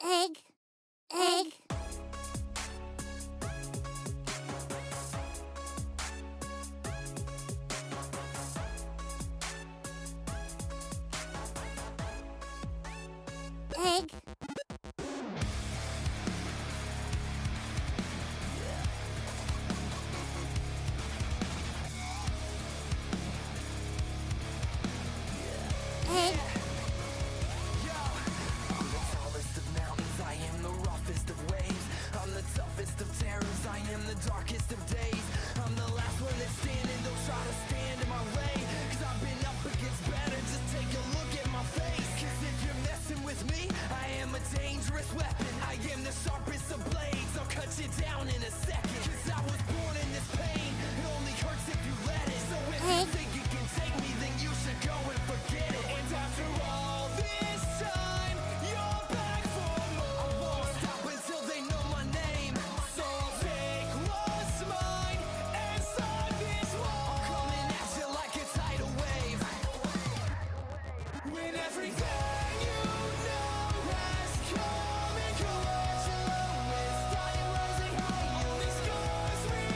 egg, egg. Egg. Egg. I'm the tallest of mountains, I am the roughest of waves. I'm the toughest of terrors, I am the darkest of days. I'm the last one that's standing, don't try to stand in my way. Cause I've been up against better, just take a look at my face. Cause if you're messing with me, I am a dangerous weapon. I am the sharpest of blades, I'll cut you down in a second. Cause I was born in this pain, it only hurts if you let it. So if you think you can take me, then you should go and forget it. And after all this time, you're back for more. I won't stop until they know my name. So I'll take what's mine and start this war. I'm coming at you like a tidal wave. When everything you know has come and gone, you're always dying, rising high. All these scars we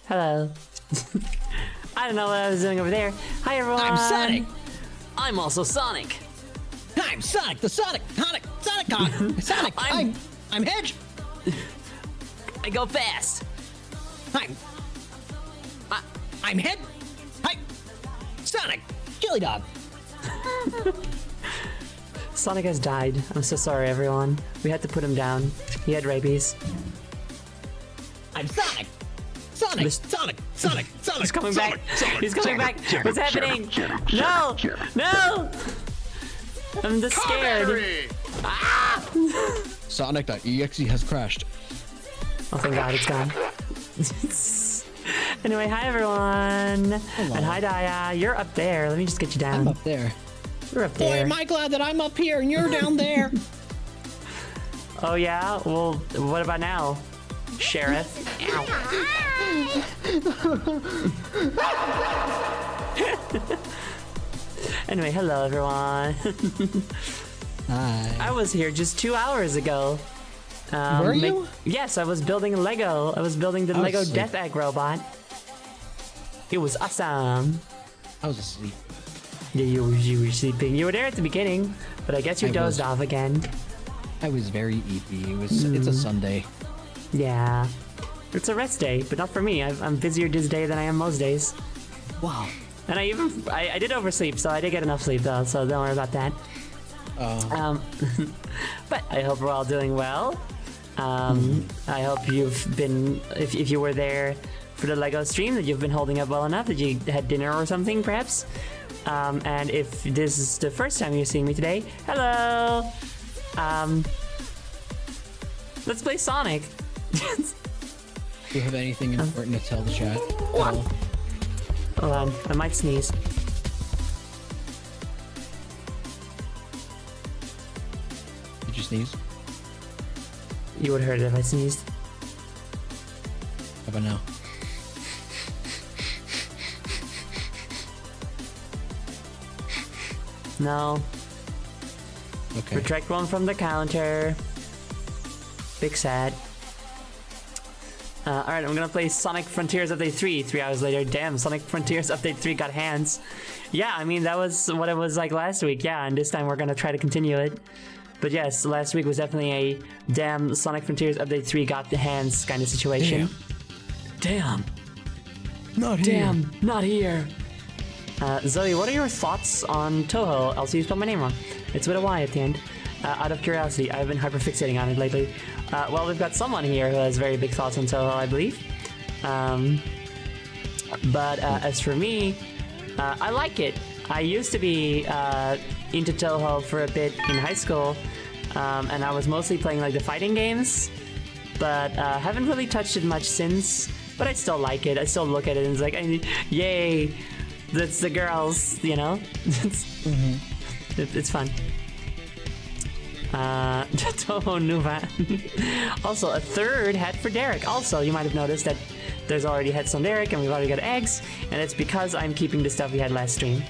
Hello. I don't know what I was doing over there. Hi, everyone. I'm Sonic. I'm also Sonic. I'm Sonic, the Sonic, Sonic. I'm Hedge. I go fast. I'm Head. Hi, Sonic, Chili Dog. Sonic has died. I'm so sorry, everyone. We had to put him down. He had rabies. I'm Sonic. Sonic. He's coming back. He's coming back. What's happening? No! No! I'm just scared. Sonic.exe has crashed. Oh, thank God, it's gone. Anyway, hi, everyone. Hello. And hi, Daya. You're up there. Let me just get you down. I'm up there. You're up Boy, there. am I glad that I'm up here and you're down there. Oh, yeah? Well, what about now, Sheriff? Ow. Anyway, hello, everyone. Hi. I was here just 2 hours ago. Were you? Yes, I was building a Lego. I was building the I was Lego asleep. Death Egg robot. It was awesome. I was asleep. Yeah, you were sleeping. You were there at the beginning, but I guess you I dozed was. off again. I was very eepy. It's a Sunday. Yeah. It's a rest day, but not for me. I'm busier this day than I am most days. Wow. And I did oversleep, so I did get enough sleep though, so don't worry about that. But I hope we're all doing well. I hope you've been, if you were there for the Lego stream, that you've been holding up well enough, that you had dinner or something, perhaps. And if this is the first time you're seeing me today, hello! Let's play Sonic. Do you have anything important to tell the chat? At all? Hold on, I might sneeze. Did you sneeze? You would have heard it if I sneezed. How about now? No. Okay. Retract one from the counter. Big sad. Alright, I'm gonna play Sonic Frontiers Update 3 3 hours later. Damn, Sonic Frontiers Update 3 got hands. Yeah, I mean, that was what it was like last week. Yeah, and this time we're gonna try to continue it. But yes, last week was definitely a damn Sonic Frontiers Update 3 got the hands kind of situation. Damn. Not Damn, not here. Zoe, what are your thoughts on Toho? Also, you spelled my name wrong. It's with a Y at the end. Out of curiosity, I've been hyperfixating on it lately. Well, we've got someone here who has very big thoughts on Toho, I believe. But as for me, I like it. I used to be into Toho for a bit in high school, and I was mostly playing like the fighting games, but haven't really touched it much since. But I still like it. I still look at it and it's like, yay, that's the girls, you know? It's fun. Toho Nuva. Also, a third head for Derek. Also, you might have noticed that there's already heads on Derek and we've already got eggs, and it's because I'm keeping the stuff we had last stream.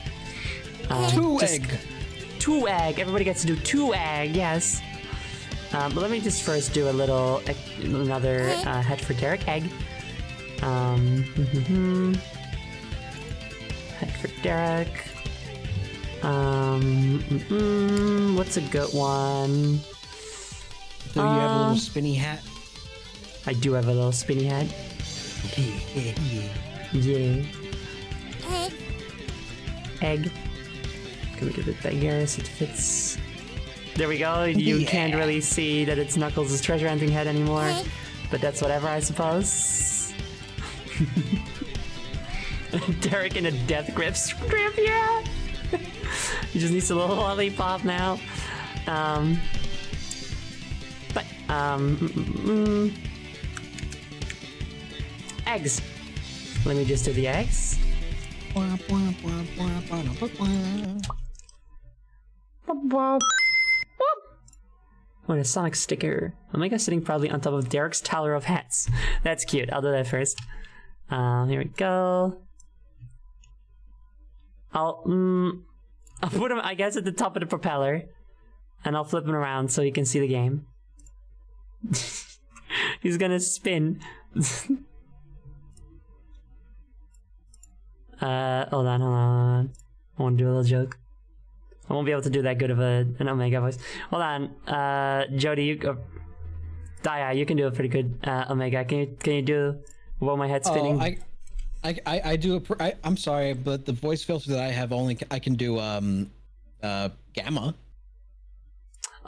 Two just- egg. 2 egg. Everybody gets to do 2 egg, yes. But let me just first do another head for Derek egg. Head for Derek. What's a good one? Do you have a little spinny hat? I do have a little spinny head. Yeah. Egg. Can we get it bigger so it fits? There we go. You can't really see that it's Knuckles' treasure hunting head anymore. But that's whatever, I suppose. Derek in a death grip. Yeah! He just needs a little lollipop now. Eggs. Let me just do the eggs. What a Sonic sticker. Omega sitting proudly on top of Derek's tower of hats. That's cute. I'll do that first. Here we go. I'll put him, I guess, at the top of the propeller, and I'll flip him around so he can see the game. He's gonna spin. Hold on. I want to do a little joke. I won't be able to do that good of an Omega voice. Hold on. Jody, Daya, you can do a pretty good Omega. Can you do while my head's spinning? I do. I'm sorry, but the voice filter that I have I can do Gamma.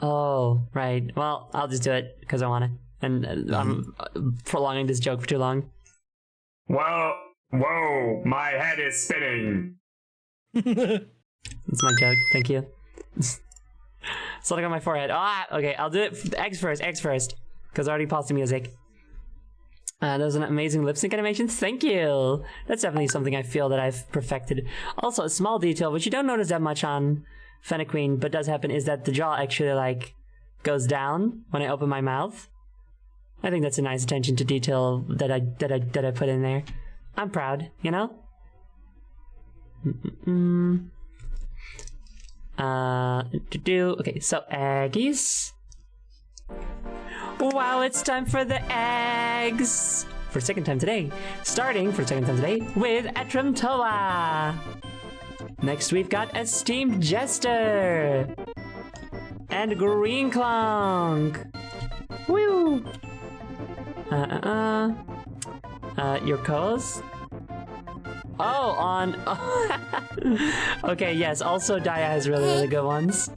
Oh, right. Well, I'll just do it because I want to. And I'm prolonging this joke for too long. Well, whoa, my head is spinning. That's my joke. Thank you. Something on my forehead. Okay. I'll do it. Eggs first. Because I already paused the music. That was an amazing lip sync animation. Thank you. That's definitely something I feel that I've perfected. Also, a small detail, which you don't notice that much on Fennec Queen, but does happen, is that the jaw actually like goes down when I open my mouth. I think that's a nice attention to detail that I put in there. I'm proud, you know? Okay, so eggies. Wow, it's time for the eggs! For second time today. Starting for second time today with Etram Toa. Next we've got Esteemed Jester. And Green Clonk. Woo! Your co-host? Oh, on... Okay, yes, also Daya has really good ones.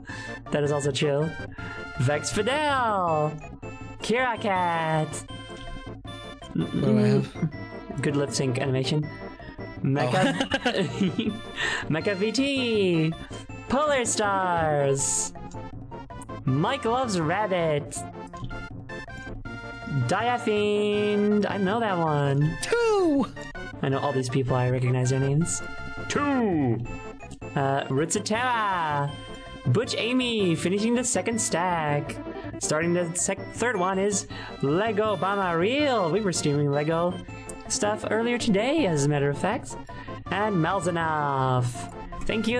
That is also chill. Vex Fidel! Kira Cat! What do I have? Good lip sync animation. Mecha... Mecha VT! Polar Stars! Mike Loves Rabbit! Diafiend! I know that one. 2! I know all these people, I recognize their names. 2! Rutsutera! Butch Amy, finishing the second stack. Starting the third one is Lego Obama Real. We were streaming Lego stuff earlier today, as a matter of fact. And Malzanoff. Thank you.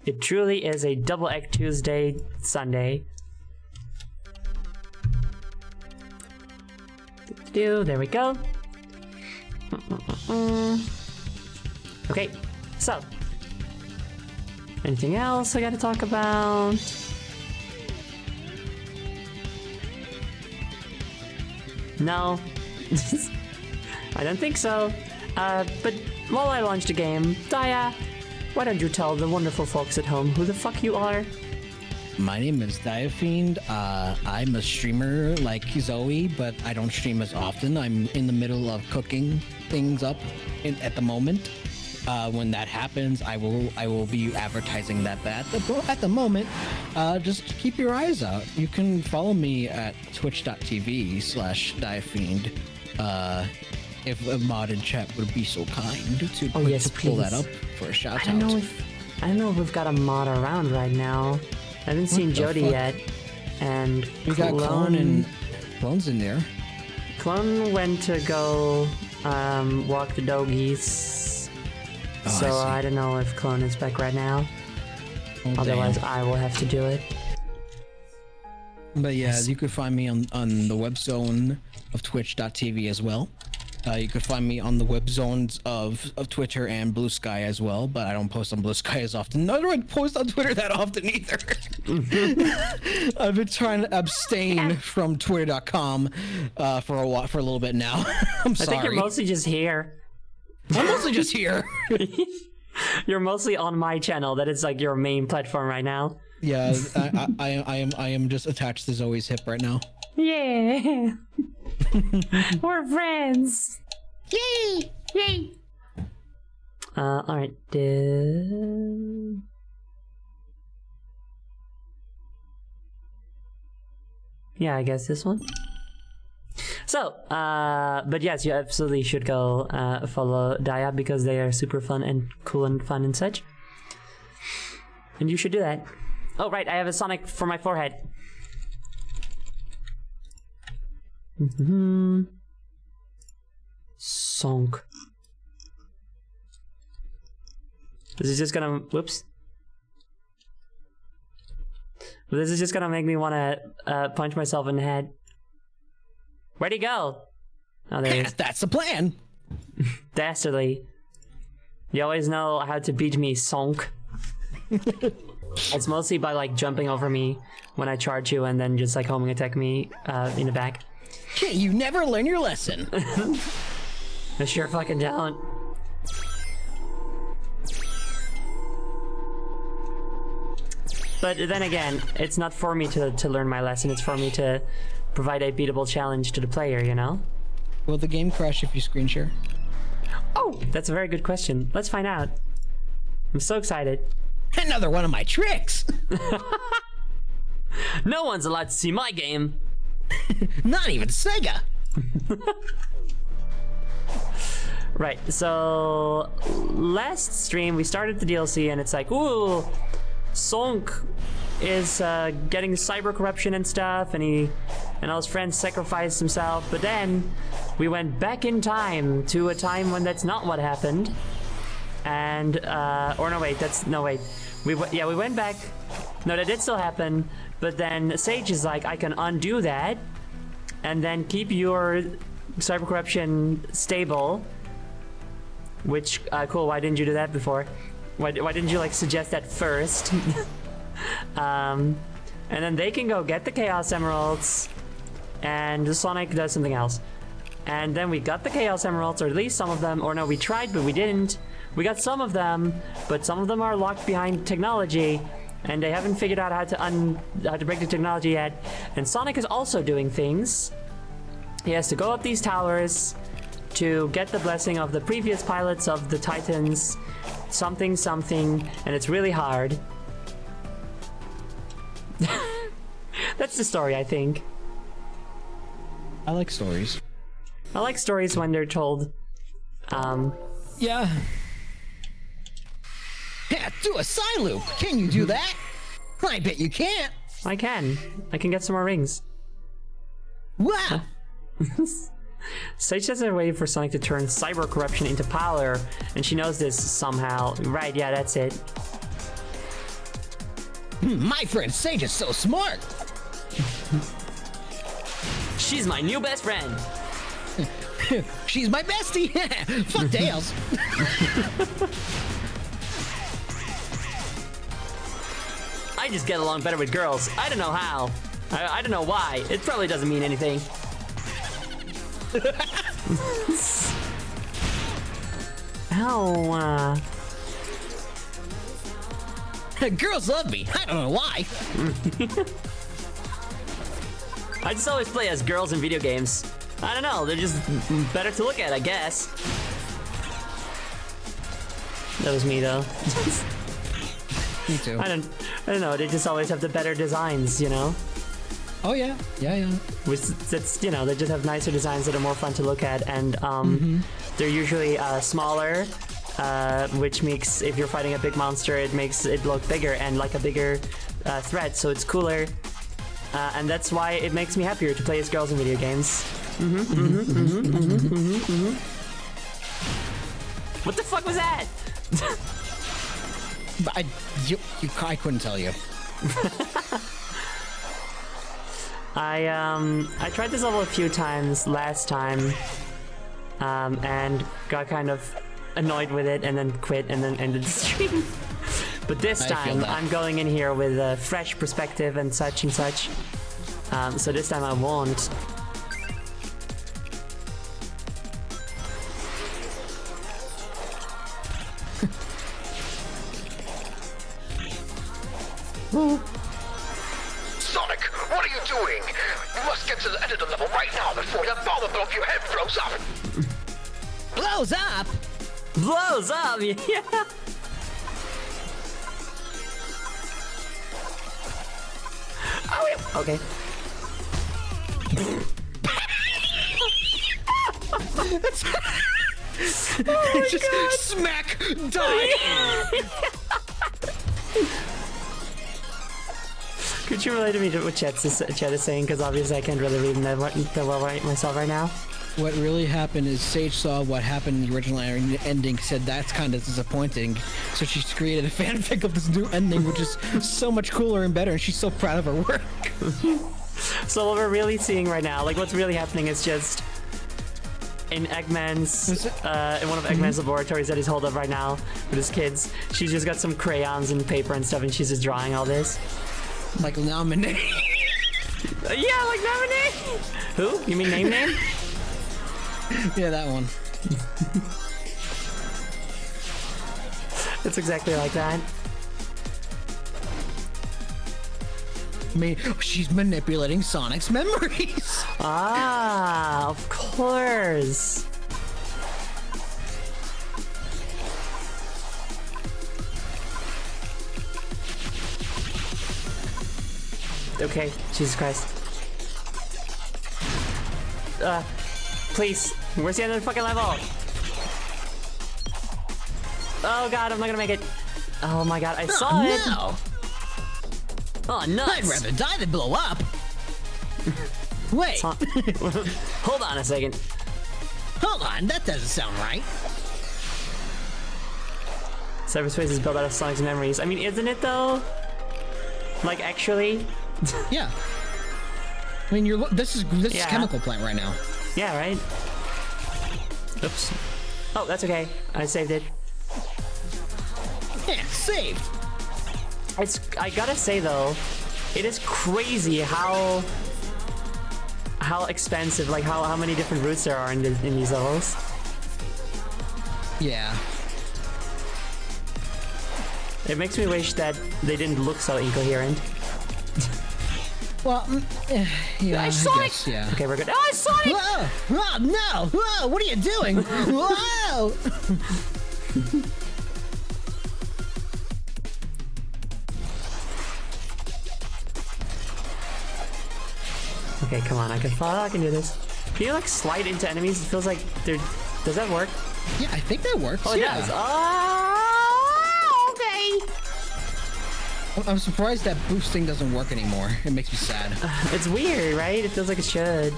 It truly is a double Egg Tuesday Sunday. There we go. Okay, so anything else I gotta talk about? No, I don't think so. But while I launch the game, Daya, why don't you tell the wonderful folks at home who the fuck you are? My name is Diafiend. I'm a streamer like Zoe, but I don't stream as often. I'm in the middle of cooking things up at the moment. When that happens, I will be advertising that. But at the moment, just keep your eyes out. You can follow me at twitch.tv/Diafiend. If a mod in chat would be so kind to pull that up for a shout out. I don't know if we've got a mod around right now. I haven't seen Jody yet, and we got Clone and Clone's in there. Clone went to go walk the doggies, so I don't know if Clone is back right now. Otherwise, I will have to do it. But yeah, you could find me on the web zone of twitch.tv as well. You could find me on the web zones of Twitter and Blue Sky as well, but I don't post on Blue Sky as often. Nor do I post on Twitter that often either. I've been trying to abstain from twitter.com for a little bit now. I'm sorry. I think you're mostly just here. I'm mostly just here. You're mostly on my channel. That is like your main platform right now. Yeah, I am just attached to Zoe's hip right now. Yeah. We're friends. Yay! Yay! Alright. Yeah, I guess this one. So, but yes, you absolutely should go follow Daya because they are super fun and cool and fun and such. And you should do that. Oh, right, I have a Sonic for my forehead. Sonk. This is just gonna... Whoops. This is just gonna make me want to punch myself in the head. Where'd he go? Oh, there he is. That's the plan. Dastardly. You always know how to beat me, Sonk. It's mostly by like jumping over me when I charge you and then just like homing attack me in the back. Okay, you never learn your lesson. I sure fucking don't. But then again, it's not for me to learn my lesson, it's for me to provide a beatable challenge to the player, you know? Will the game crash if you screen share? Oh, that's a very good question. Let's find out. I'm so excited. Another one of my tricks! No one's allowed to see my game. Not even Sega! Right, so last stream we started the DLC and it's like, ooh, Sonk is getting cyber corruption and stuff, and all his friends sacrificed himself. But then we went back in time to a time when that's not what happened. And we went back. No, that did still happen. But then Sage is like, I can undo that, and then keep your cyber corruption stable. Which cool. Why didn't you do that before? Why didn't you like suggest that first? And then they can go get the Chaos Emeralds, and Sonic does something else. And then we got the Chaos Emeralds, or at least some of them, or no, we tried, but we didn't. We got some of them, but some of them are locked behind technology, and they haven't figured out how to break the technology yet. And Sonic is also doing things. He has to go up these towers to get the blessing of the previous pilots of the Titans, something, and it's really hard. That's the story, I think. I like stories. I like stories when they're told. Yeah. Yeah, do a side loop. Can you do that? I bet you can't. I can get some more rings. Wow. Sage says they're waiting for Sonic to turn cyber corruption into power, and she knows this somehow. Right, yeah, that's it. My friend Sage is so smart. She's my new best friend. She's my bestie. Fuck Tails. I just get along better with girls. I don't know how. I don't know why. It probably doesn't mean anything. Ow. Girls love me. I don't know why. I just always play as girls in video games. I don't know, they're just better to look at, I guess. That was me, though. Me too. I don't know, they just always have the better designs, you know? Oh yeah, yeah. Which, that's, you know, they just have nicer designs that are more fun to look at, and they're usually smaller, which makes, if you're fighting a big monster, it makes it look bigger and like a bigger threat, so it's cooler. And that's why it makes me happier to play as girls in video games. What the fuck was that? But I couldn't tell you. I tried this level a few times last time, and got kind of annoyed with it, and then quit, and then ended the stream. But this time, I'm going in here with a fresh perspective and such and such. So this time I won't. Sonic, what are you doing? You must get to the end of the level right now before that bomb above your head blows up! Blows up? Blows up! Yeah! Okay. Oh just God. Smack! Die! Could you relate to me to what Chet is saying? Because obviously I can't really read that well myself right now. What really happened is Sage saw what happened in the original ending, said that's kind of disappointing, so she's created a fanfic of this new ending, which is so much cooler and better, and she's so proud of her work. So what we're really seeing right now, like what's really happening is just in Eggman's in one of Eggman's laboratories that he's holed up right now with his kids. She's just got some crayons and paper and stuff, and she's just drawing all this. Like nominate. Yeah, like Name. Who? You mean Name? Yeah, that one. It's exactly like that. I mean, she's manipulating Sonic's memories. Ah, of course. Okay, Jesus Christ. Please, where's the end of the fucking level? Oh god, I'm not gonna make it. Oh my god, I saw it. No. Oh, nuts. I'd rather die than blow up. Wait, Hold on a second. hold on, that doesn't sound right. Cyberspace is built out of Sonic's memories. I mean, isn't it though? Like, actually? Yeah. I mean, this is Yeah. chemical plant right now. Yeah, right? Oops. Oh, that's okay. I saved it. Yeah, saved. I gotta say though, it is crazy how expensive, like how many different routes there are in these levels. Yeah. It makes me wish that they didn't look so incoherent. Well, yeah, I Sonic! guess, yeah. Okay, we're good. Oh, Sonic! Whoa! Whoa! No! Whoa! What are you doing? Whoa! Okay, come on, I can follow. I can do this. Can you like slide into enemies? It feels like they're. Does that work? Yeah, I think that works. Oh, it yeah. does. Oh, okay. I'm surprised that boosting doesn't work anymore. It makes me sad. It's weird, right? It feels like it should.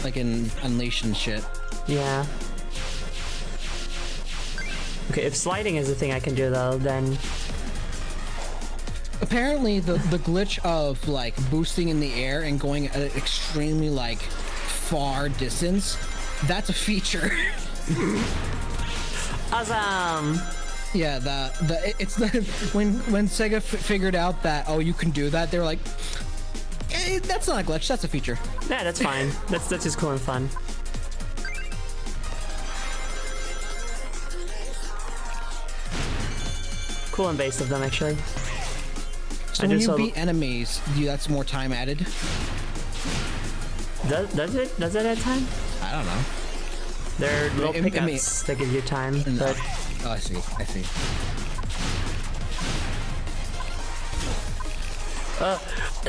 Like in Unleashed and shit. Yeah. Okay, if sliding is the thing I can do though, then Apparently, the glitch of like boosting in the air and going at an extremely like far distance, that's a feature. awesome. Yeah, it's the when Sega figured out that you can do that, they were like, that's not a glitch, that's a feature. Yeah, that's fine. That's just cool and fun. Cool and based of them, actually. So when you beat enemies, that's more time added. Does it add time? I don't know. They're little I mean- pickups that give you time, but Oh, I see.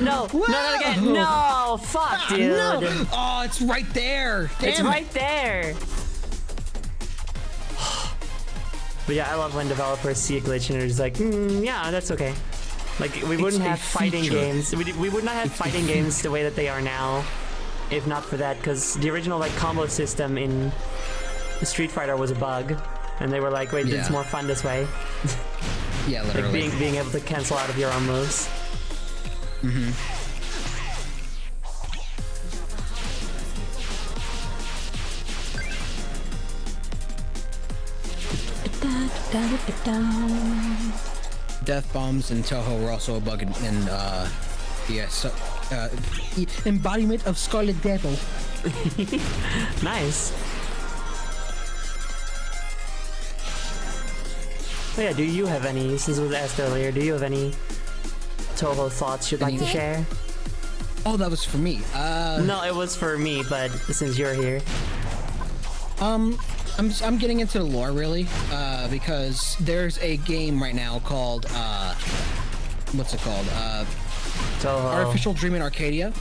no, Whoa! not again. No, fuck, dude. No. Oh, it's right there. Damn It's it. right there. But yeah, I love when developers see a glitch and they're just like, yeah, that's okay. Like, we wouldn't a have fighting feature. games. We would not have fighting games the way that they are now, if not for that. Because the original like combo system in Street Fighter was a bug, and they were like, wait, it's Yeah. more fun this way. Yeah, Like literally. being able to cancel out of your own moves. Death bombs and Toho were also a bug in embodiment of Scarlet Devil. Nice. Oh yeah, do you have any, since it was asked earlier, do you have any Toho thoughts you'd like to share? Oh, that was for me. No, it was for me, but since you're here. I'm getting into the lore really, because there's a game right now called what's it called? Toho. Artificial Dream in Arcadia,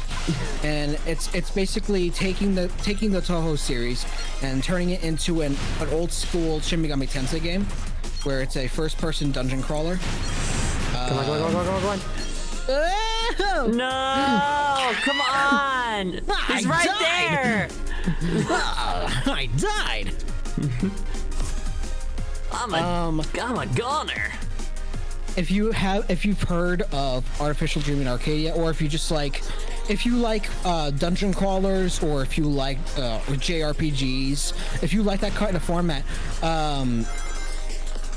and it's basically taking the Toho series and turning it into an old school Shin Megami Tensei game, where it's a first-person dungeon crawler. Come on, go on. Oh! No! Come on! He's right died! there! I died. I'm a goner. If you've heard of Artificial Dream in Arcadia, or if you just like if you like dungeon crawlers, or if you like JRPGs, if you like that kind of format,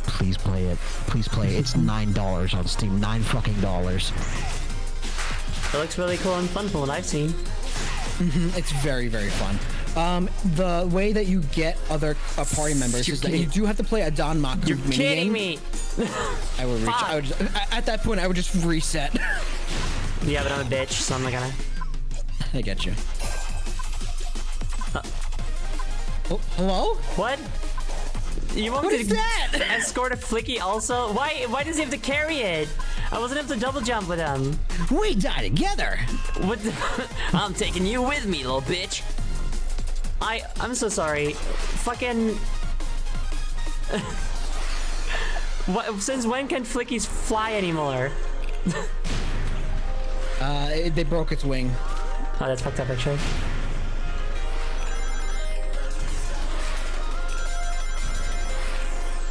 Please play it. Please play it. It's $9 on Steam. $9 fucking dollars. It looks really cool and fun from what I've seen. it's very, very fun. The way that you get other party members is that you do have to play a Don Maku You're minigame. kidding me! I would reach. I would just, at that point, I would just reset. Yeah, but I'm a bitch, so I'm not gonna. I get you. Oh, hello? What? You want What me is to that? escort a Flicky also? Why does he have to carry it? I wasn't able to double jump with him. We die together. What the I'm taking you with me, little bitch. I'm so sorry. Fucking what, since when can Flickies fly anymore? They broke its wing. Oh, that's fucked up actually.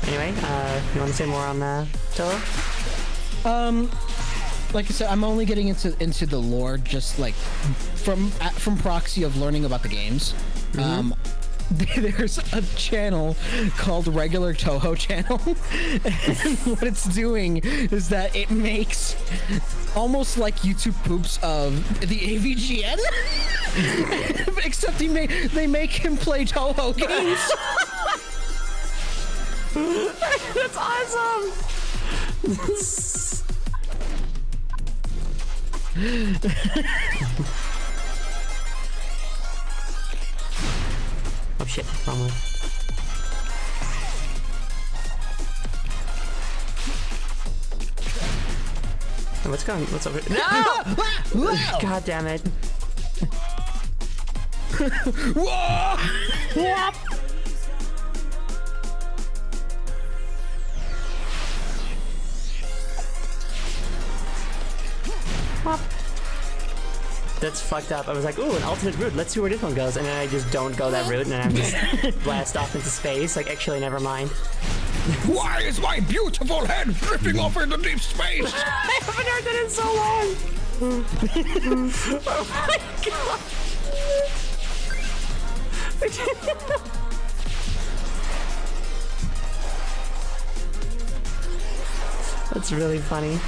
Anyway, you want to say more on Toho? Like I said, I'm only getting into the lore just like from proxy of learning about the games. There's a channel called Regular Toho Channel, and what it's doing is that it makes almost like YouTube poops of the AVGN, except they make him play Toho games. That's awesome! Oh shit, wrong one. Hey, what's over? No! God damn it. Whoa! That's fucked up. I was like, ooh, an alternate route. Let's see where this one goes. And then I just don't go that route, and then I'm just blast off into space. Like, actually, never mind. Why is my beautiful head drifting off into deep space? I haven't heard that in so long. Oh my god. That's really funny.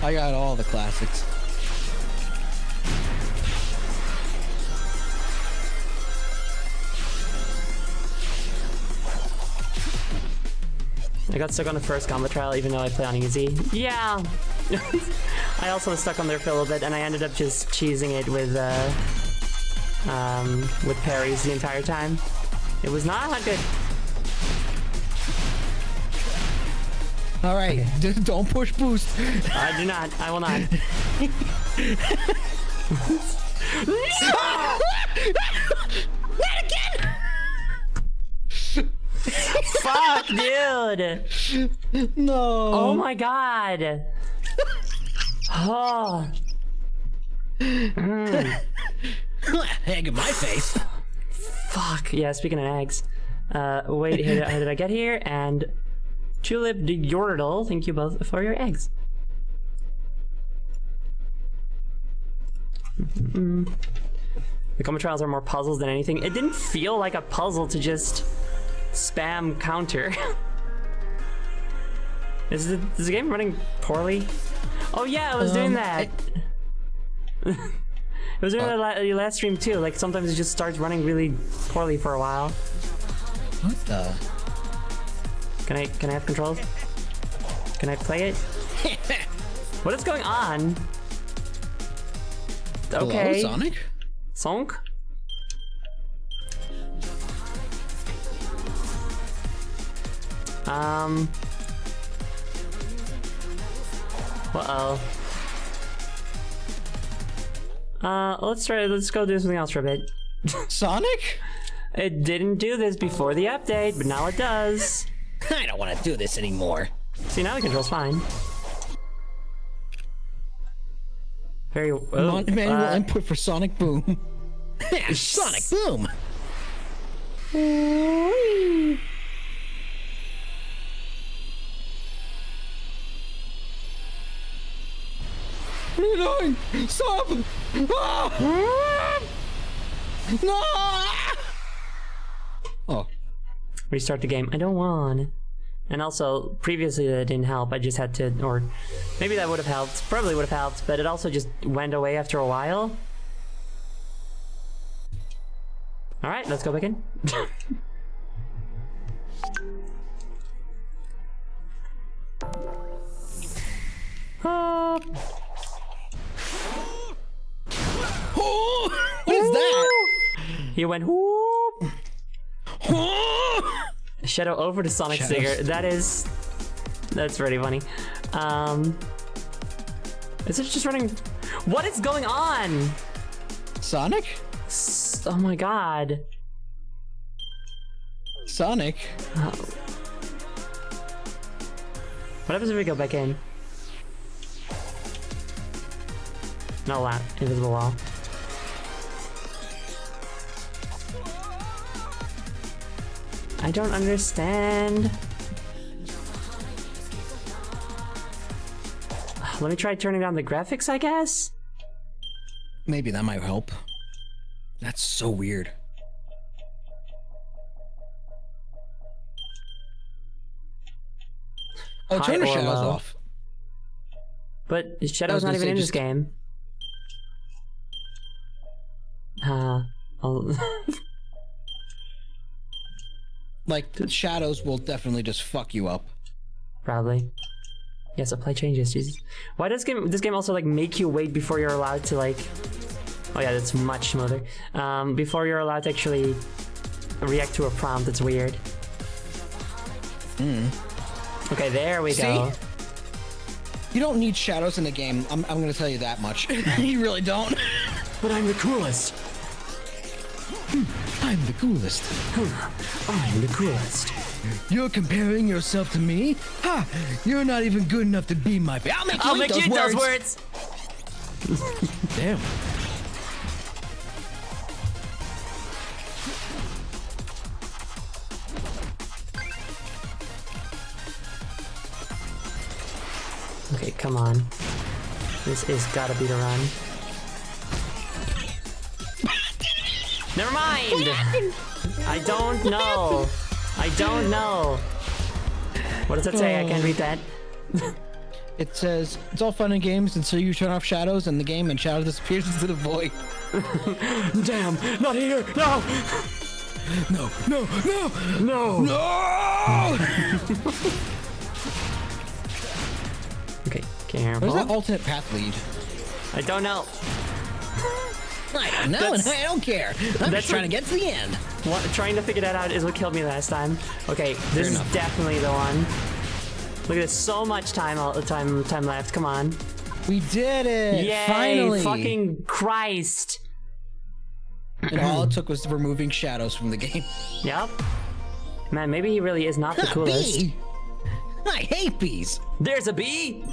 I got all the classics. I got stuck on the first combat trial even though I play on easy. Yeah! I also was stuck on there for a little bit and I ended up just cheesing it with parries the entire time. It was not good. All right, don't push boost. I do not. I will not. Not again! Fuck, dude! No. Oh my god! Oh. Egg in my face. Fuck. Yeah, speaking of eggs. Wait, how did I get here? And Tulip de Yordle, thank you both for your eggs. The combat trials are more puzzles than anything. It didn't feel like a puzzle to just spam counter. Is the game running poorly? Oh yeah, I was doing that. It was doing that last stream too. Like sometimes it just starts running really poorly for a while. What the? Can I have controls? Can I play it? What is going on? Okay. Hello, Sonic? Sonk? Uh-oh. Let's go do something else for a bit. Sonic? It didn't do this before the update, but now it does. I don't want to do this anymore. See, now the control's fine. Very well. Manual input for Sonic Boom. Sonic Boom! What are you doing? Stop! Ah! No! Oh. Restart the game. I don't want. And also, previously that didn't help. I just had to, or maybe that would have helped. Probably would have helped, but it also just went away after a while. All right, let's go back in. Oh, what is that? He went whoop. Oh! Shadow over to Sonic Stinger. That's pretty funny. Is it just running? What is going on? Sonic? Oh my god. Sonic? What happens if we go back in? No lap. Invisible wall. I don't understand. Let me try turning down the graphics, I guess? Maybe that might help. That's so weird. Oh, turn the High or shadows low. off. But Shadow's I was not gonna even say in this just- game. Like, the shadows will definitely just fuck you up. Probably. Yes, apply changes, Jesus. Why does this game also like make you wait before you're allowed to like... Oh yeah, that's much smoother. Before you're allowed to actually react to a prompt, it's weird. Okay, there we go. You don't need shadows in the game. I'm gonna tell you that much. You really don't. But I'm the coolest. I'm the coolest. I'm the coolest. You're comparing yourself to me? Ha! You're not even good enough to be my fa- I'll make you eat those words! Damn. Okay, come on. This is gotta be the run. Never mind! I don't know. I don't know. What does it say? I can't read that. It says, it's all fun and games until you turn off shadows in the game and shadow disappears into the void. Damn, not here! No! No, no, no! No! No! Okay, careful. Where's that alternate path lead? I don't know. I don't know, and I don't care. I'm just trying to get to the end. What, trying to figure that out is what killed me last time. Okay, this is enough. definitely the one. Look at this, so much time left. Come on. We did it! Yay! Finally! Fucking Christ! And all it took was removing shadows from the game. Yep. Man, maybe he really is not the coolest. Bee! I hate bees! There's a bee!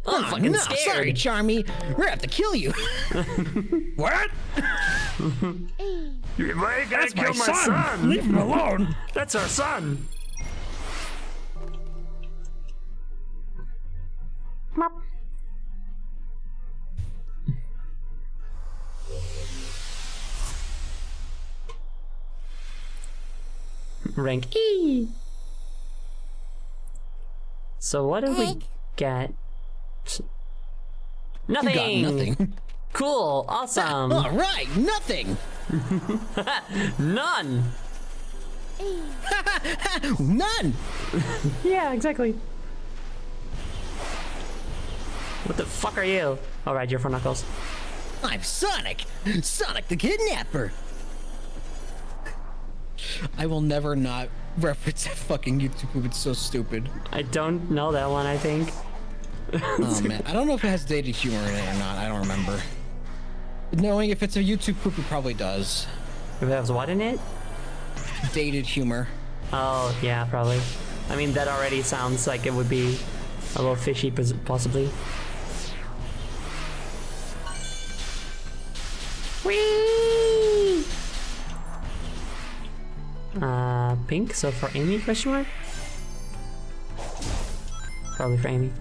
I'm Oh, fucking no, scared. sorry, Charmy. We're gonna have to kill you. What? You ain't gonna kill my son! Leave him alone. That's our son! Rank E. So what do we Egg. get? You Nothing. got nothing. Cool. Awesome. All right, nothing. None. None. Yeah, exactly. What the fuck are you? All right, you're for Knuckles. I'm Sonic. Sonic the Kidnapper. I will never not reference that fucking YouTube poop. It's so stupid. I don't know that one, I think. Oh man, I don't know if it has dated humor in it or not. I don't remember. Knowing if it's a YouTube poop, it probably does. If it has what in it? Dated humor. Oh, yeah, probably. I mean, that already sounds like it would be a little fishy, possibly. Whee! Pink, so for Amy, question mark? Probably for Amy.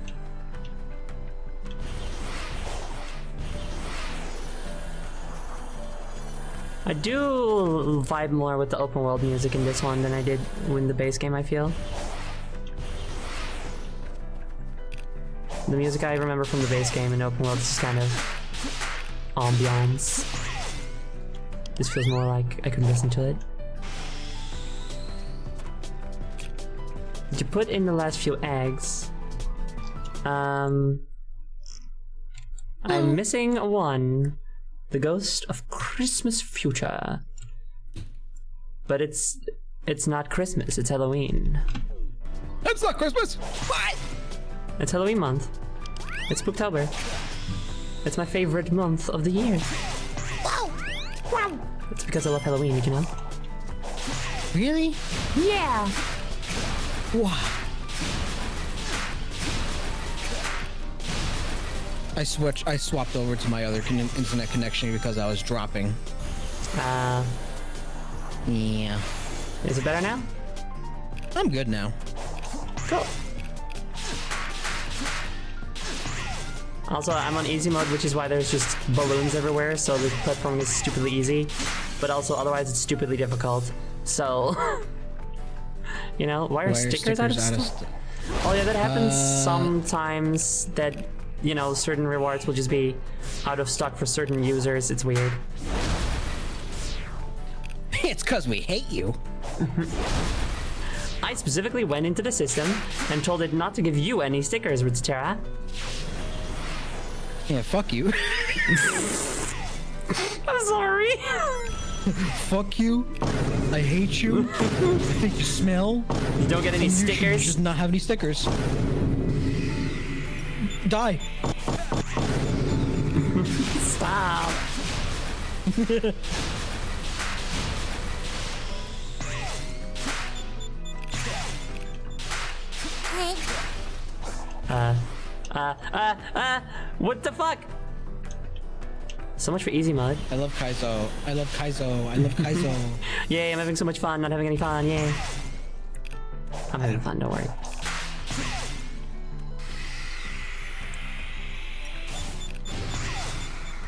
I do vibe more with the open world music in this one than I did in the base game, I feel. The music I remember from the base game in open world is just kind of ambiance. This feels more like I could listen to it. Did you put in the last few eggs? I'm missing one. The Ghost of Christmas Future. But it's not Christmas, it's Halloween. It's not Christmas! What? It's Halloween month. It's Spooktober. It's my favorite month of the year. Wow. Wow. It's because I love Halloween, you know? Really? Yeah! Wow. I swapped over to my other internet connection because I was dropping. Yeah. Is it better now? I'm good now. Cool. Also, I'm on easy mode, which is why there's just balloons everywhere, so the platforming is stupidly easy. But also, otherwise, it's stupidly difficult. So, you know, why are stickers out of stuff? Oh yeah, that happens sometimes. That, you know, certain rewards will just be out of stock for certain users. It's weird. It's cause we hate you. I specifically went into the system and told it not to give you any stickers, Ritzterra. Yeah, fuck you. I'm sorry. Fuck you. I hate you. I think you smell. You don't get any You should stickers? just not have any stickers. Die. Stop. What the fuck? So much for easy mode. I love Kaizo. I love Kaizo. I love Kaizo. Yay, I'm having so much fun, not having any fun, yay. I'm having fun, don't worry.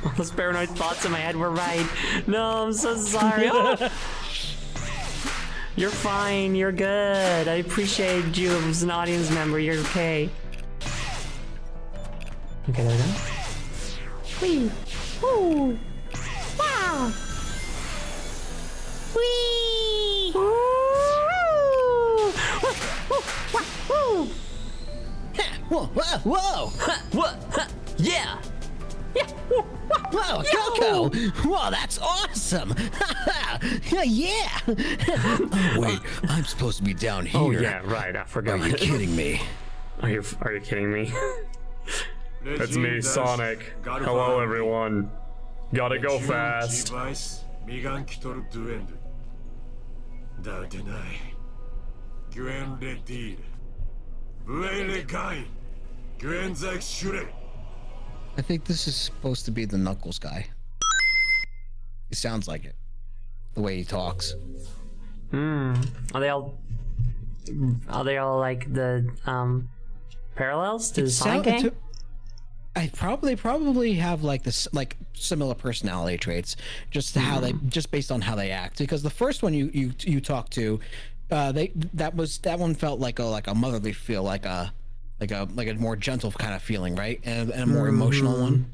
All those paranoid thoughts in my head were right. No, I'm so sorry. Oh. You're fine, you're good. I appreciate you as an audience member, you're okay. Okay, there we go. Whee! Woo! Wow! Whee! Woo! Woo! Whoa! Whoa! Whoa! What? Yeah! Yeah! Whoa, Coco! Whoa, that's awesome! Yeah! Oh, wait, I'm supposed to be down here. Oh yeah, right. I forgot. Are you kidding me? Are you kidding me? It's me, Sonic. Hello, everyone. Gotta go fast. 磨き取るドゥエンドだってないギュエンレディールブエレガイギュエンザクシュレ I think this is supposed to be the Knuckles guy. It sounds like it. The way he talks. Are they all like the parallels to the Sonic gang? I probably have like this like similar personality traits, just how they just based on how they act. Because the first one you talked to, that one felt like a motherly feel, like a more gentle kind of feeling, right? And a more emotional one.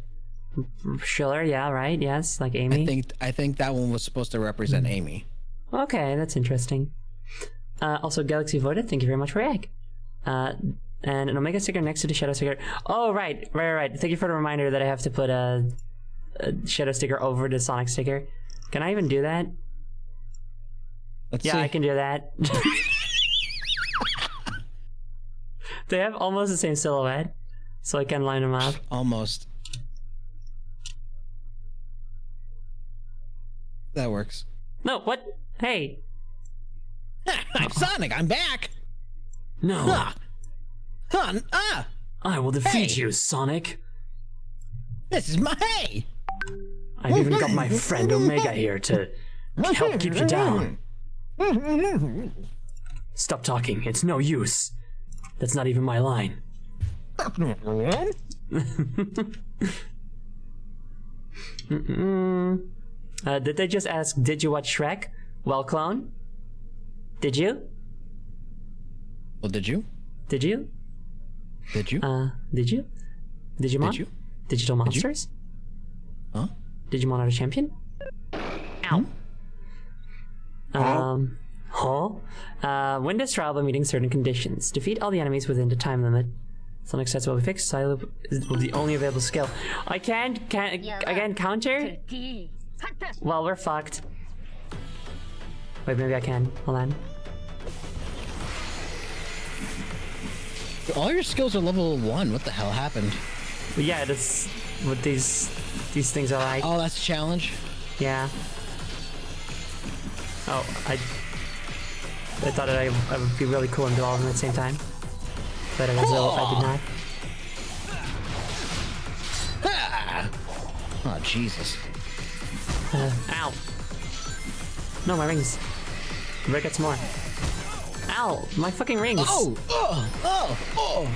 Sure, yeah, right, yes, like Amy. I think that one was supposed to represent Amy. Okay, that's interesting. Also, Galaxy Voided, thank you very much for your egg. And an Omega sticker next to the Shadow sticker. Oh, right. Thank you for the reminder that I have to put a Shadow sticker over the Sonic sticker. Can I even do that? Let's see. I can do that. They have almost the same silhouette, so I can line them up. Almost. That works. No, what? Hey. I'm Sonic. I'm back. No. I will defeat Hey. you, Sonic. This is my hey. I've even got my friend Omega here to help keep you down. Stop talking. It's no use. That's not even my line. Did they just ask, did you watch Shrek? Well, clone? Did you? Well, did you? Did you? Did you? Did you? Digimon? Did you? Digital Monsters? Huh? Digimon are the champion? Ow. Win this trial by meeting certain conditions. Defeat all the enemies within the time limit. Sonic sets will be fixed. Psyloop is the only available skill. I can't counter? Well, we're fucked. Wait, maybe I can. Hold on. All your skills are level 1. What the hell happened? But yeah, that's what these things are like. Oh, that's a challenge? Yeah. Oh, I thought that I would be really cool and do all of them at the same time. But I guess I did not. Ah! Oh, Jesus. Ow. No, my rings. Rick gets more. Ow, my fucking rings. Oh! Oh! Oh! Oh!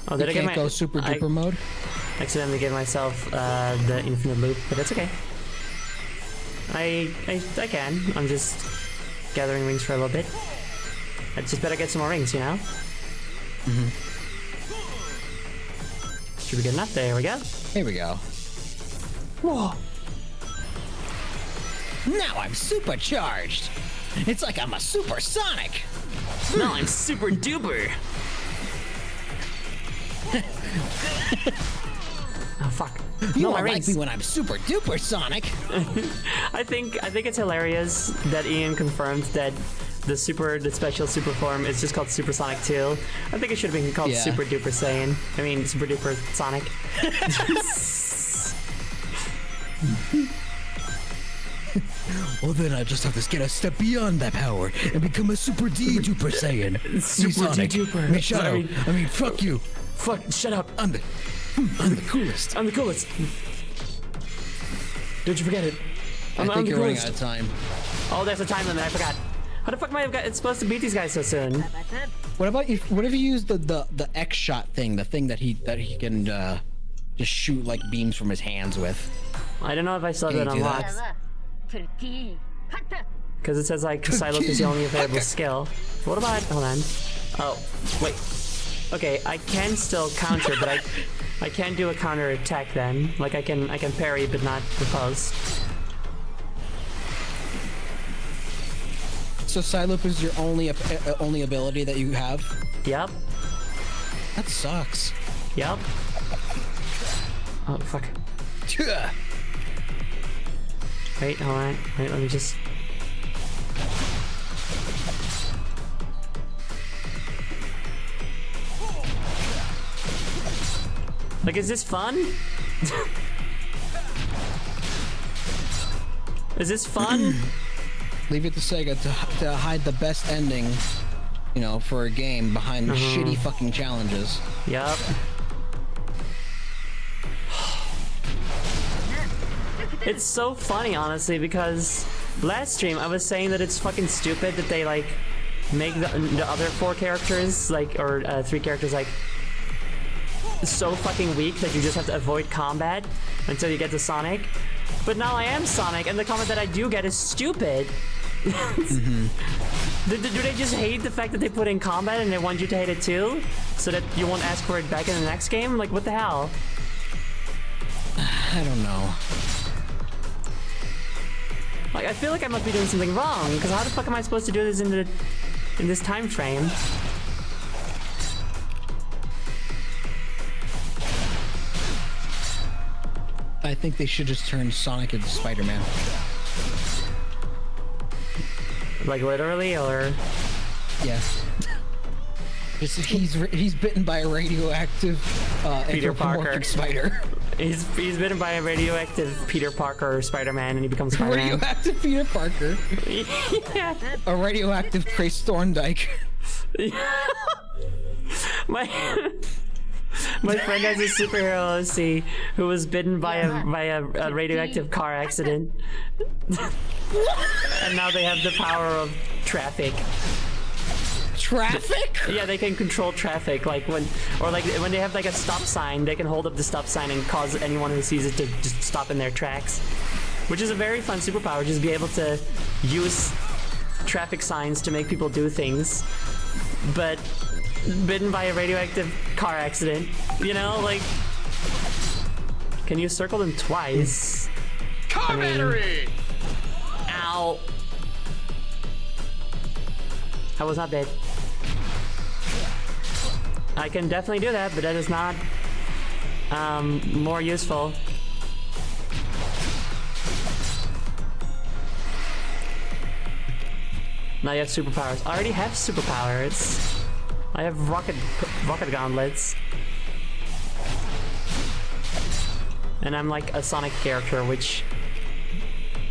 Oh, did I get can't go super duper mode? Accidentally gave myself the infinite loop, but that's okay. I can. I'm just gathering rings for a little bit. I just better get some more rings, you know? Should be good enough. There we go. Here we go. Whoa! Now I'm supercharged! It's like I'm a supersonic! No, I'm super duper! Oh fuck. You No, my won't like rings. me when I'm super duper sonic! I think it's hilarious that Ian confirmed that the special super form is just called Supersonic 2. I think it should have been called Yeah. Super Duper Saiyan. I mean, Super Duper Sonic. Well, then I just have to get a step beyond that power and become a super D-duper Saiyan. Super Sonic. D-duper. I mean, shut up. I mean, fuck you. Fuck, shut up. I'm the coolest. I'm the coolest. Don't you forget it. I think you're running out of time. Oh, there's a time limit. I forgot. How the fuck am I supposed to beat these guys so soon? What about if? What if you use the X shot thing, the thing that he can just shoot like beams from his hands with? I don't know if I still have Can it you do unlocked. Because it says like Psylocke is the only available skill. What about? Hold on. Oh, wait. Okay, I can still counter, but I can't do a counter attack then. Like I can parry, but not repulse. So Psyloop is your only ability that you have? Yep. That sucks. Yep. Oh fuck. Wait, hold on. Wait, let me just. Like, is this fun? Is this fun? Leave it to Sega to hide the best ending, you know, for a game behind shitty fucking challenges. Yup. It's so funny, honestly, because last stream I was saying that it's fucking stupid that they like make the other 4 characters like or 3 characters like so fucking weak that you just have to avoid combat until you get to Sonic. But now I am Sonic, and the combat that I do get is stupid. Do they just hate the fact that they put in combat and they want you to hate it too? So that you won't ask for it back in the next game? Like, what the hell? I don't know. Like, I feel like I must be doing something wrong, because how the fuck am I supposed to do this in this time frame? I think they should just turn Sonic into Spider-Man. Like, literally, or? Yeah. He's bitten by a radioactive Peter Parker. anthropomorphic spider. He's bitten by a radioactive Peter Parker Spider-Man, and he becomes Spider-Man. Radioactive Peter Parker. Yeah. A radioactive Trace Thorndike. My friend has a superhero, OC, who was bitten by a radioactive car accident. And now they have the power of traffic. Traffic? Yeah, they can control traffic, like when they have like a stop sign, they can hold up the stop sign and cause anyone who sees it to just stop in their tracks. Which is a very fun superpower, just be able to use traffic signs to make people do things. But bitten by a radioactive car accident, you know, like, can you circle them twice? Car battery! Ow. I was not dead. I can definitely do that, but that is not more useful. Now you have superpowers. I already have superpowers. I have rocket gauntlets. And I'm like a Sonic character, which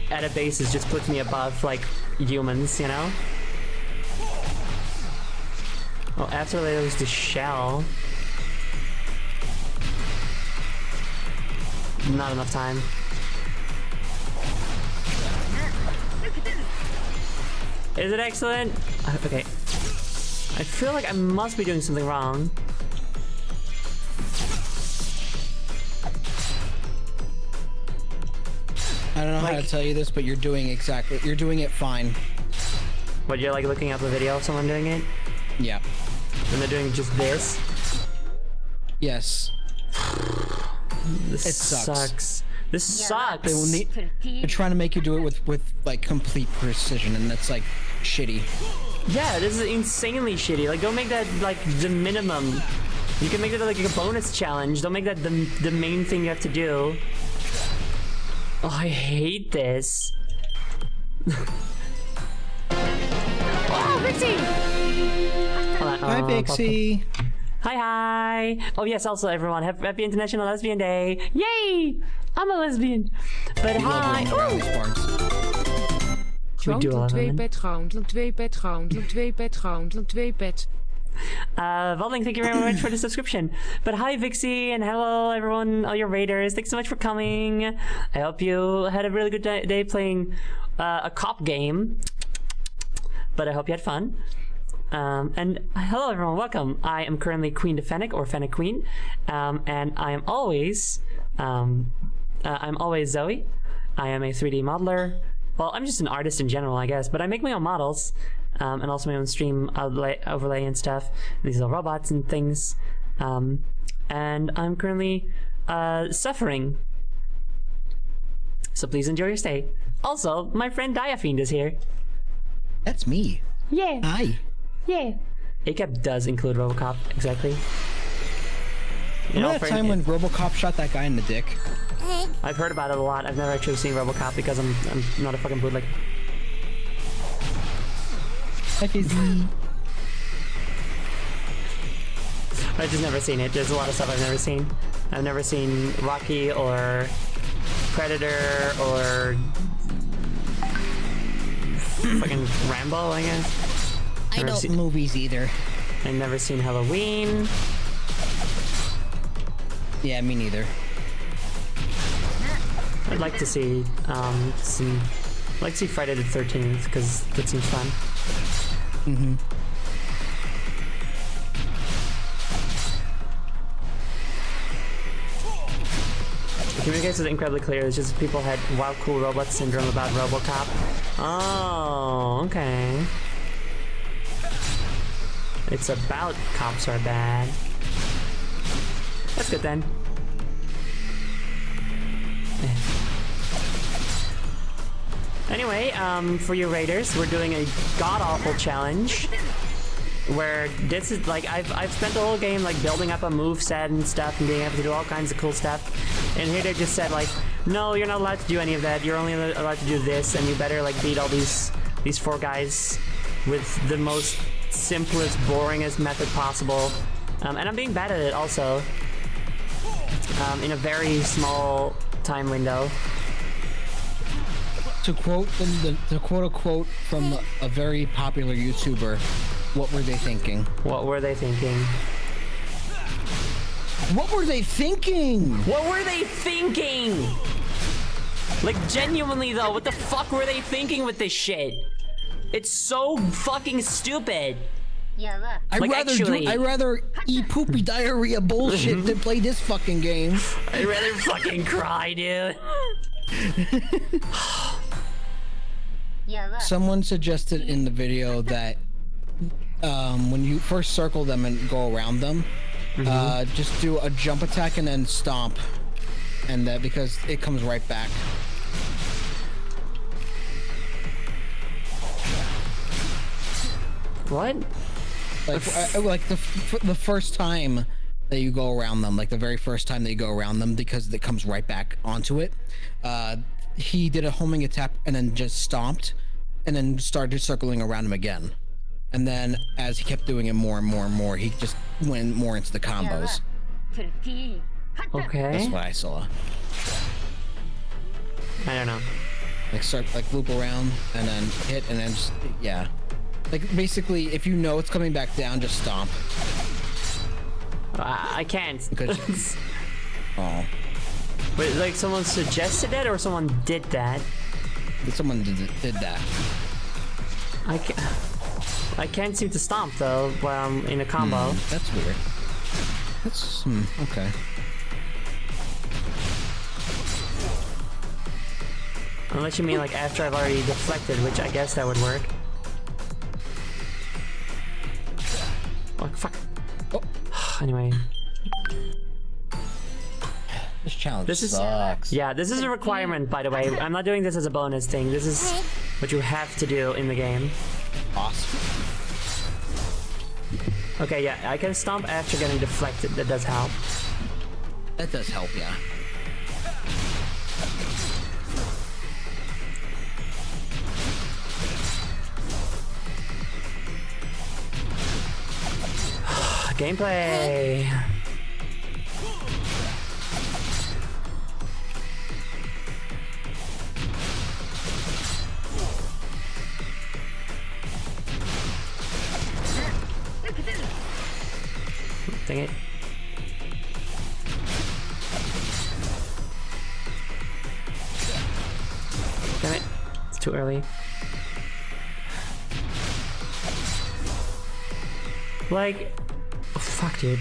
at a basis just puts me above like humans, you know? Oh, after there was the shell. Not enough time. Is it excellent? Okay. I feel like I must be doing something wrong. I don't know how to tell you this, but you're doing it fine. What, you're like looking up a video of someone doing it? Yeah. And they're doing just this? Yes. This It sucks. This sucks. They will need. They're trying to make you do it with like complete precision, and that's like shitty. Yeah, this is insanely shitty. Like, don't make that like the minimum. You can make it like a bonus challenge. Don't make that the main thing you have to do. Oh, I hate this. Oh, Vixie! Hold on, Hi, Vixie. Hi. Oh yes, also everyone, happy International Lesbian Day. Yay! I'm a lesbian. But hi. We do all of them. Volding, thank you very much for the subscription. But hi, Vixie, and hello, everyone, all your raiders. Thanks so much for coming. I hope you had a really good day playing a cop game. But I hope you had fun. And hello, everyone, welcome. I am currently Queen to Fennec, or Fennec Queen, and I am always, I'm always Zoe. I am a 3D modeler. Well, I'm just an artist in general, I guess, but I make my own models. And also my own stream overlay and stuff. These are robots and things. And I'm currently suffering. So please enjoy your stay. Also, my friend Diafiend is here. That's me. Yeah. Hi. Yeah. ACAP does include RoboCop, exactly. Remember that time when RoboCop shot that guy in the dick? I've heard about it a lot. I've never actually seen RoboCop because I'm not a fucking bootleg. Hi, Fizzy. I've just never seen it. There's a lot of stuff I've never seen. I've never seen Rocky or Predator or fucking Rambo, I guess. I don't movies either. I've never seen Halloween. Yeah, me neither. I'd like to see Friday the 13th because that seems fun. Mm-hmm. The communication is incredibly clear. It's just people had wild cool robot syndrome about RoboCop. Oh, okay. It's about cops are bad. That's good then. Anyway, for you raiders, we're doing a god-awful challenge where this is like I've spent the whole game like building up a move set and stuff and being able to do all kinds of cool stuff, and here they just said like, no, you're not allowed to do any of that. You're only allowed to do this, and you better like beat all these four guys with the most simplest, boringest method possible. And I'm being bad at it also, in a very small time window. To quote to quote a quote from a very popular YouTuber, what were they thinking? What were they thinking? What were they thinking? What were they thinking? Like, genuinely though, what the fuck were they thinking with this shit? It's so fucking stupid. I'd Like, rather actually- I'd rather eat poopy diarrhea bullshit than play this fucking game. I'd rather fucking cry, dude. Someone suggested in the video that when you first circle them and go around them, just do a jump attack and then stomp, and that because it comes right back. What? Like the first time that you go around them, like the very first time that you go around them, because it comes right back onto it. He did a homing attack and then just stomped, and then started circling around him again. And then as he kept doing it more and more and more, he just went more into the combos. Okay. That's what I saw. I don't know. Like start like loop around and then hit and then just yeah. Like basically, if you know it's coming back down, just stomp. I can't. Because oh, Wait, like someone suggested it or someone did that? someone did that. I can't seem to stomp though while I'm in a combo. That's weird. That's okay. Unless you mean like after I've already deflected, which I guess that would work. Oh fuck. Oh. Anyway. This challenge This is sucks. yeah, this is a requirement, by the way. I'm not doing this as a bonus thing. This is what you have to do in the game. Awesome. Okay, yeah, I can stomp after getting deflected. That does help. That does help, yeah. Gameplay. Dang it. Damn it. It's too early. Like, oh, fuck, dude.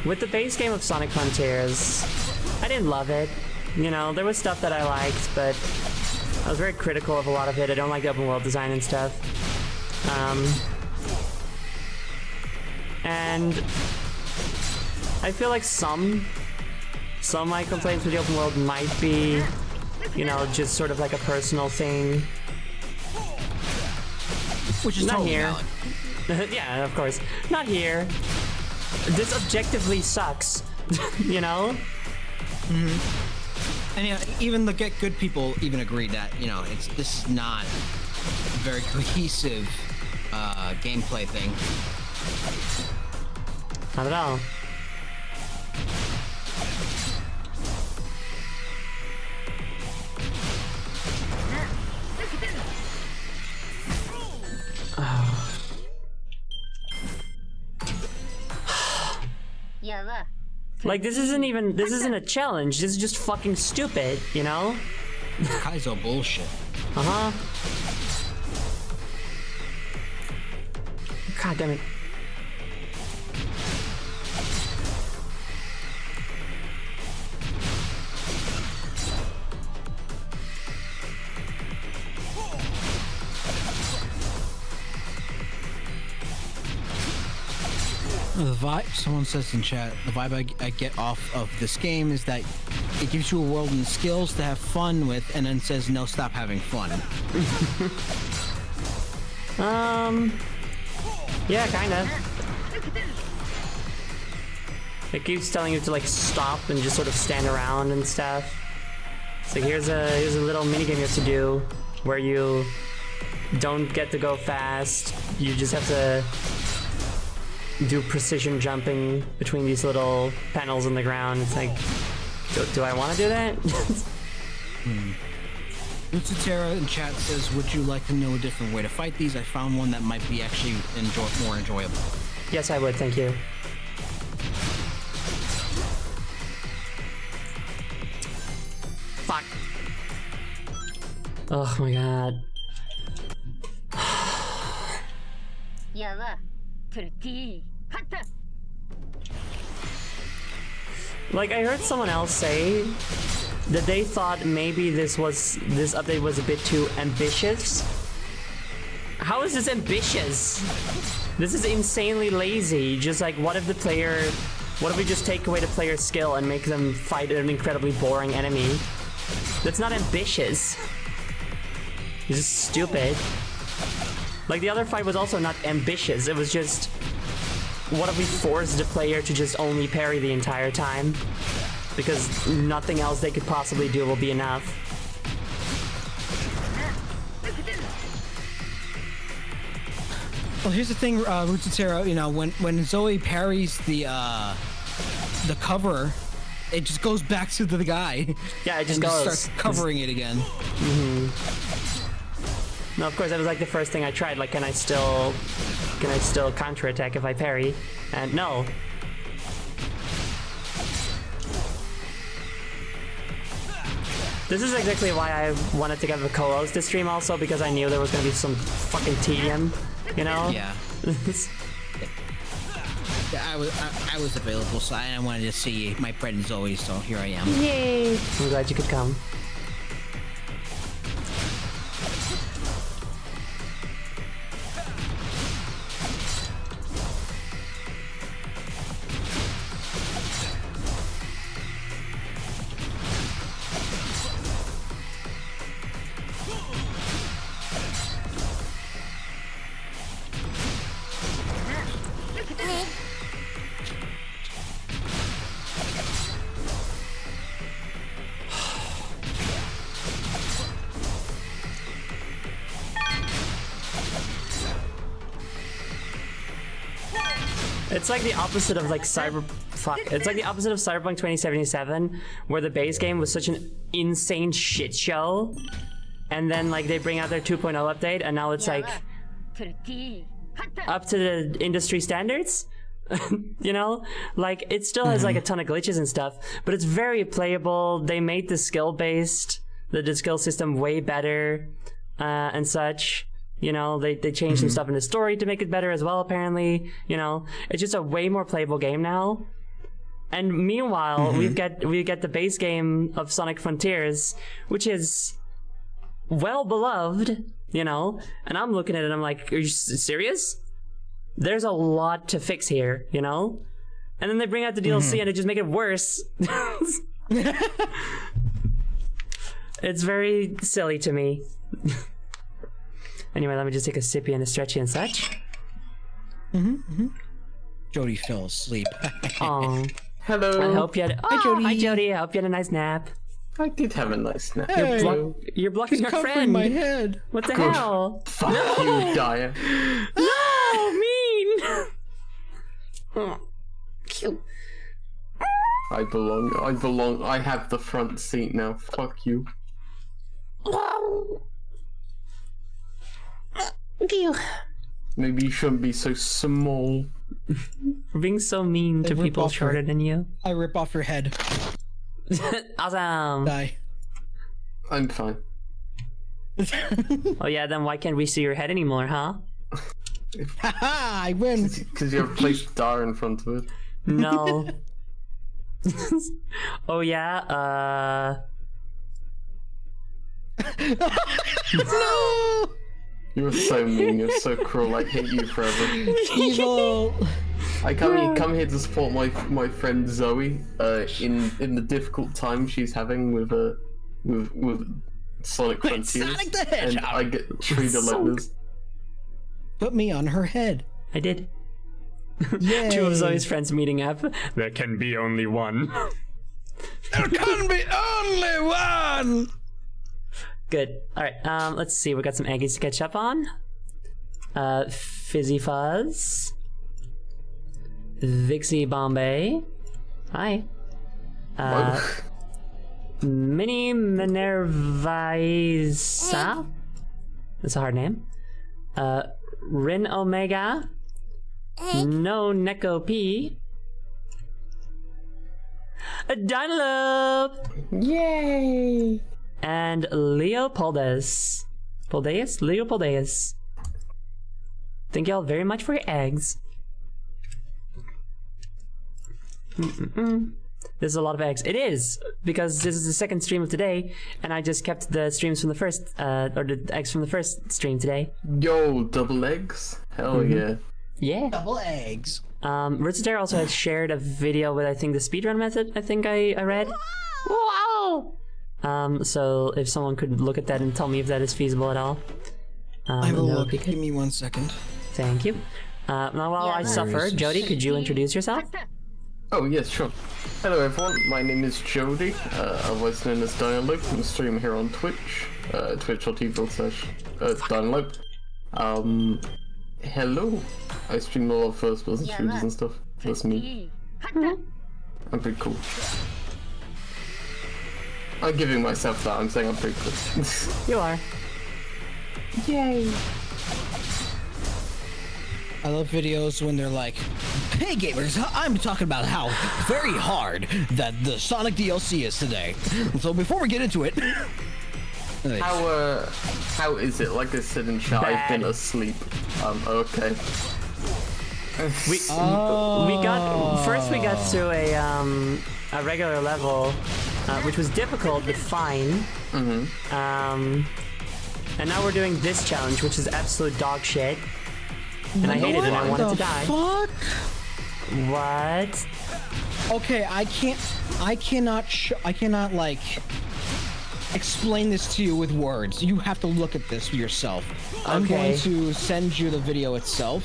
With the base game of Sonic Frontiers, I didn't love it. You know, there was stuff that I liked, but I was very critical of a lot of it. I don't like the open world design and stuff. And I feel like some of my complaints with the open world might be, you know, just sort of like a personal thing. Which is Not totally here. valid. Yeah, of course. Not here. This objectively sucks. You know? And yeah, even the Get Good people even agreed that, you know, this is not a very cohesive gameplay thing. Not at all. Like, this isn't a challenge. This is just fucking stupid, you know? Kaizo bullshit. Uh-huh. God damn it. The vibe, someone says in chat, the vibe I get off of this game is that it gives you a world and skills to have fun with, and then says, no, stop having fun. Yeah, kinda. It keeps telling you to like stop and just sort of stand around and stuff. It's like here's a little minigame you have to do where you don't get to go fast. You just have to do precision jumping between these little panels on the ground. It's like, do I want to do that? Utsutera in chat says, would you like to know a different way to fight these? I found one that might be actually more enjoyable. Yes, I would, thank you. Fuck. Oh my god. Like, I heard someone else say that they thought maybe this update was a bit too ambitious. How is this ambitious? This is insanely lazy. Just like, what if we just take away the player's skill and make them fight an incredibly boring enemy? That's not ambitious. It's just stupid. Like, the other fight was also not ambitious. It was just, what if we force the player to just only parry the entire time? Because nothing else they could possibly do will be enough. Well, here's the thing, Rootsatero, you know, when Zoe parries the cover, it just goes back to the guy. Yeah, it just and goes. starts covering it again. No, of course, that was like the first thing I tried. Like, can I still counterattack if I parry? And no. This is exactly why I wanted to get the co-host this stream also, because I knew there was gonna be some fucking tedium, you know? Yeah. Yeah, I was available, so I wanted to see my friend Zoe, so here I am. Yay! I'm glad you could come. It's like the opposite of like It's like the opposite of Cyberpunk 2077, where the base game was such an insane shit show, and then like they bring out their 2.0 update, and now it's like up to the industry standards. You know, like it still has like a ton of glitches and stuff, but it's very playable. They made the the skill system way better, and such. You know, they changed some stuff in the story to make it better as well, apparently. You know, it's just a way more playable game now. And meanwhile, we get the base game of Sonic Frontiers, which is well beloved, you know. And I'm looking at it and I'm like, are you serious? There's a lot to fix here, you know? And then they bring out the DLC and they just make it worse. It's very silly to me. Anyway, let me just take a sippy and a stretchy and such. Jody fell asleep. Oh, Hello. I hope you had. Oh, Hi, Jody. Hi, Jody. I hope you had a nice nap. I did have a nice nap. Hey. You're blocking our Covering friend. my head. What the hell? Fuck you, Daya. No, mean. Oh, cute. I belong. I have the front seat now. Fuck you. Maybe you shouldn't be so small. We're being so mean to rip people off shorter your- than you. I rip off your head. Awesome. Die. I'm fine. Oh yeah, then why can't we see your head anymore, huh? Haha, I win. Because you have placed Dar in front of it. No. Oh yeah, No! You're so mean. You're so cruel. I hate you forever. Evil. I come here to support my friend Zoe in the difficult time she's having with Sonic Frontiers. Sonic the and Hedgehog. I get 3 dilemmas. Put me on her head. I did. Yay. 2 of Zoe's friends meeting up. There can be only one. There can be only one. Good. All right. Let's see. We got some Aggies to catch up on. Fizzy Fuzz. Vixie Bombay. Hi. Mini Minervaisa. That's a hard name. Rin Omega. No Neko P. Dynalope. Yay! And Leopoldes. Leopoldes. Thank y'all very much for your eggs. There's a lot of eggs. It is, because this is the second stream of today, and I just kept the streams from the first, or the eggs from the first stream today. Yo, double eggs? Hell yeah. Yeah. Double eggs. Ritzater also had shared a video with, I think, the speedrun method, I think I read. Wow! So if someone could look at that and tell me if that is feasible at all. I will that would look. be good. Give me 1 second. Thank you. Now while I suffer, Jody, could you introduce yourself? Oh, yes, sure. Hello, everyone. My name is Jody, otherwise known as Dynalope. I'm a streamer here on Twitch, twitch.tv/Dynalope. Hello. I stream a lot of first-person shooters and stuff. That's me. I'm pretty cool. I'm giving myself that. I'm saying I'm pretty cool. You are. Yay. I love videos when they're like, "Hey gamers, I'm talking about how very hard that the Sonic DLC is today." So before we get into it, How is it? Like I said in chat, I've been asleep. Okay. We got through a regular level, which was difficult but fine. And now we're doing this challenge, which is absolute dog shit. And I hate it and I wanted to die. Fuck? What? Okay, I cannot like explain this to you with words. You have to look at this for yourself. I'm Okay. going to send you the video itself.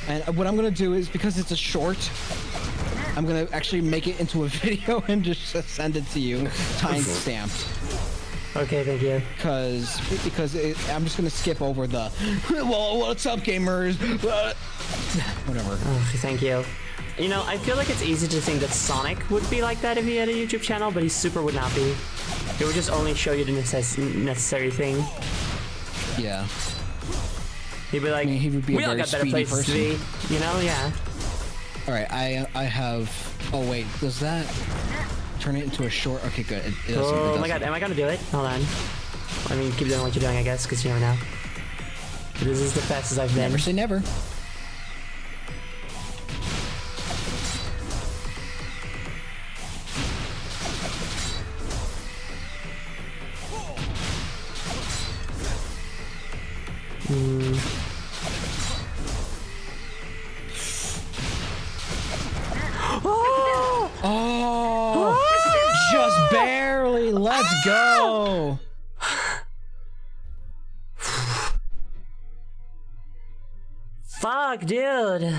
And what I'm gonna do is, because it's a short, I'm gonna actually make it into a video and just send it to you, time stamped. Okay, thank you. Because I'm just gonna skip over the, well, what's up, gamers? Whatever. Oh, thank you. You know, I feel like it's easy to think that Sonic would be like that if he had a YouTube channel, but he super would not be. He would just only show you the necessary thing. Yeah. He'd be like, he would be a we all very got better speedy places to person." be. You know, yeah. All right, I have. Oh wait, does that turn it into a short? Okay, good. It doesn't. Oh my god, am I gonna do it? Hold on. I mean, keep doing what you're doing, I guess, because you never know. This is the fastest I've been. Never say never. Oh! Just barely. Let's go. Fuck, dude.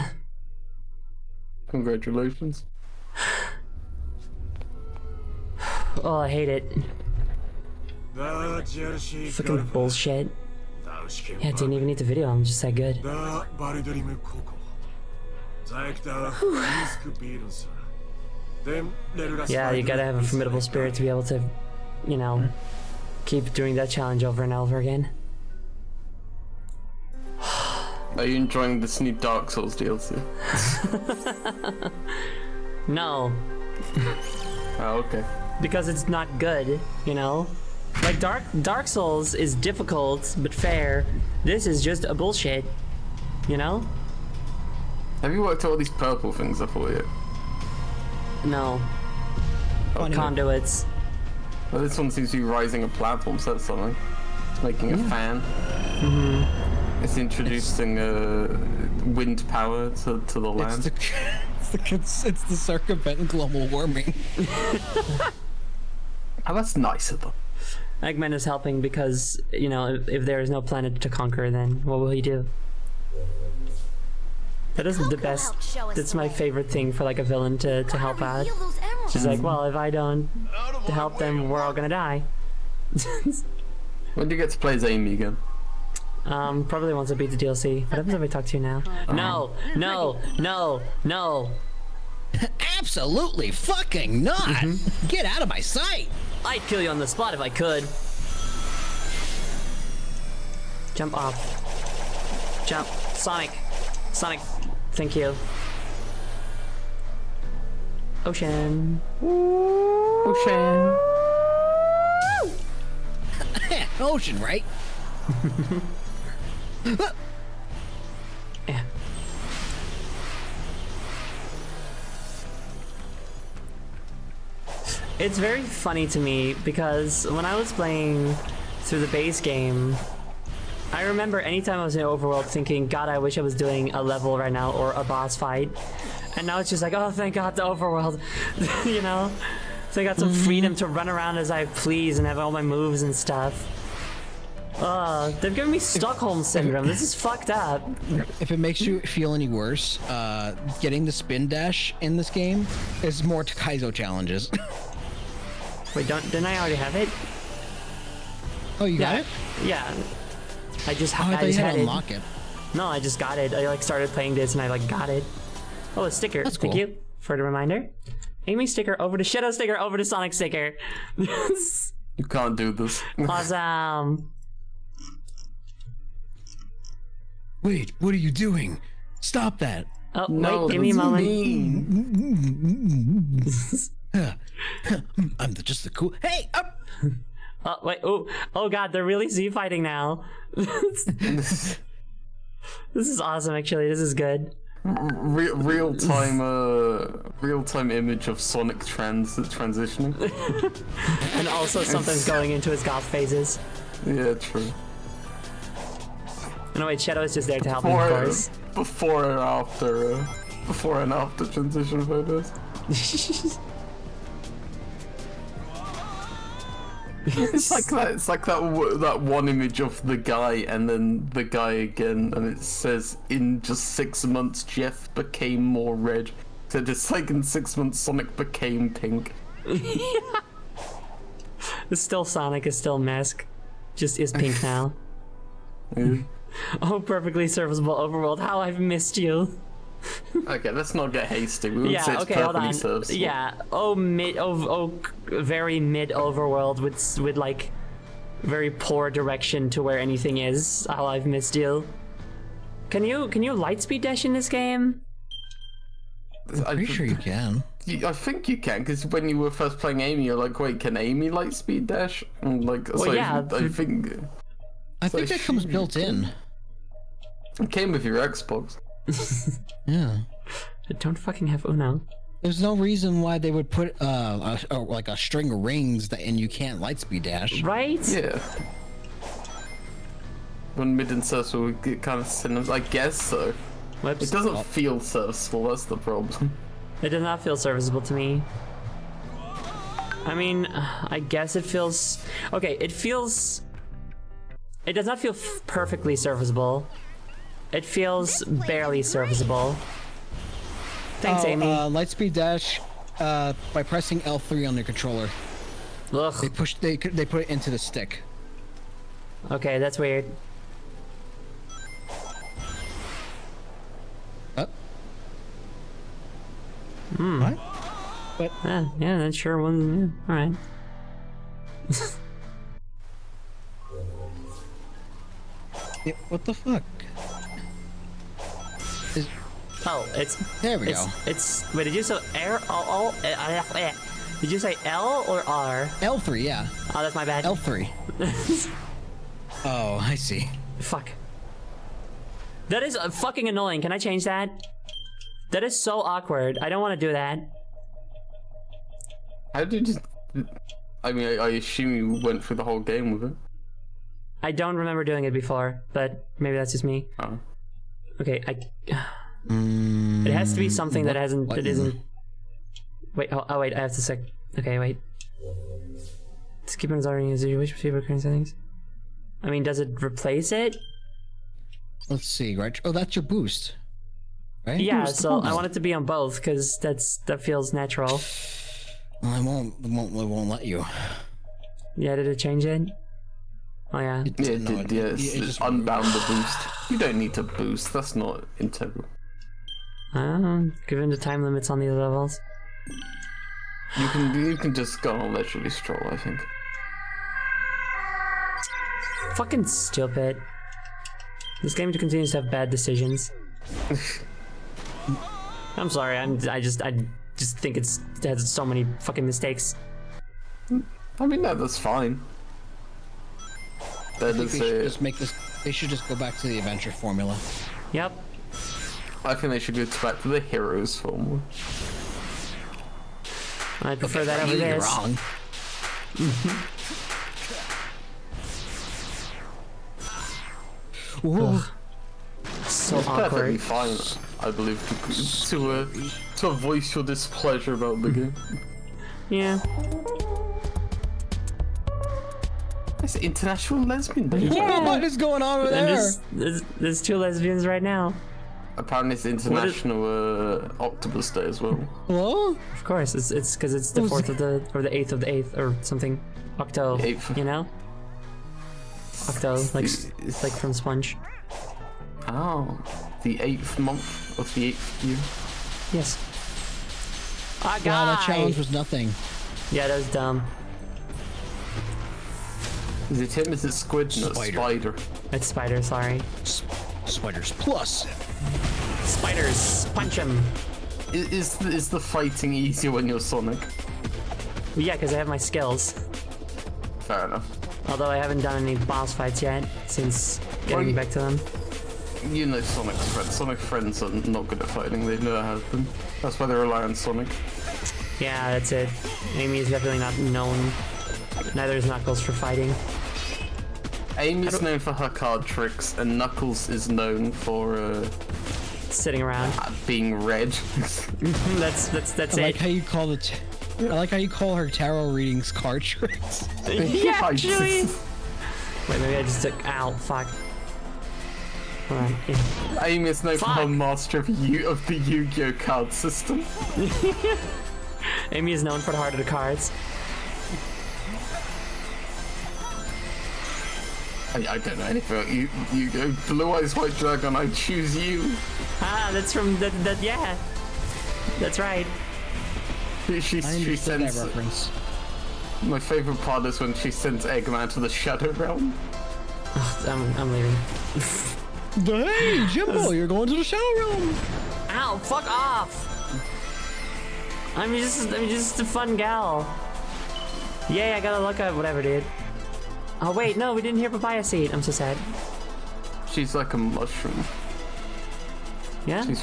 Congratulations. Oh, I hate it. Fucking bullshit. Yeah, didn't even need the video, I'm just that good. Yeah, you gotta have a formidable spirit to be able to, you know, keep doing that challenge over and over again. Are you enjoying this new Dark Souls DLC? No, Oh, okay. because it's not good, you know? Like, Dark Souls is difficult, but fair. This is just a bullshit, you know? Have you worked out all these purple things up for yet? No. Funny. Conduits. Well, this one seems to be rising a platform, so that's something. It's making a fan. It's introducing wind power to the land. It's the circumventing global warming. Oh, that's nice of them. Eggman is helping because, you know, if there is no planet to conquer, then what will he do? That is the best. That's my favorite thing for like a villain to help out. She's like, well, if I don't help them, we're all gonna die. When do you get to play as Amy again? Probably once I beat the DLC. What happens if I talk to you now? No, no, no, no. Absolutely fucking not. Get out of my sight. I'd kill you on the spot if I could. Jump off. Jump. Sonic. Sonic. Thank you. Ocean. Ocean. Ocean, right? Yeah. It's very funny to me because when I was playing through the base game, I remember anytime I was in Overworld thinking, God, I wish I was doing a level right now or a boss fight. And now it's just like, oh, thank God, the Overworld, you know? So I got some freedom to run around as I please and have all my moves and stuff. They've given me Stockholm Syndrome. This is fucked up. If it makes you feel any worse, getting the spin dash in this game is more Kaizo challenges. Wait, didn't I already have it? Oh, you got it? Yeah. I just Oh, I thought you just had had to it. unlock it. No, I just got it. I like started playing this and I like got it. Oh, a sticker. That's Thank cool. you for the reminder. Amy sticker over to Shadow sticker over to Sonic sticker. You can't do this. Awesome. Wait, what are you doing? Stop that. Oh, No, wait, give me a that's moment. mean. I'm just the cool. Hey, up! Oh, wait, oh god, they're really Z fighting now. This is awesome, actually. This is good. Real time image of Sonic transitioning. And also something's going into his goth phases. Yeah, true. No, wait, Shadow is just there to help me, of course. Before and after transition photos. It's like that. It's like that one image of the guy and then the guy again, and it says, "In just 6 months, Jeff became more red." So it's like in 6 months, Sonic became pink. It's still Sonic, is still Mask. Just is pink now. Yeah. Oh, perfectly serviceable Overworld. How I've missed you. Okay, let's not get hasty. We would say Yeah, it's okay, hold perfectly on. serviceable. Yeah. Very mid Overworld with like very poor direction to where anything is. How I've missed you. Can you lightspeed dash in this game? Pretty sure you can. I think you can, because when you were first playing Amy, you're like, wait, can Amy lightspeed dash? And like, Well, so yeah. I think I think that comes built in. it came with your Xbox. Yeah. I don't fucking have Uno. There's no reason why they would put like a string of rings and you can't lightspeed dash. Right? Yeah. When mid and surf would get kind of cinemas, I guess so. Whoops. It doesn't feel serviceable, that's the problem. It does not feel serviceable to me. I mean, I guess it feels... Okay, it feels... It does not feel perfectly serviceable. It feels barely serviceable. Thanks, Amy. Lightspeed dash by pressing L3 on the controller. Ugh. They put it into the stick. Okay, that's weird. What? Yeah, that sure wasn't... Yeah, alright. Yeah, what the fuck? Oh, it's... There we go. It's... Wait, did you say Did you say L or R? L3, yeah. Oh, that's my bad. L3. Oh, I see. Fuck. That is fucking annoying. Can I change that? That is so awkward. I don't want to do that. How did you... I mean, I assume you went through the whole game with it. I don't remember doing it before, but maybe that's just me. Oh. Okay, it has to be something that hasn't... That isn't... Wait, oh wait, I have to sec... Okay, wait. Skip and already use your wish favorite current settings. I mean, does it replace it? Let's see, right? Oh, that's your boost. Right? Yeah, Boost, so boost. I want it to be on both, because that feels natural. Well, it won't let you. Yeah, did it change it? Oh yeah. Yeah, it No, did, yeah. it It's just- unbound the boost. You don't need to boost, that's not integral. Given the time limits on these levels. You can just go on leisurely stroll, I think. Fucking stupid. This game continues to have bad decisions. I'm sorry, I just think it has so many fucking mistakes. I mean, no, that's fine. I That think is they should a, just make this. They should just go back to the adventure formula. Yep. I think they should go back to the heroes formula. I'd prefer that over You're this. wrong. Whoa. So Perfectly awkward. fine, I believe, to voice your displeasure about the game. Yeah. It's International Lesbian Day. What is going on over And there? there's two lesbians right now. Apparently it's International Octopus Day as well. Hello? Of course, it's because it's the 4th of the or the 8th of the 8th or something. Octo. The 8th. You know. Octo, like from Sponge. Oh, the 8th month of the 8th year. Yes. Ah, Wow, that guy. challenge was nothing. Yeah, that was dumb. Is it him? Is it Squid? No, Spider. Spider. It's Spider. Sorry. Spiders Plus. Spiders. Punch him. Is the fighting easier when you're Sonic? Yeah, because I have my skills. Fair enough. Although I haven't done any boss fights yet since getting Well, back to them. You know Sonic's friends. Sonic's friends are not good at fighting. They never have been. That's why they rely on Sonic. Yeah, that's it. Amy is definitely not known. Neither is Knuckles for fighting. Amy is known for her card tricks, and Knuckles is known for Sitting around. being red. That's I like it. how you call it. I like how you call her tarot readings card tricks. Yeah, actually. Wait, maybe I just took. Ow, fuck. Hold on. Yeah. Amy is known for her Fuck. master of the Yu-Gi-Oh card system. Amy is known for the heart of the cards. I don't know anything about you go Blue Eyes White Dragon, I choose you. Ah, that's from that. Yeah, that's right. She I understood that sends. reference. My favorite part is when she sends Eggman to the Shadow Realm. I'm leaving. Hey, Jimbo, you're going to the Shadow Realm. Ow, fuck off! I'm just a fun gal. Yay, I got a luck up, whatever, dude. Oh wait, no, we didn't hear Papaya Seed. I'm so sad. She's like a mushroom. Yeah? She's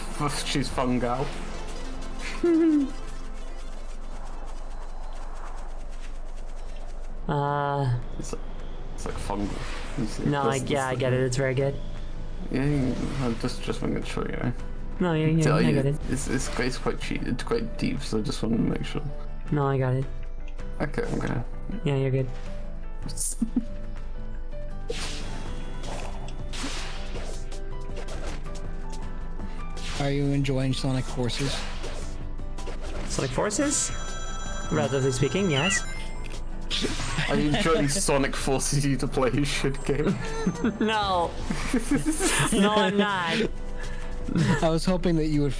fungal. It's like fungal. You see, No, I get it. It's very good. Yeah, I'm just making sure, you know. No, yeah, I get it. It's quite cheap. It's quite deep, so I just want to make sure. No, I got it. Okay, I'm gonna. Yeah, you're good. Are you enjoying Sonic Forces? Sonic Forces? Relatively speaking, yes. Are you enjoying Sonic forces you to play his shit game? No. No, I'm not. I was hoping that you would.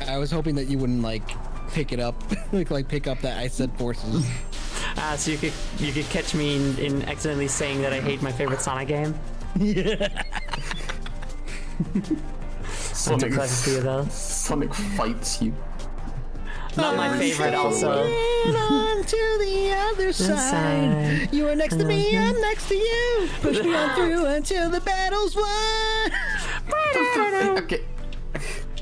I was hoping that you wouldn't like pick it up, like pick up that I said Forces. So you could catch me in accidentally saying that I hate my favorite Sonic game. I'm too clever for you though. Sonic fights you. Not my favorite also. On to the other side. You are next to me, I'm next to you. Push me on through until the battle's won. Okay,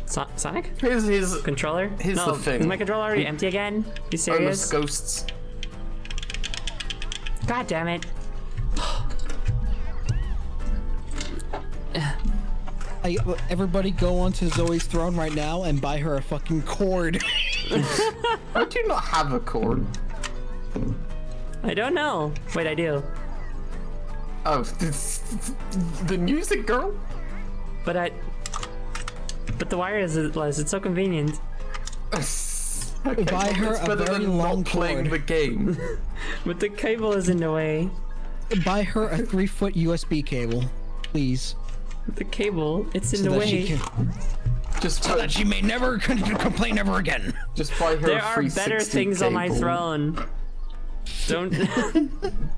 Sonic? here's Controller? Here's no, the thing. Is my controller already empty again? You serious? Ghosts. God damn it. Everybody go onto Zoe's throne right now and buy her a fucking cord. I do not have a cord. I don't know. Wait, I do. Oh, the music girl? But the wire is it's so convenient. Okay, Buy her it's a better very than long not playing cord. the game. But the cable is in the way. Buy her a 3-foot USB cable, please. The cable, it's in So the that she way. can, Just so that she may never complain ever again. just buy her There a are 360 better things on my cable. throne. Don't.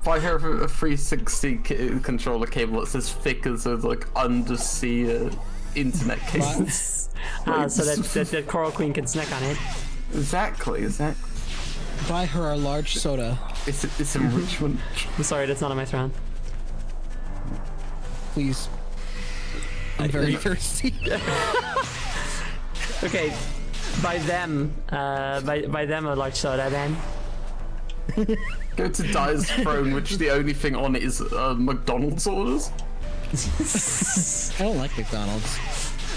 Buy her a 360 controller cable that's as thick as those like undersea internet cables. So that Coral Queen can snack on it. Exactly. Buy her a large soda, It's enrichment. I'm sorry, that's not on my throne. please. I'm very thirsty. Okay, By them, by them a large soda then. Go to Dyer's Throne, which the only thing on it is McDonald's orders. I don't like McDonald's.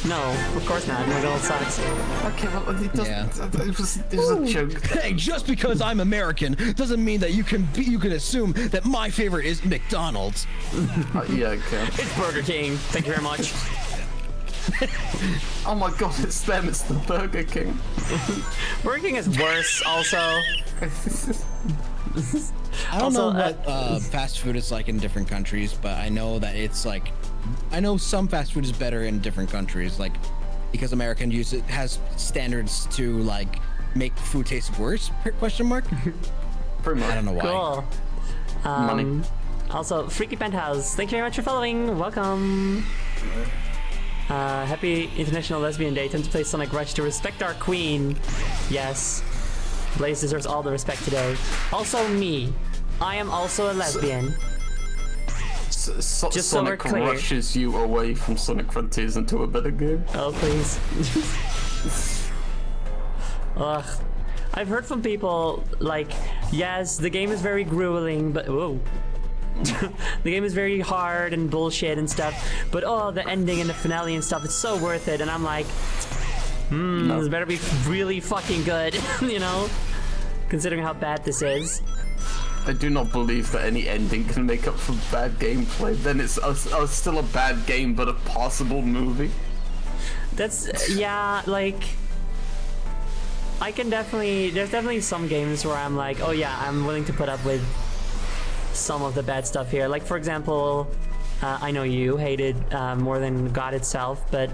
No, of course not. McDonald's sucks. Okay, well, it doesn't. Yeah. It was a joke. Hey, just because I'm American doesn't mean that you can assume that my favorite is McDonald's. Yeah, okay. It's Burger King. Thank you very much. Oh my god, it's them. It's the Burger King. Burger King is worse. Also, I don't Also, know what fast food is like in different countries, but I know that it's like, I know some fast food is better in different countries, like because American has standards to like make food taste worse? Question mark. Pretty much. I don't know why. cool. Money. Also, Freaky Penthouse. Thank you very much for following. Welcome. Happy International Lesbian Day. Time to play Sonic Rush to respect our queen. Yes. Blaze deserves all the respect today. Also me. I am also a lesbian. Just so we're Sonic clear. rushes you away from Sonic Frontiers into a better game. Oh, please. Ugh. I've heard from people, like, yes, the game is very grueling, but... Whoa. The game is very hard and bullshit and stuff, but oh, the ending and the finale and stuff, it's so worth it, and I'm like... this better be really fucking good, you know? Considering how bad this is. I do not believe that any ending can make up for bad gameplay. Then it's still a bad game, but a possible movie. That's, yeah, like... I can definitely... There's definitely some games where I'm like, oh yeah, I'm willing to put up with some of the bad stuff here. Like, for example, I know you hate it more than God itself, but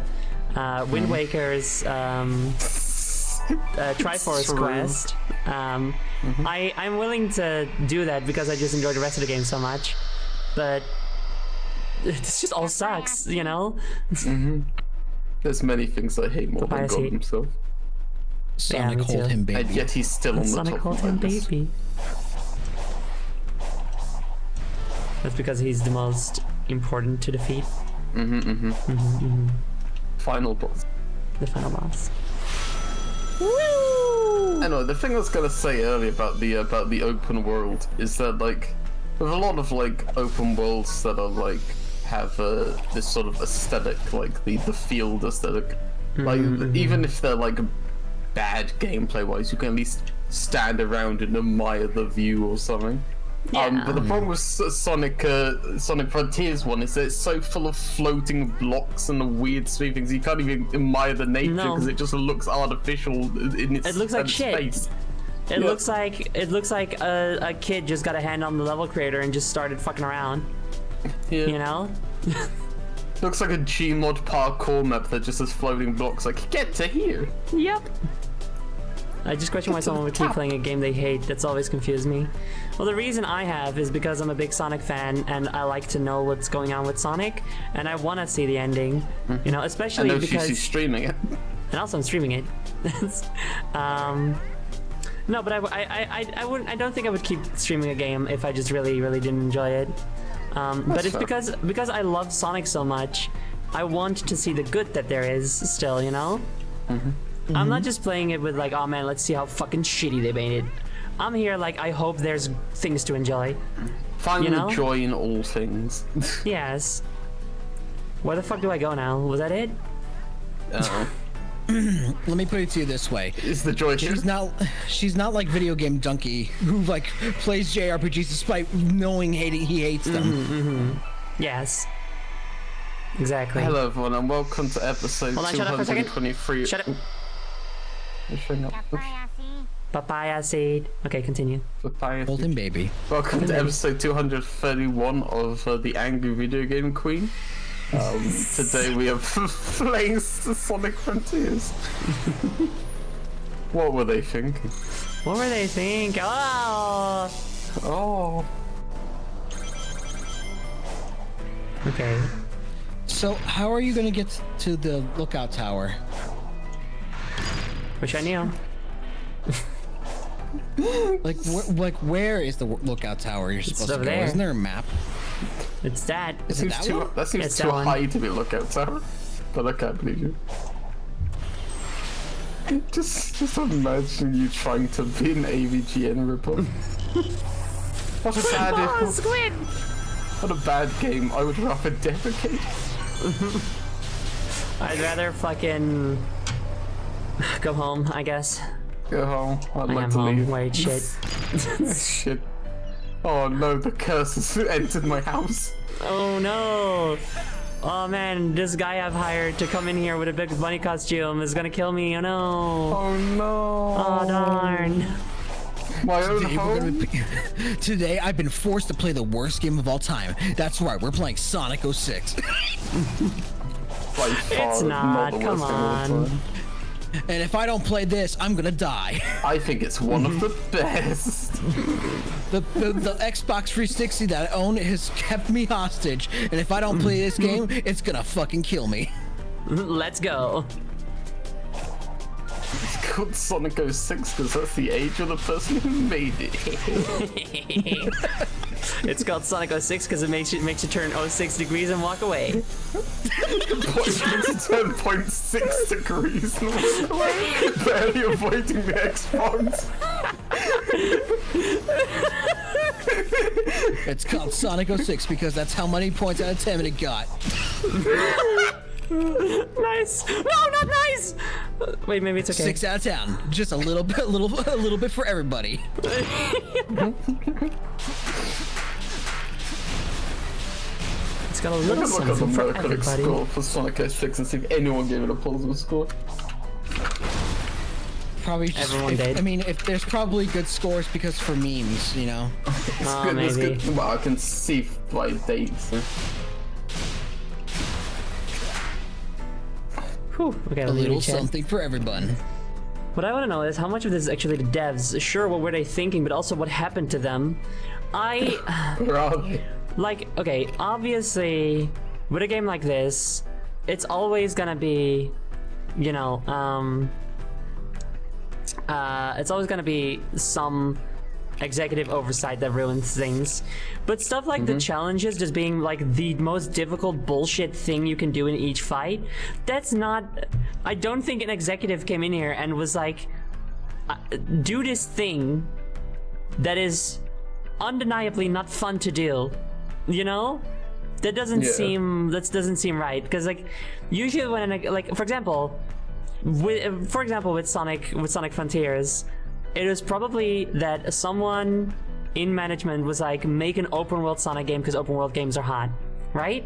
Wind Waker's Triforce true. Quest, I'm willing to do that because I just enjoy the rest of the game so much. But this just all sucks, you know? There's many things I hate more than Papaya God seed. himself. Sonic me hold too. him And baby. yet he's still on the Sonic top called of my him list. baby. That's because he's the most important to defeat. Final boss. The final boss. Anyway, the thing I was gonna say earlier about the open world is that, like, with a lot of like open worlds that are like have this sort of aesthetic, like the field aesthetic, like even if they're like bad gameplay wise, you can at least stand around and admire the view or something. But the problem with Sonic Frontiers one is that it's so full of floating blocks and weird things. You can't even admire the nature because it just looks artificial in its. It looks like its shit. face. It looks like a kid just got a hand on the level creator and just started fucking around. Yeah. You know? Looks like a Gmod parkour map that just has floating blocks. Like, get to here. Yep. I just question why someone would keep playing a game they hate. That's always confused me. Well, the reason I have is because I'm a big Sonic fan and I like to know what's going on with Sonic, and I want to see the ending. You know, especially And because she's streaming it. and also I'm streaming it. No, but I wouldn't. I don't think I would keep streaming a game if I just really didn't enjoy it. But it's fair. because I love Sonic so much. I want to see the good that there is still. You know. I'm not just playing it with like, oh man, let's see how fucking shitty they made it. I'm here like, I hope there's things to enjoy. Find You know? the joy in all things. Yes. Where the fuck do I go now? Was that it? Let me put it to you this way. Is the joy here? She's not like Video Game Donkey, who like plays JRPGs despite knowing he hates them. Yes. Exactly. Hello everyone and welcome to episode Hold on, shut up for a second. 223. Shut up. You're showing up. Papaya seed. Okay, continue. Papaya. Hold him, baby. Welcome to episode 231 of the Angry Video Game Queen. Today we are playing Sonic Frontiers. What were they thinking? What were they thinking? Oh. Oh. Okay. So, how are you gonna get to the lookout tower? Wish I knew. Like, where is the lookout tower you're supposed to over go? there. Isn't there a map? It's that. Is it that one? That seems It's too that one. high to be a lookout tower. But I can't believe you. Just imagine you trying to be an AVGN ripoff. What a bad Squid! What a bad game. I would rather dedicate. I'd rather fucking go home, I guess. Go home. I'd I like am to home. leave. Wait, shit. Shit. Oh no, the curse has entered my house. Oh no! Oh man, this guy I've hired to come in here with a big bunny costume is gonna kill me. Oh no! Oh no. Oh darn! My own Today, home. Today, I've been forced to play the worst game of all time. That's right, we're playing Sonic 06. By far It's not, the come worst game of all on. time. And if I don't play this, I'm gonna die. I think it's one of the best. The Xbox 360 that I own has kept me hostage. And if I don't play this game, it's gonna fucking kill me. Let's go. It's called Sonic 06 because that's the age of the person who made it. It's called Sonic 06 because it makes you turn 06 degrees and walk away. Makes it turn 0.6 degrees and walk away, barely avoiding the Xbox. It's called Sonic 06 because that's how many points out of 10 it got. Nice. No, not nice. Wait, maybe it's okay. 6 out of 10. Just a little bit, a little bit for everybody. It's got a I little can look at the something for Metacritic everybody. score for Sonic 06 and see if anyone gave it a plausible score. Probably just, Everyone did. I mean, if there's probably good scores because for memes, you know. Oh, Good, it's maybe. good. Well, I can see by dates. Whew. Okay, A let me little read chat. something for everyone. What I want to know is how much of this is actually the devs. Sure, what were they thinking, but also what happened to them. Where are they? Like, okay, obviously, with a game like this, it's always gonna be, you know, it's always gonna be some executive oversight that ruins things. But stuff like the challenges just being like the most difficult bullshit thing you can do in each fight, that's not... I don't think an executive came in here and was like, do this thing that is undeniably not fun to do. You know, that doesn't seem right, because like usually when like for example with Sonic Frontiers, it was probably that someone in management was like, make an open world Sonic game because open world games are hot, right?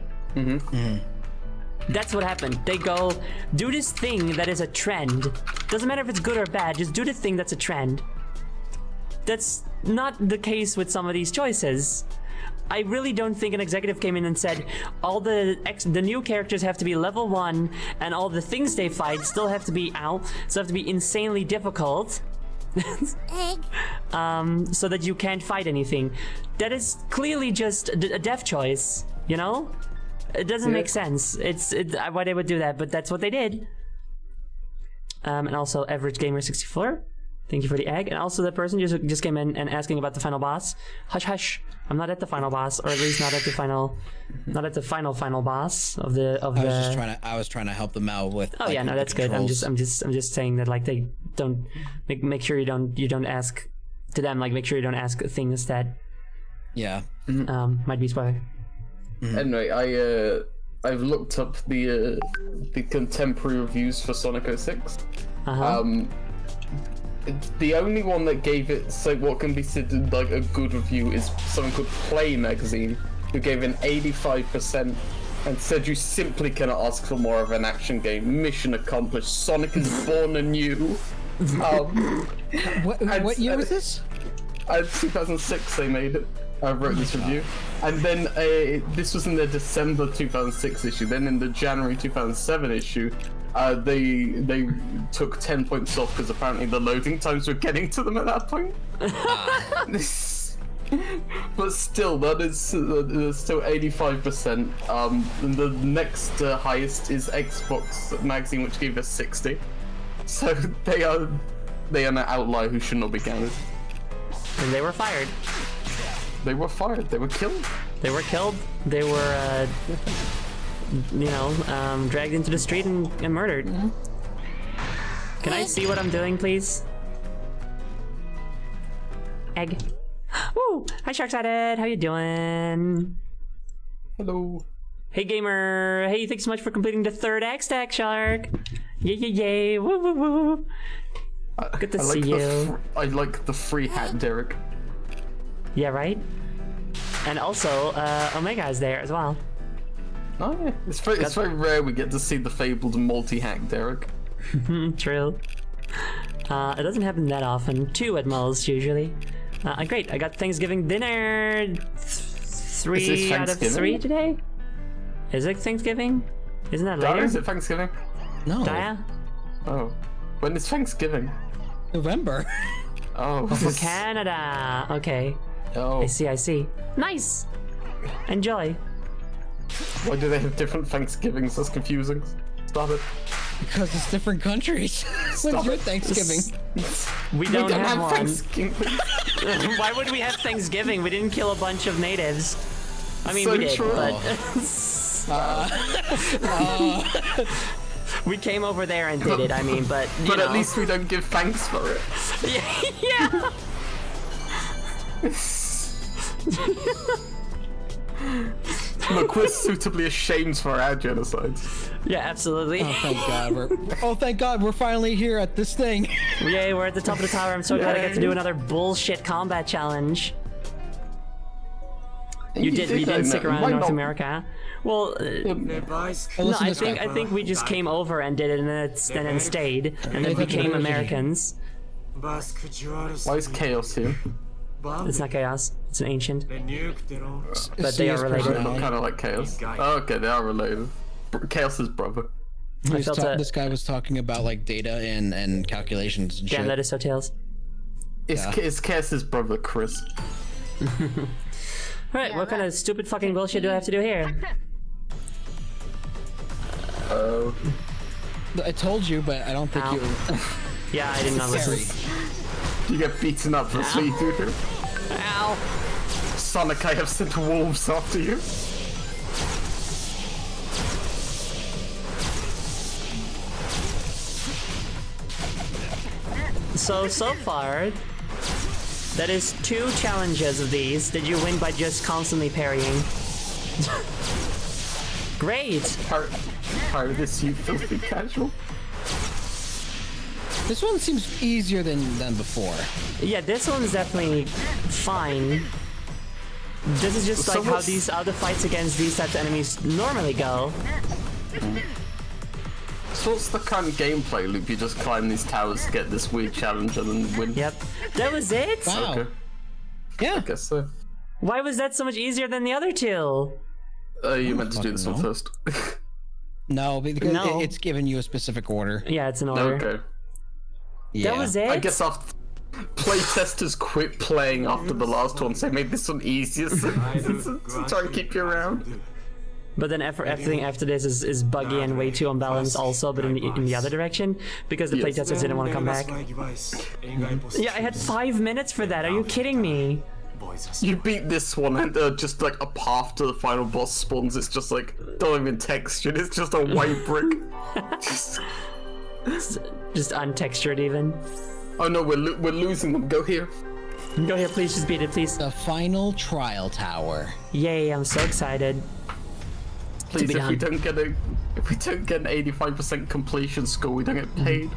That's what happened. They go, do this thing that is a trend. Doesn't matter if it's good or bad, just do the thing that's a trend. That's not the case with some of these choices. I really don't think an executive came in and said all the new characters have to be level 1 and all the things they fight still have to be insanely difficult. So that you can't fight anything. That is clearly just a dev choice, you know? It doesn't make sense. It's why they would do that, but that's what they did. And also Average Gamer 64. Thank you for the egg. And also the person just came in and asking about the final boss. Hush hush. I'm not at the final boss, or at least not at the final boss of the I was trying to help them out with. Oh like, yeah, no, the that's good. I'm just saying that like they don't make sure you don't ask to them, like make sure you don't ask things that Yeah. might be spoiler. Anyway, I've looked up the contemporary reviews for Sonic 06. The only one that gave it what can be considered like a good review is someone called Play Magazine, who gave an 85% and said you simply cannot ask for more of an action game. Mission accomplished. Sonic is born anew. What year was this? 2006 they made it. I wrote this review. And then this was in the December 2006 issue. Then in the January 2007 issue, they took 10 points off because apparently the loading times were getting to them at that point. But still, that is still 85%. And the next highest is Xbox Magazine, which gave us 60. So they are an outlier who should not be counted. And they were fired. They were fired. They were killed. They were killed. They were, dragged into the street and murdered. Can I see what I'm doing, please? Egg. Woo! Hi, Sharksided. How you doing? Hello. Hey, gamer. Hey, thanks so much for completing the 3rd egg stack, Shark. Yay, yay, yay. Woo, woo, woo. Good to see you. I like the free hat, Derek. Yeah, right? And also, Omega is there as well. Oh yeah, it's very rare we get to see the fabled multi-hack Derek. True. It doesn't happen that often. 2 at most, usually. Great, I got Thanksgiving dinner. 3 out of 3 today? Is it Thanksgiving? Isn't that later? Is it Thanksgiving? No. Daya? Oh. When is Thanksgiving? November. Oh. For Canada. Okay. Oh. I see. Nice! Enjoy. Why do they have different Thanksgivings? That's confusing. Stop it. Because it's different countries. When's your Thanksgiving? We don't have one. Thanksgiving. Why would we have Thanksgiving? We didn't kill a bunch of natives. I mean, So we did, true. but... we came over there and did it, I mean, but, you But know. at least we don't give thanks for it. Yeah. Look, we're suitably ashamed for our genocides. Yeah, absolutely. Thank God we're finally here at this thing. Yay, we're at the top of the tower. I'm so glad I get to do another bullshit combat challenge. You didn't stick around in North America. Well, no, I think we just came over and did it, and then stayed, and then became Americans. Why is Chaos here? It's not Chaos. It's an ancient. But they are They related. look kind of like Chaos. Oh, okay, they are related. Chaos's brother. This guy was talking about like data and calculations and Damn, shit. that is so Tails. It's Chaos's brother, Chris. Alright, what kind of stupid fucking bullshit do I have to do here? I told you, but I don't think Ow. you. Yeah, I did not listen. You get beaten up, that's what you do here. Ow! Sonic, I have sent wolves after you. So far, that is 2 challenges of these that you win by just constantly parrying. Great! Part of this, you filthy casual. This one seems easier than before. Yeah, this one's definitely fine. This is just like how these other fights against these types of enemies normally go. So what's the kind of gameplay loop? You just climb these towers to get this weird challenge and then win? Yep. That was it? Wow. Okay. Yeah. I guess so. Why was that so much easier than the other 2? You meant to do this one first. No, because No. it's given you a specific order. Yeah, it's an order. Okay. Yeah. That was it? I guess after playtesters quit playing after the last one, so I made this one easier so try and keep you around. But then everything after this is buggy and way too unbalanced also, but in the other direction, because the Yes. playtesters didn't want to come back. Yeah, I had 5 minutes for that, are you kidding me? You beat this one and just like a path to the final boss spawns, it's just like, don't even textured, it's just a white brick. Just untextured even. Oh no, we're losing them, go here. Go here, please, just beat it, please. The final trial tower. Yay, I'm so excited. Please, be if we done. don't get an 85% completion score, we don't get paid.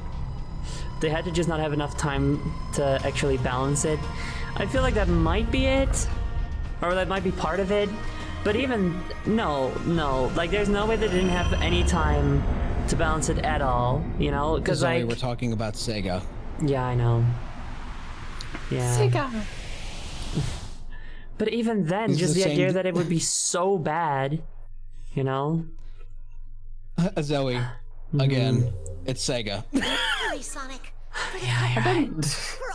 They had to just not have enough time to actually balance it. I feel like that might be it, or that might be part of it. But even no, like there's no way they didn't have any time to balance it at all. You know, because Zoe, like we're talking about Sega. yeah, I know. Yeah. Sega. But even then, It's just the the idea same- that it would be so bad, you know. Zoe, again, it's Sega. Hurry, Sonic.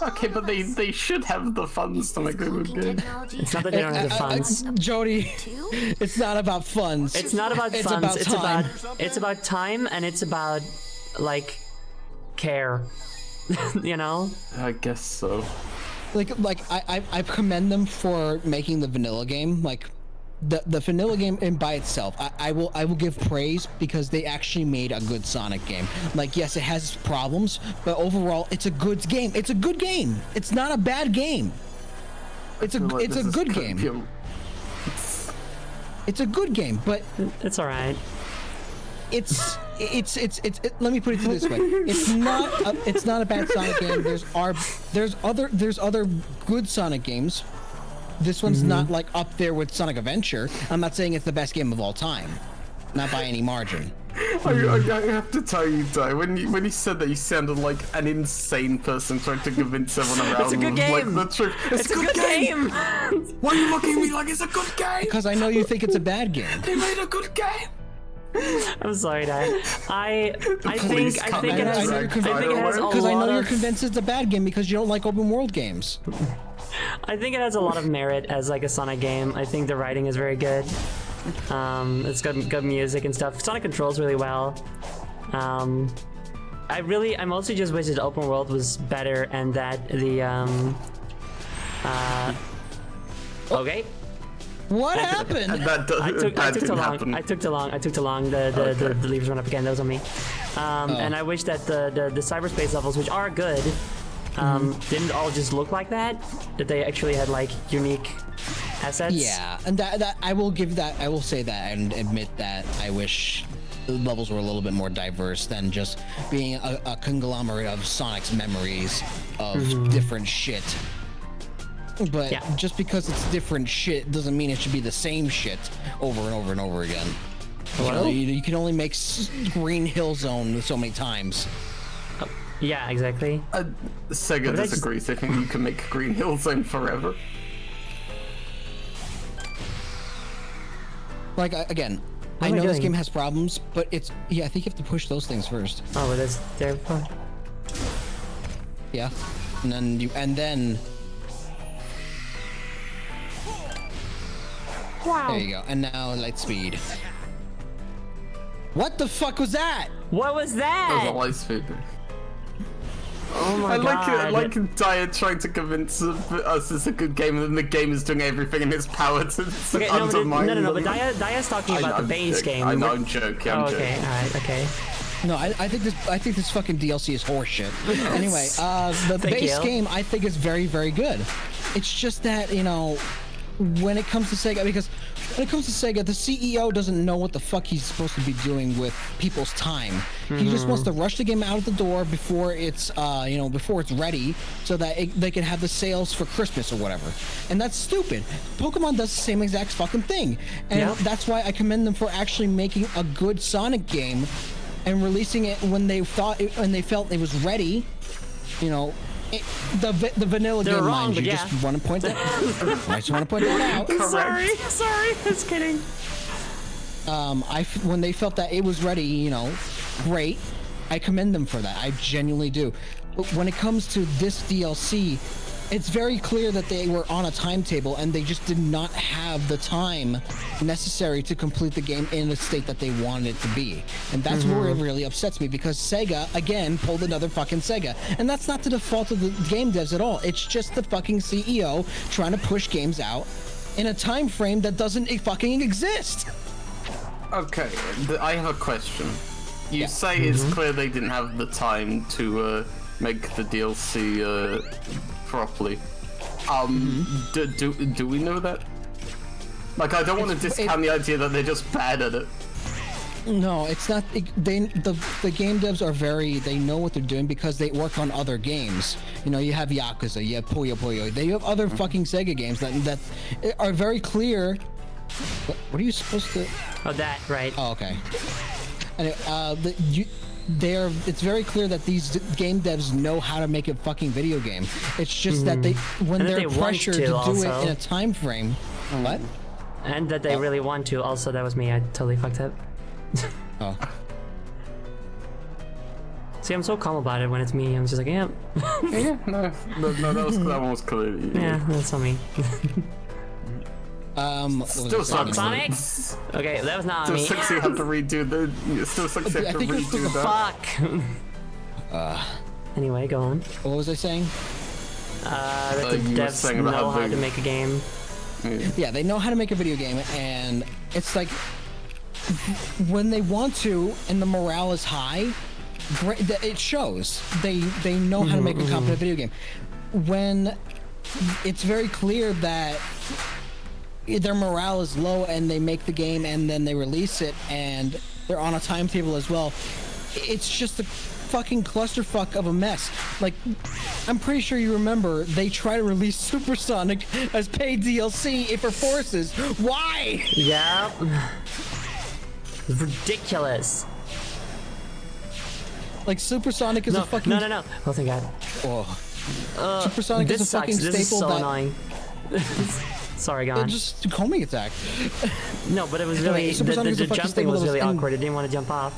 Okay, but they should have the funds to make it look good. It's not that they don't have the funds. Jody, it's not about funds. It's not about It's funds. about time. It's about time, and it's about like care. You know. I guess so. Like I commend them for making the vanilla game like the vanilla game in by itself, I will give praise because they actually made a good Sonic game. Like, yes, it has problems, but overall, it's a good game. It's a good game. It's not a bad game. It's a good game. It's a good game, but It's alright. it's let me put it this way. It's not a bad Sonic game. There's other good Sonic games. This one's not like up there with Sonic Adventure. I'm not saying it's the best game of all time. Not by any margin. I have to tell you, Dai, when you said that, you sounded like an insane person trying to convince everyone around. It's a good game. Like the truth. It's a good game. Why are you looking at me like it's a good game? Because I know you think it's a bad game. They made a good game. I'm sorry, Dad. I think police it come has. in. I think it has a Because I know lot you're of. convinced it's a bad game because you don't like open world games. I think it has a lot of merit as like a Sonic game. I think the writing is very good. It's good music and stuff. Sonic controls really well. I mostly just wish the open world was better and that the okay. What happened? I took too long. Happen. I took too long. The levers went up again. That was on me. And I wish that the cyberspace levels, which are good, didn't all just look like that. That they actually had like unique assets. Yeah, and that I will give that. I will say that and admit that I wish the levels were a little bit more diverse than just being a conglomerate of Sonic's memories of different shit. But Yeah. just because it's different shit doesn't mean it should be the same shit over and over and over again. You can only make Green Hill Zone so many times. Yeah, exactly. Sega But I just- disagrees. I think you can make Green Hill Zone forever. Like again, I am I know this doing? game has problems, but it's I think you have to push those things first. Oh, it is there. Yeah, and then. Wow. There you go. And now light speed. What the fuck was that? What was That was a that? light speed. Oh my I god. like Daya trying to convince us it's a good game, and then the game is doing everything in its power to Okay, no, but undermine no, but them. Daya's talking I know, about the I'm base joking. game. I know, I'm joking. I'm Oh, joking. okay, alright, okay. No, I think this fucking DLC is horseshit. Anyway, the Thank base you. game I think is very, very good. It's just that, when it comes to Sega, because when it comes to Sega, the CEO doesn't know what the fuck he's supposed to be doing with people's time. He just wants to rush the game out of the door before it's, before it's ready, so that they can have the sales for Christmas or whatever. And that's stupid. Pokemon does the same exact fucking thing, and Yeah. that's why I commend them for actually making a good Sonic game and releasing it when they felt it was ready. The vanilla They're game, wrong, mind but you. yeah. Just want to point that. I just want to point that out. Sorry, just kidding. When they felt that it was ready, great. I commend them for that. I genuinely do. But when it comes to this DLC, it's very clear that they were on a timetable and they just did not have the time necessary to complete the game in the state that they wanted it to be. And that's where it really upsets me, because Sega, again, pulled another fucking Sega. And that's not to the fault of the game devs at all. It's just the fucking CEO trying to push games out in a time frame that doesn't fucking exist. Okay, I have a question. You say it's clear they didn't have the time to make the DLC properly. Do we know that? Like, I don't want to discount the idea that they're just bad at it. No, it's not. The game devs are they know what they're doing because they work on other games. You have Yakuza, you have Puyo Puyo, they have other fucking Sega games that are very clear. What are you supposed to? Oh, that, right. Oh, okay. And it's very clear that these game devs know how to make a fucking video game. It's just that when And that they're they want pressured to to do also. it in a time frame. What? And that they really want to. Also, that was me. I totally fucked up. Oh. See, I'm so calm about it when it's me. I'm just like, yeah, Yeah, no, that one was clear. yeah, that's on me. What was Still I saying? Sonic? Okay, that was not on Still me. sucks you have to redo the. It still sucks you I have to think it's redo that. Fuck. Anyway, go on. What was I saying? That the you were devs saying about know how how big- to make a game. Yeah, they know how to make a video game, and it's like when they want to, and the morale is high, it shows. They know how to make a competent video game. When it's very clear that their morale is low, and they make the game, and then they release it, and they're on a timetable as well, it's just a fucking clusterfuck of a mess. Like, I'm pretty sure you remember they try to release Supersonic as paid DLC for Forces. Why? Yeah. Ridiculous. Like, Supersonic is a fucking... No. Oh, thank God. Oh. Supersonic is a fucking staple. This is so that... annoying. Sorry, Gon. Just call me attack. No, but it was really... the jumping was really awkward. I didn't want to jump off.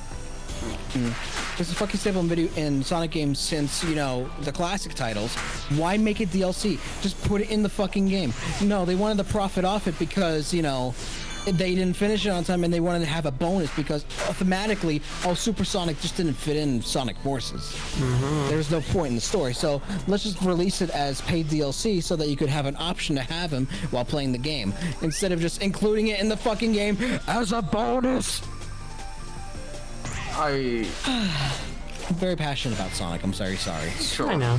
It's a fucking staple in Sonic games since, you know, the classic titles. Why make it DLC? Just put it in the fucking game. No, they wanted to profit off it because, you know, they didn't finish it on time, and they wanted to have a bonus because thematically, Supersonic just didn't fit in Sonic Forces. There was no point in the story, so let's just release it as paid DLC so that you could have an option to have him while playing the game, instead of just including it in the fucking game as a bonus. I'm very passionate about Sonic. I'm sorry. Sure. I know.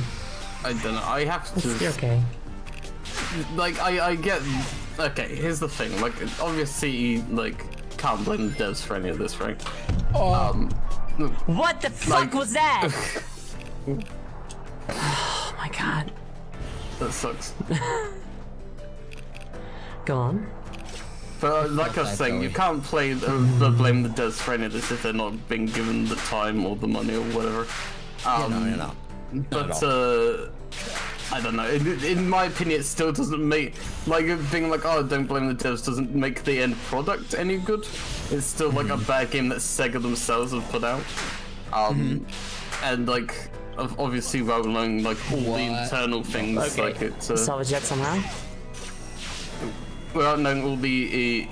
I don't know. I have to. You're okay. Like, I get. Okay, here's the thing. Like, obviously, like, can't blame the devs for any of this, right? What the fuck was that? Oh my God. That sucks. Go on. But like I was saying, you can't blame the devs for any of this if they're not being given the time or the money or whatever. No. But I don't know. In my opinion, it still doesn't make, like, being like, oh, don't blame the devs doesn't make the end product any good. It's still like a bad game that Sega themselves have put out. And like, obviously, without knowing like all the internal things, like it's Salvage Jet somehow. Without knowing all the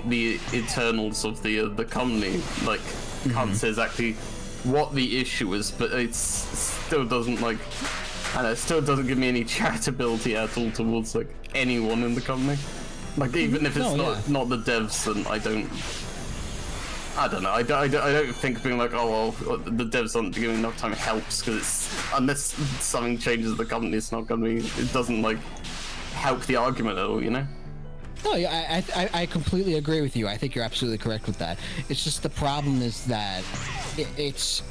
internals of the company, like, can't say exactly what the issue is, but it still doesn't, like, I know, it still doesn't give me any charitability at all towards, like, anyone in the company. Like, even if it's not the devs, then I don't know. I don't think being like, oh well, the devs aren't giving enough time helps, because it's, unless something changes the company, it's not gonna be, it doesn't like help the argument at all, you know? No, yeah, I completely agree with you. I think you're absolutely correct with that. It's just the problem is that it's.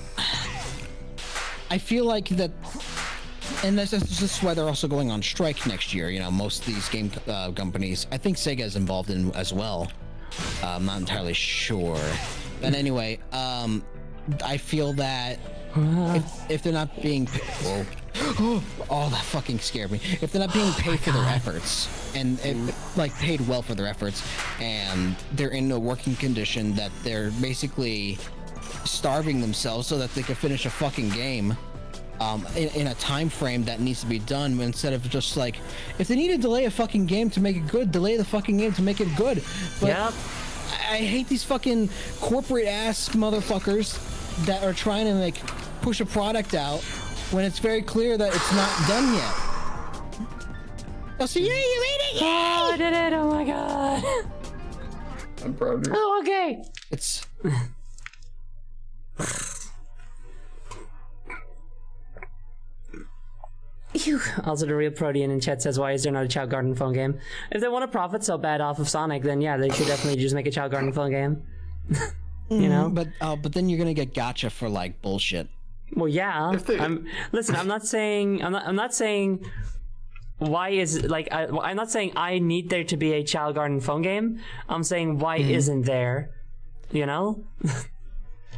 I feel like that, and this is why they're also going on strike next year. You know, most of these game companies. I think Sega is involved in as well. I'm not entirely sure. But anyway, I feel that if they're not being oh, that fucking scared me. If they're not being paid for their efforts, and like paid well for their efforts, and they're in a working condition that they're basically starving themselves so that they can finish a fucking game in a time frame that needs to be done, instead of just like, if they need to delay a fucking game to make it good, delay the fucking game to make it good. But I hate these fucking corporate ass motherfuckers that are trying to like push a product out when it's very clear that it's not done yet. Oh, so yeah, you made it! Yay! Oh, I did it! Oh my God! I'm proud of you. Oh, okay. It's. Also, the real Protean in chat says, why is there not a Child Garden phone game? If they want to profit so bad off of Sonic, then yeah, they should definitely just make a Child Garden phone game. You know? But then you're gonna get gotcha for like bullshit. Well, yeah. Listen, I'm not saying why is, like, I'm not saying I need there to be a Child Garden phone game. I'm saying why isn't there? You know?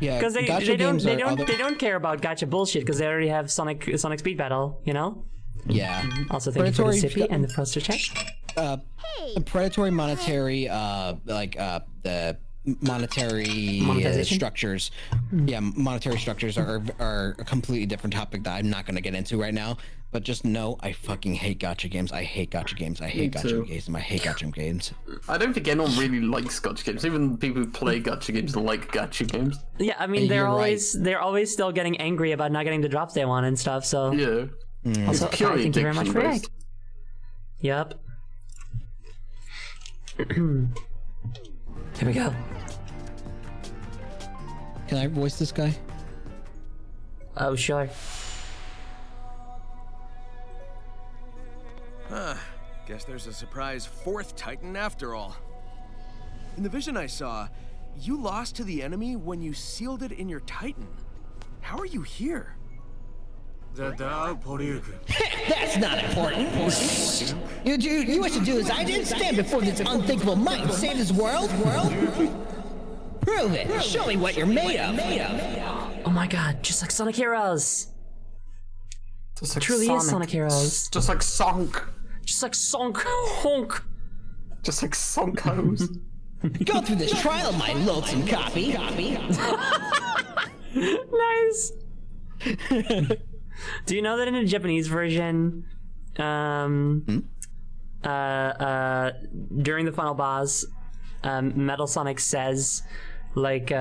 Yeah, because they don't care about gotcha bullshit because they already have Sonic Speed Battle. You know? Yeah. Also, thank you for the Sippy and the poster check. Predatory monetary, the monetary structures. Yeah, monetary structures are a completely different topic that I'm not going to get into right now. But just know, I fucking hate gotcha games. I hate gotcha games. I hate gotcha games. I hate gotcha games. I don't think anyone really likes gotcha games. Even people who play gotcha games like gotcha games. Yeah, I mean, they're always still getting angry about not getting the drops they want and stuff. So yeah. Also, thank you very much for that. Yep. Here we go. Can I voice this guy? Oh, sure. Huh. Guess there's a surprise fourth Titan after all. In the vision I saw, you lost to the enemy when you sealed it in your Titan. How are you here? The Tao Poryuku. That's not important. You wish to do as I did? Stand before this unthinkable might and save this world? Prove it. Show me what you're made of. Oh my god, just like Sonic Heroes. Just like Truly is Sonic Heroes. Just like Sonic. Just like Sonic Honk. Just like Sonic Hose. Go through this trial of my loathsome copy. Nice. Do you know that in a Japanese version, during the final boss, Metal Sonic says, like,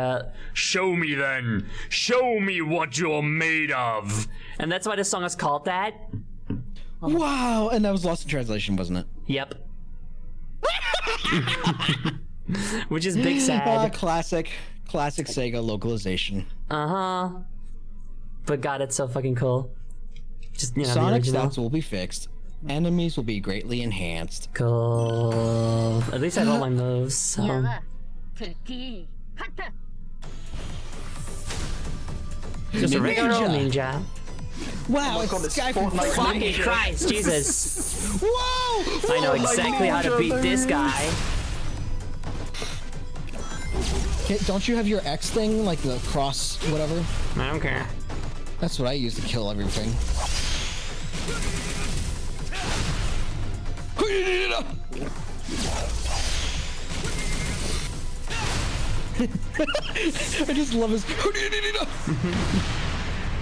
show me then, show me what you're made of. And that's why the song is called that. Wow, and that was lost in translation, wasn't it? Yep. Which is big sad. Classic Sega localization. Uh-huh. But God, it's so fucking cool. Just, you know, Sonic the original. stats will be fixed. Enemies will be greatly enhanced. Cool. At least I have all my moves, so. Just a regular old ninja. Wow, God, it's it's Sky from Fortnite Fucking Christ, Jesus. Whoa! I know exactly how to beat this guy. Don't you have your X thing, like the cross, whatever? I don't care. That's what I use to kill everything. I just love his.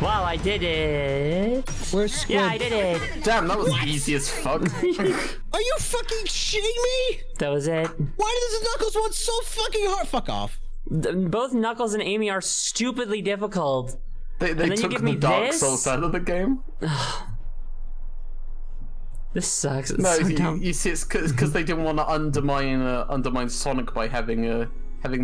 Wow, I did it. Where's Squid? Yeah, I did it. Damn, that was easy as fuck. Are you fucking shitting me? That was it. Why does Knuckles want so fucking hard? Fuck off. Both Knuckles and Amy are stupidly difficult. They then you took give the me Dark this? Souls out of the game. This sucks. It's No, so dumb. you see, it's because they didn't want to undermine Sonic by having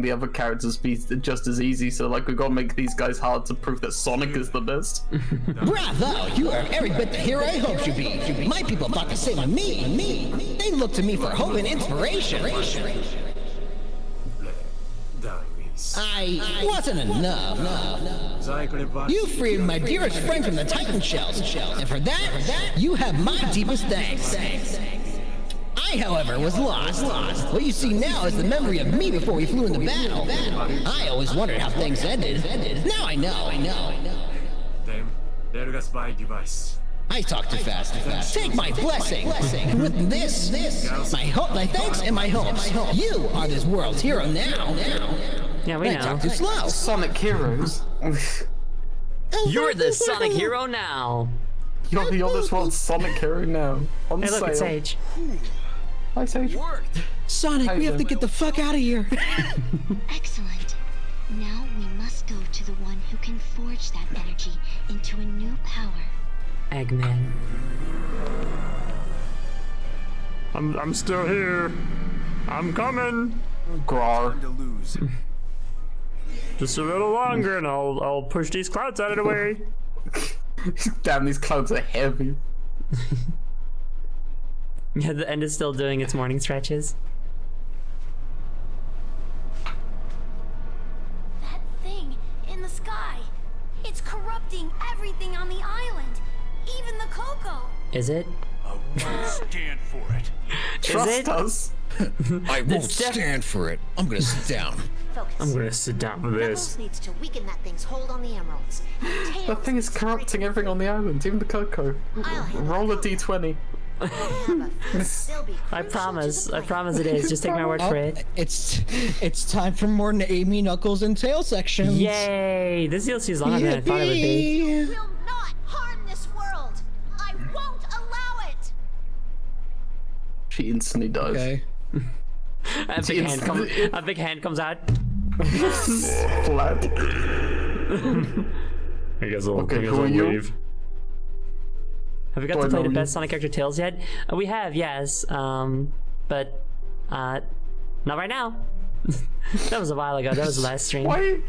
the other characters be just as easy. So like, we gotta make these guys hard to prove that Sonic is the best. Bravo! You are every bit the hero I hoped you'd be. My people thought the same of me. They looked to me for hope and inspiration. I wasn't enough. You freed my dearest friend from the Titan shells, and for that, you have my deepest thanks. I, however, was lost. What you see now is the memory of me before we flew into battle. I always wondered how things ended. Now I know. I talk too fast. Take my blessing. With this, my thanks and my hopes. You are this world's hero now. Yeah, we I know. talk too slow. Sonic Heroes. You're the Sonic hero now. You're this world's Sonic hero now. On Hey, look, sale. it's Sage. Hi, Sage. Sonic, we have to get the fuck out of here. Excellent. Now we must go to the one who can forge that energy into a new power. Eggman. I'm still here. I'm coming. Grar. To lose. Just a little longer, and I'll push these clouds out of the way. Damn, these clouds are heavy. Yeah, the end is still doing its morning stretches. That thing in the sky. It's corrupting everything on the island. Even the cocoa. Is it? Stand for it. Trust it? us. I won't def- stand for it. I'm gonna sit down. Focus. I'm gonna sit down for Knuckles needs to weaken that thing's hold on the emeralds. That thing is corrupting everything on the island, even the cocoa. Roll a d20. I promise it is. Just take my word for it. It's time for more Amy, Knuckles, and Tail sections. Yay! This DLC is longer than I thought it would be. will not harm this world. I won't allow it. She instantly dies. Okay. A big hand comes out. Flat. I guess Okay, who are you? Have we got Do to I play know the you? best Sonic character Tails yet? We have, yes. But Not right now. That was a while ago. That was the last stream. Why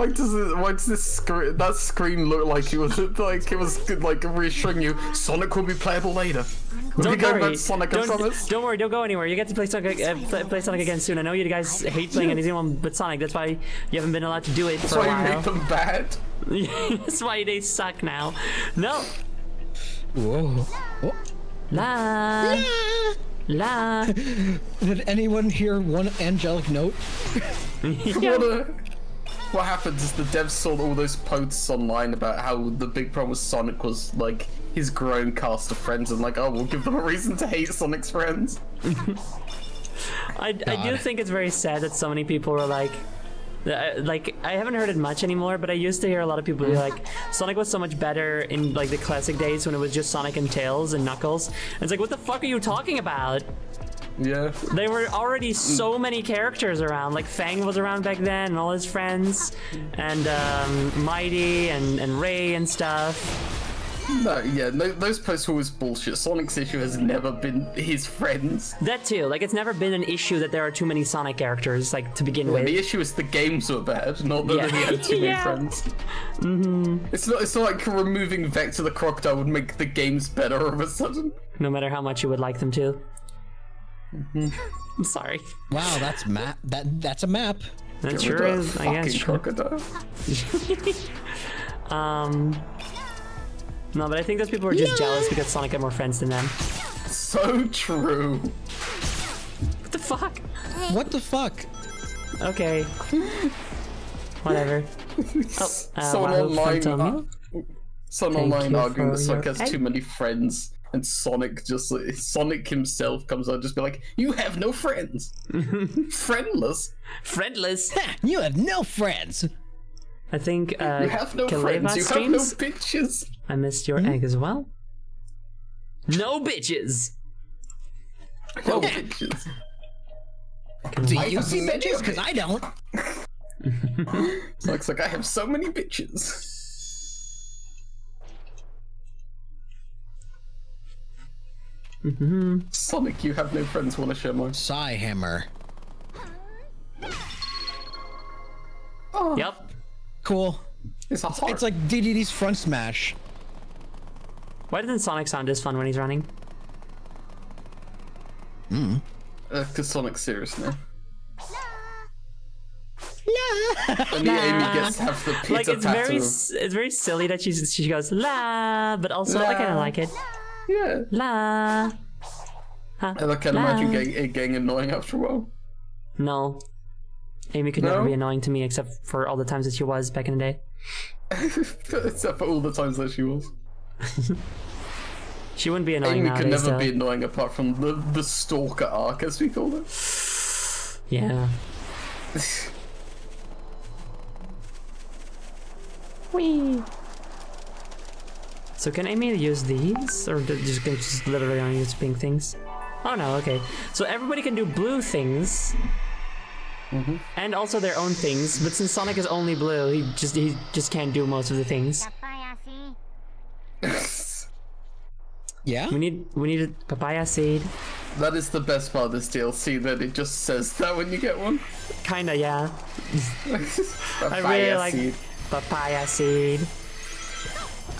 does this screen look like it was like reassuring you Sonic will be playable later? Don't worry. Sonic, I promise. Don't worry. Don't go anywhere. You get to play Sonic. Play Sonic again soon. I know you guys hate playing anything but Sonic. That's why you haven't been allowed to do it for a while. That's why you make them bad. That's why they suck now. No. Whoa. Oh. La. La. Did anyone hear one angelic note? What happened is the devs saw all those posts online about how the big problem with Sonic was like his growing cast of friends, and like, oh, we'll give them a reason to hate Sonic's friends. I do think it's very sad that so many people were like I haven't heard it much anymore, but I used to hear a lot of people be like, Sonic was so much better in like the classic days when it was just Sonic and Tails and Knuckles. And it's like, what the fuck are you talking about? Yeah. There were already so many characters around. Like Fang was around back then and all his friends, and Mighty and Ray and stuff. No, those posts were always bullshit. Sonic's issue has never been his friends. That too. Like, it's never been an issue that there are too many Sonic characters, like, to begin with. The issue is the games were bad, not that he had too many friends. Mm-hmm. It's not like removing Vector the Crocodile would make the games better all of a sudden. No matter how much you would like them to. Mm-hmm. I'm sorry. Wow, that's a map. That sure is. I guess. Crocodile. No, but I think those people were just jealous because Sonic had more friends than them. So true. What the fuck? What the fuck? Okay. Whatever. Someone online arguing that Sonic has too many friends, and Sonic himself comes out just be like, you have no friends. Friendless. Friendless. You have no friends. I think you have no friends. You have no bitches. I missed your egg as well. No bitches. No bitches. Do you see bitches? Because I don't. Looks like I have so many bitches. Sonic, you have no friends. Want to share mine? Psyhammer. Oh. Yep. Cool. It's a heart. It's like DDD's front smash. Why doesn't Sonic sound as fun when he's running? Because Sonic's serious now. And the Amy gets to have the pizza like, it's tattoo. very silly that she goes la, but also I kind of like it. Yeah. La. And I can imagine getting annoying after a while. No. Amy could never be annoying to me except for all the times that she was back in the day. Except for all the times that she was. She wouldn't be annoying Amy nowadays, could never though. be annoying apart from the stalker arc, as we call it. Yeah. Whee! So can Amy use these? Or just literally only use pink things? Oh no, okay. So everybody can do blue things. And also their own things, but since Sonic is only blue, he just can't do most of the things. Yeah? We need a papaya seed. That is the best part of this DLC, that it just says that when you get one. Kinda, yeah. I Papaya really like seed. papaya seed.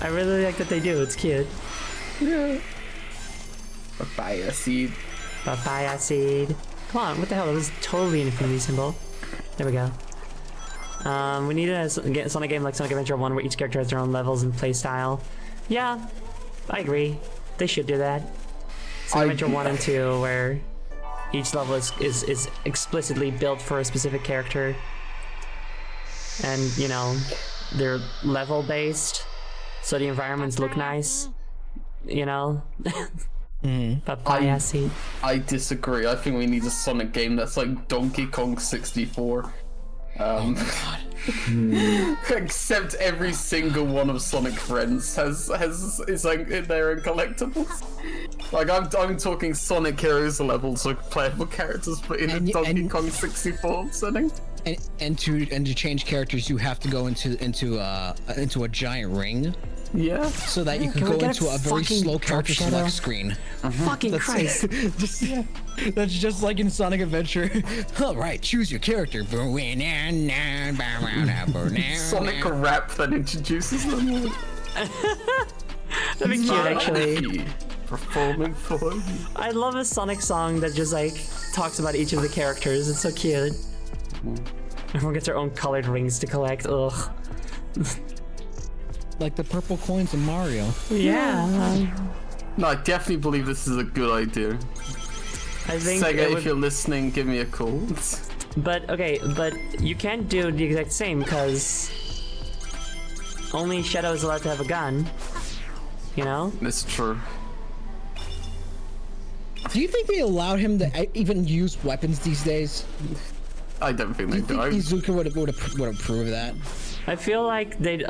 I really like that they do, it's cute. Yeah. Papaya seed. Papaya seed. Come on, what the hell? That was totally an infinity symbol. There we go. We need a Sonic game like Sonic Adventure 1 where each character has their own levels and playstyle. Yeah, I agree. They should do that. Sonic Adventure 1 and 2 where each level is explicitly built for a specific character. And, you know, they're level based, so the environments look nice. You know? Papaya seed. I disagree. I think we need a Sonic game that's like Donkey Kong 64. Except every single one of Sonic Friends is like in their own collectibles. Like I'm talking Sonic Heroes levels of playable characters, but in a Donkey Kong 64 setting. And to change characters, you have to go into a giant ring. Yeah. so that you can Can we go get into a very fucking slow Dark character Shadow? select screen. Fucking Christ. That's just like in Sonic Adventure. All right, choose your character. Sonic rap that introduces them. That'd be cute, actually. Performing for you. I love a Sonic song that just like talks about each of the characters. It's so cute. Everyone gets their own colored rings to collect. Ugh. Like the purple coins in Mario. Yeah. No, I definitely believe this is a good idea. I think Sega, it if would, you're listening, give me a call. but okay, but you can't do the exact same because only Shadow is allowed to have a gun. You know? It's true. Do you think they allowed him to even use weapons these days? I don't think Do they you think do. Iizuka would approve of that? I feel like they'd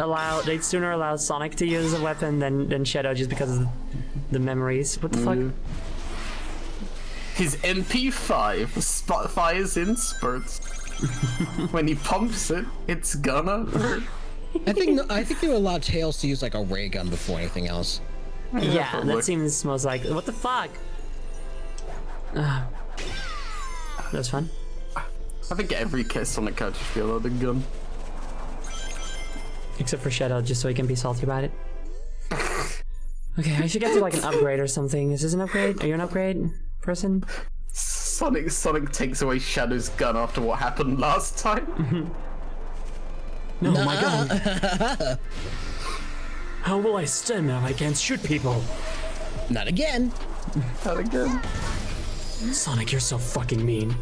sooner allow Sonic to use a weapon than Shadow just because of the memories. What the fuck? His MP5 fires in spurts. When he pumps it, it's gonna hurt. I think they would allow Tails to use like a ray gun before anything else. Yeah, probably. that seems most likely. What the fuck? That's fun. I think every Sonic character should be allowed a gun. Except for Shadow, just so he can be salty about it. Okay, I should get to like an upgrade or something. Is this an upgrade? Are you an upgrade person? Sonic takes away Shadow's gun after what happened last time. No, my gun. How will I stand now? I can't shoot people. Not again. Not again. Sonic, you're so fucking mean.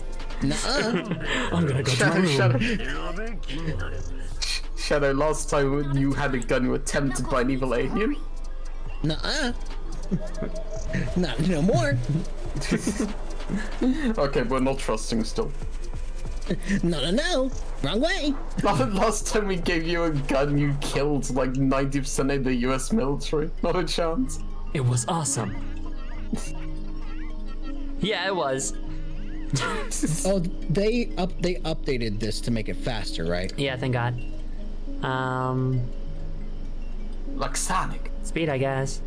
Nuh-uh. I'm gonna go to my room. Shadow, last time you had a gun, you were tempted by an evil alien. Nuh-uh. Not no more. Okay, we're not trusting still. No. Wrong way. Last time we gave you a gun, you killed like 90% of the US military. Not a chance. It was awesome. Yeah, it was. Oh, they updated this to make it faster, right? Yeah, thank God. Like Sonic. Speed, I guess.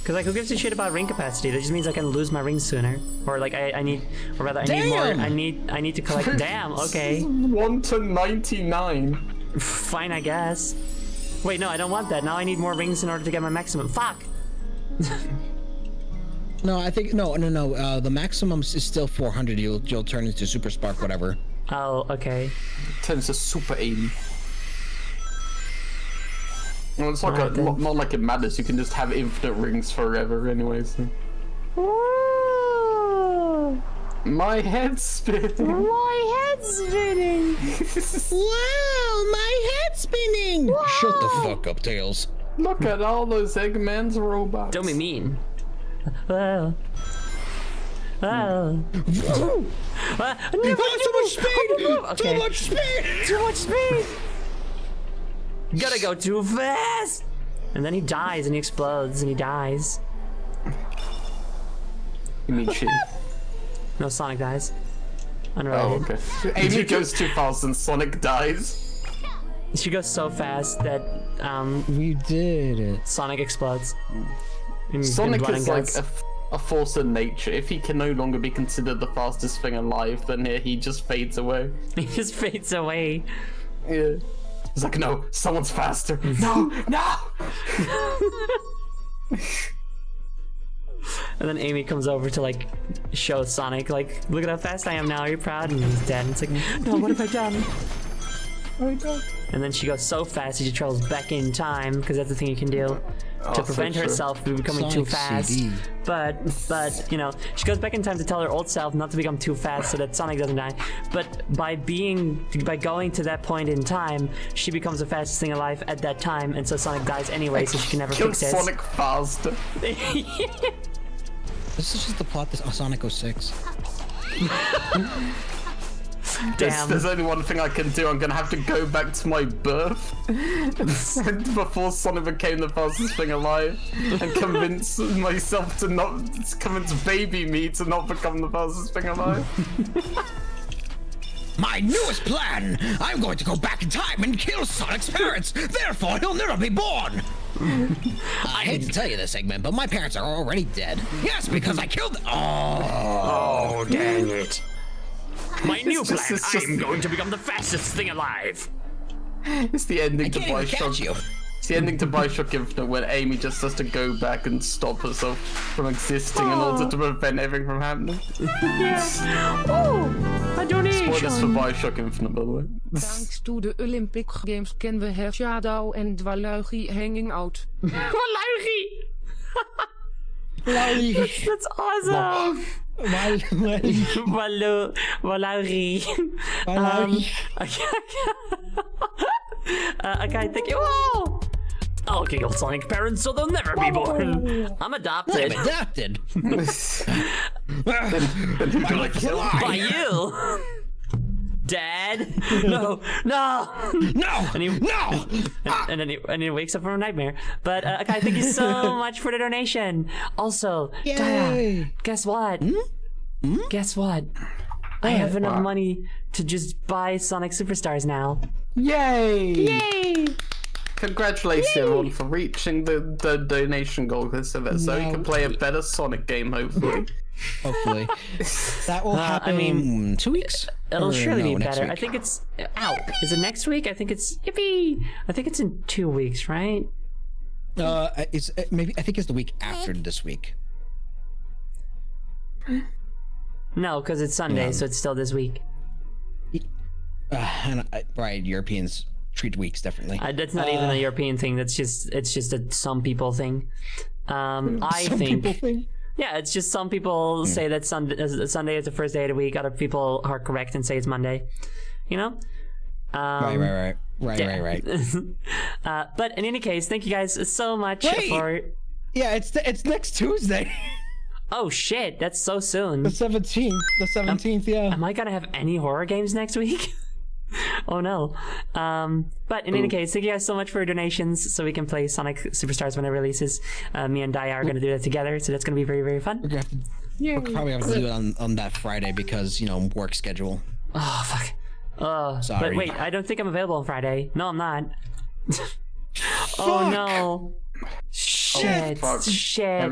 Cause like, who gives a shit about ring capacity? That just means I can lose my rings sooner, or like I need, or rather I need more. I need to collect. Damn. Okay. 1 to 99. Fine, I guess. Wait, no, I don't want that. Now I need more rings in order to get my maximum. Fuck. No, I think no. The maximum is still 400. You'll turn into Super Spark, whatever. Oh, okay. Turns to Super 80. Well, it's like Alright, then. not like it matters. You can just have infinite rings forever, anyways. My head's spinning. My head's spinning. Wow, my head's spinning. Shut the fuck up, Tails. Look at all those Eggman's robots. Don't be mean. Oh. Oh. So much speed! Okay. So much speed! Too much speed! Gotta go too fast! And then he dies and he explodes and he dies. You mean she? No, Sonic dies. Oh, Unrelated. okay. Amy goes too fast and Sonic dies. She goes so fast that We did it. Sonic explodes. In Sonic blood and is like guts. a force of nature. If he can no longer be considered the fastest thing alive, then he just fades away. He just fades away. Yeah. He's like, no, someone's faster. No. And then Amy comes over to like show Sonic, like, look at how fast I am now, are you proud? And he's dead. And it's like, no, what have I done? And then she goes so fast she travels back in time, because that's the thing you can do to prevent so true. herself from becoming Sonic too fast. CD. But you know, she goes back in time to tell her old self not to become too fast so that Sonic doesn't die. But by going to that point in time, she becomes the fastest thing alive at that time, and so Sonic dies anyway, so she can never Kill fix it. Sonic faster. This is just the plot of Sonic 06. Damn. There's only one thing I can do. I'm gonna have to go back to my birth before Sonic became the fastest thing alive and convince myself to not convince baby me to not become the fastest thing alive. My newest plan! I'm going to go back in time and kill Sonic's parents! Therefore, he'll never be born! I hate to tell you this, Eggman, but my parents are already dead. Yes, because I killed them. Oh, dang it. My new plan, it's just- I'm going to become the fastest thing alive. It's the ending to can't even catch Bioshock. you. It's the ending to Bioshock Infinite when Amy just has to go back and stop herself from existing in order to prevent everything from happening. Oh, a donation. Spoilers for Bioshock Infinite, by the way. Thanks to the Olympic Games can we have Shadow and Dwaluigi hanging out. Waluigi. Waluigi. That's awesome. Waluigi. Okay, thank you. Whoa! I'll kill Sonic parents so they'll never be born. I'm adopted. I'm adopted. Then who do I kill? By you. Dad. No. No! And he, No! and then he wakes up from a nightmare. But okay, thank you so much for the donation. Also, Daya, guess what? Guess what? I have enough money to just buy Sonic Superstars now. Yay! Yay! Congratulations everyone for reaching the donation goal this event, so you can play a better Sonic game, hopefully. Hopefully. That will happen in 2 weeks? It'll Or surely no, be next better. week? I think it's out. Is it next week? I think it's yippee. I think it's in 2 weeks, right? It's maybe I think it's the week after this week. No, because it's Sunday, so it's still this week. Right, Europeans treat weeks differently. That's not even a European thing. It's just a some people thing. I Some think. people think. Yeah, it's just some people say that Sunday is the first day of the week. Other people are correct and say it's Monday. You know. Right. But in any case, thank you guys so much Wait! for. Yeah, it's next Tuesday. Oh shit, that's so soon. The 17th. The 17th, yeah. Am I gonna have any horror games next week? Oh no. But in any case, thank you guys so much for your donations so we can play Sonic Superstars when it releases. Me and Daya are gonna do that together, so that's gonna be very, very fun. We'll probably have to do it on that Friday because, work schedule. Oh fuck. Sorry. But wait, I don't think I'm available on Friday. No, I'm not. Oh no. Shit. fuck. Shit.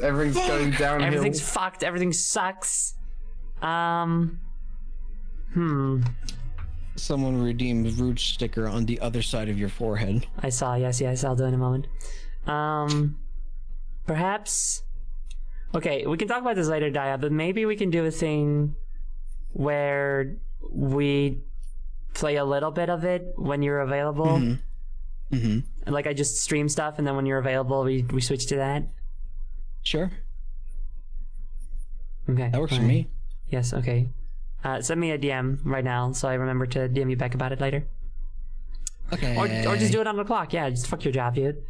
Everything's going downhill. Everything's fucked. Everything sucks. Someone redeemed Rouge sticker on the other side of your forehead. I saw. Yes, I'll do it in a moment. Perhaps. Okay, we can talk about this later, Daya. But maybe we can do a thing where we play a little bit of it when you're available. Like I just stream stuff, and then when you're available, we switch to that. Sure. Okay. That works for fine. me. Yes. Okay. Send me a DM right now, so I remember to DM you back about it later. Okay. Or just do it on the clock. Yeah, just fuck your job, dude.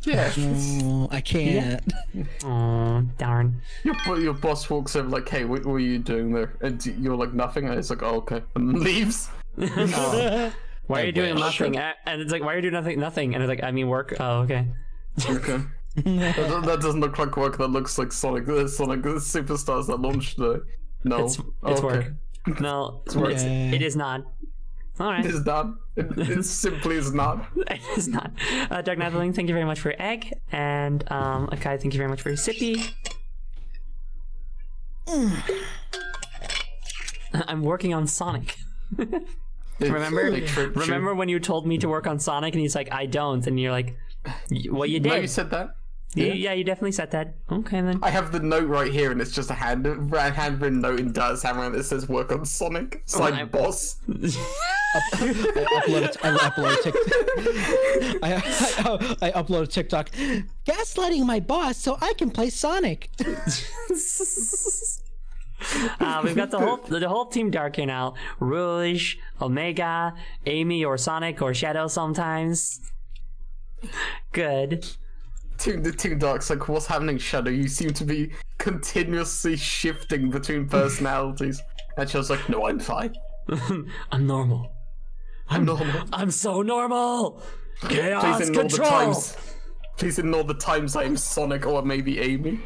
Yeah. Oh, I can't. Oh, darn. Your boss walks over like, hey, what were you doing there? And you're like, nothing. And it's like, oh, okay. And leaves. Why are you doing nothing? And it's like, why are you doing nothing? Nothing. And it's like, I mean work. Oh, okay. Okay. that doesn't look like work. That looks like Sonic Superstars that launched today. No. It's okay. work. No, it is not. All right. It is not. It simply is not. It is not. Doug Nathalie, thank you very much for your egg. And Akai, thank you very much for your sippy. I'm working on Sonic. Remember when you told me to work on Sonic and he's like, I don't, and you're like, well, you did. No, you said that. Yeah, you definitely said that. Okay, then. I have the note right here, and it's just a handwritten note in Daz handwriting that says "Work on Sonic." Signed, boss. I upload TikTok. Gaslighting my boss so I can play Sonic. We've got the whole Team Dark here now. Rouge, Omega, Amy, or Sonic, or Shadow sometimes. Good. The Team Dark's like, what's happening, Shadow? You seem to be continuously shifting between personalities. And she was like, no, I'm fine. I'm normal. I'm normal. I'm so normal. Chaos Please ignore control. the times. Please ignore the times I am Sonic or maybe Amy.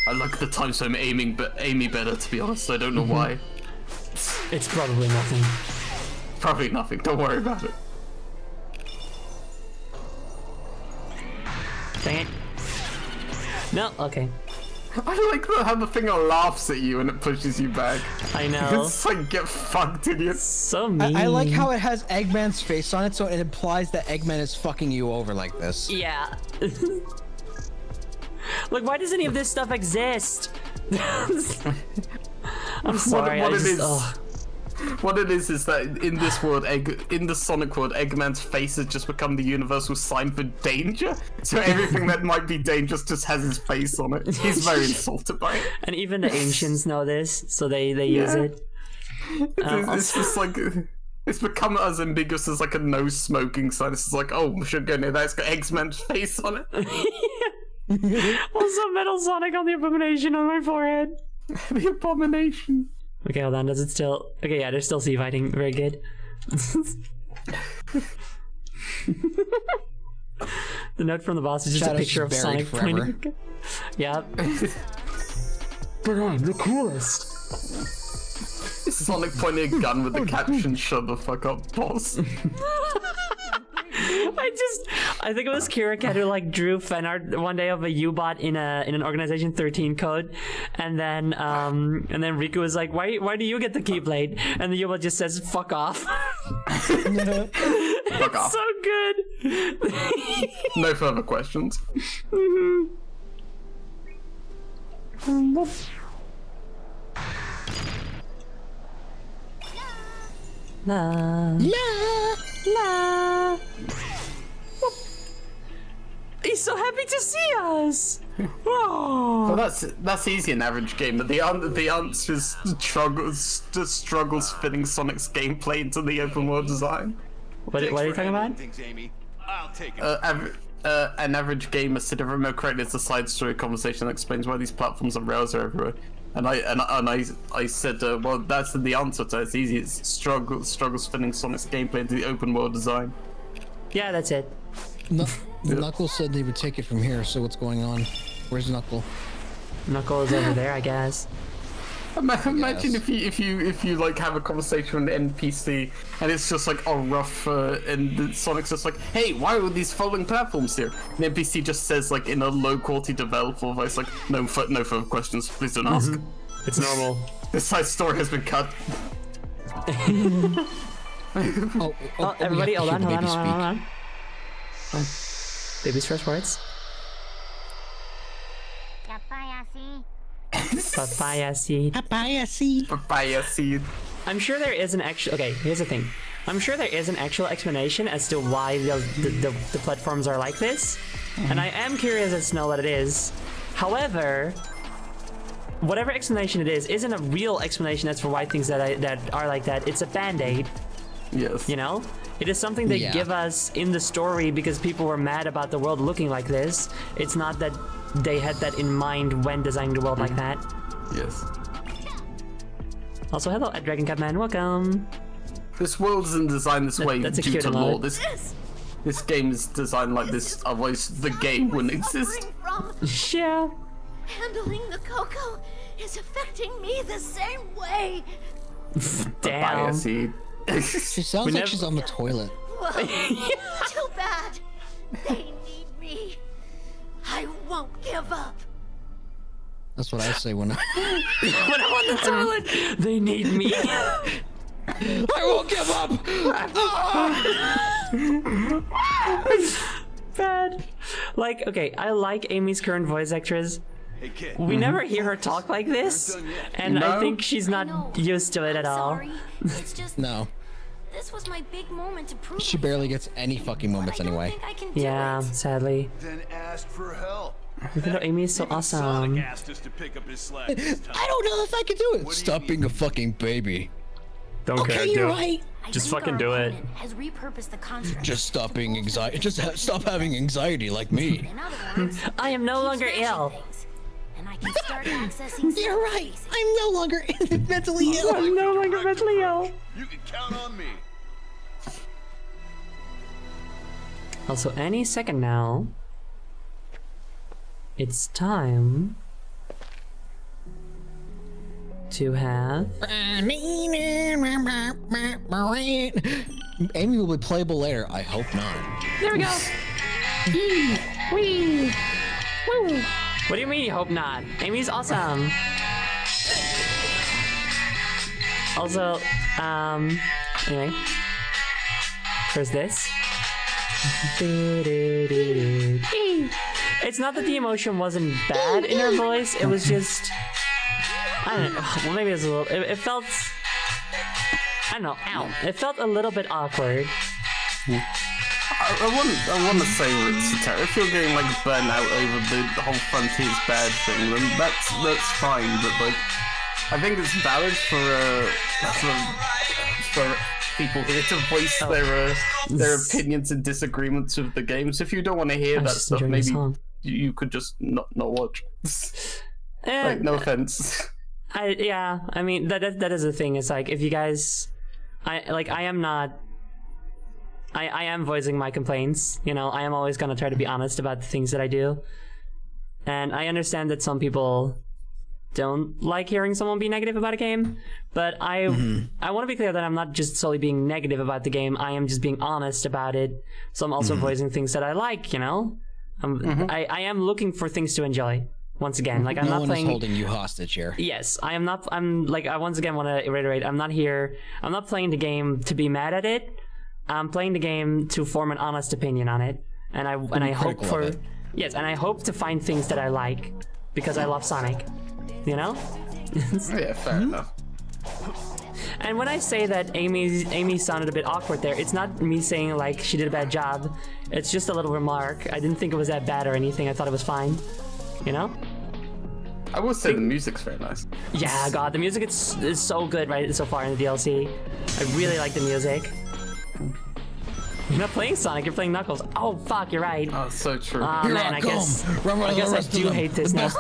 I like the times I'm aiming, but Amy better, to be honest. I don't know why. It's probably nothing. Probably nothing. Don't worry about it. Dang it. No, okay. I like how the thing laughs at you and it pushes you back. I know. It's like, get fucked, idiot. So mean. I like how it has Eggman's face on it, so it implies that Eggman is fucking you over like this. Yeah. Like, why does any of this stuff exist? I'm sorry. What it is that in this world, in the Sonic world, Eggman's face has just become the universal sign for danger. So everything that might be dangerous just has his face on it. He's very insulted by it. And even the ancients know this, so they use it. It's just like it's become as ambiguous as like a no smoking sign. It's just like, oh, we should go near that. It's got Eggman's face on it. Also, Metal Sonic on the Abomination on my forehead. The Abomination. Okay, hold on. Does it still? Okay, yeah, they're still sea fighting. Very good. The note from the boss is just Shadow's a picture of Sonic forever. pointing. Yeah. But I'm the coolest. Sonic pointing a gun with the caption, "Shut the fuck up, boss." I think it was Kirakat who like drew fan art one day of a U-bot in an Organization 13 code, and then Riku was like, why do you get the keyblade? And the U-bot just says, "Fuck off." Fuck off. So good. No further questions. La. He's so happy to see us. Well, that's easy in average game. But the answer is struggles fitting Sonic's gameplay into the open world design. What are you talking about? An average game, as Sid remote correctly, is a side story conversation that explains why these platforms and rails are everywhere. And I said, well, that's the answer to it. It's easy. It's struggles fitting Sonic's gameplay into the open world design. Yeah, that's it. Knuckles said they would take it from here, so what's going on? Where's Knuckle? Knuckle is over there, I guess. Imagine if you like have a conversation with an NPC and it's just like rough and Sonic's just like, hey, why are these following platforms here? And the NPC just says like in a low quality developer voice like, no further questions, please don't ask. It's normal. This side story has been cut. Everybody, hold on. Baby's first words. Papaya seed. Papaya seed. Papaya seed. I'm sure there is an actual. Okay, here's the thing. I'm sure there is an actual explanation as to why the platforms are like this, and I am curious as to know what it is. However, whatever explanation it is, isn't a real explanation as for why things that are like that. It's a band-aid. Yes. You know, it is something they give us in the story because people were mad about the world looking like this. It's not that they had that in mind when designing the world like that. Yes. Also, hello, Dragon Cat Man, welcome. This world isn't designed this way that's a due cute to law. emote. This game is designed like this, otherwise the game wouldn't exist. Yeah. Handling the cocoa is affecting me the same way. Damn. She sounds like she's on the toilet. Whoa. Too bad. They need me. I won't give up. That's what I say when I'm on the toilet. They need me. I won't give up. Bad. Like, okay, I like Amy's current voice actress. Hey, kid. We never hear her talk like this, and I think she's not used to it at all. It's just No. this was my big moment to prove She barely gets any fucking moments anyway. I can do Yeah, it. sadly. Then ask for help. Even though Amy is so awesome. Sonic asked us to pick up his slack this time. I don't know if I can do it. Stop being a fucking baby. Don't Okay, you're right. Just fucking do it. Has repurposed the construct. Just stop being anxiety. Stop having anxiety like me. In other words, I am no longer ill. things, and I can start accessing. You're right. I'm no longer mentally ill. I'm no longer mentally ill. You can count on me. Also, any second now, it's time to have. Amy will be playable later. I hope not. There we go. Wee. Woo. What do you mean you hope not? Amy's awesome. Also, anyway. First this. It's not that the emotion wasn't bad in her voice, it was just... I don't know, well maybe it was a little... It felt... I don't know, it felt a little bit awkward. I wouldn't say it's terrible. If you're getting like burnt out over the whole Frontiers bad thing, then that's fine. But like, I think it's valid for people here to voice their opinions and disagreements with the game. So if you don't want to hear that stuff, maybe you could just not watch. Like, no offense. I mean that is the thing. It's like if you guys, I am voicing my complaints. You know, I am always gonna try to be honest about the things that I do, and I understand that some people don't like hearing someone be negative about a game, but I want to be clear that I'm not just solely being negative about the game. I am just being honest about it. So I'm also voicing things that I like. You know, I am looking for things to enjoy. Once again, like I'm not playing. No one is holding you hostage here. Yes, I am not. I'm like I once again want to reiterate. I'm not here. I'm not playing the game to be mad at it. I'm playing the game to form an honest opinion on it, and I hope for yes, and I hope to find things that I like because I love Sonic. You know? Yeah, fair enough. And when I say that Amy sounded a bit awkward there, it's not me saying like she did a bad job. It's just a little remark. I didn't think it was that bad or anything. I thought it was fine. You know? I will say the music's very nice. Yeah, God, the music is so good right so far in the DLC. I really like the music. You're not playing Sonic, you're playing Knuckles. Oh, fuck, you're right. Oh, so true. Oh, man, I guess I do hate this now.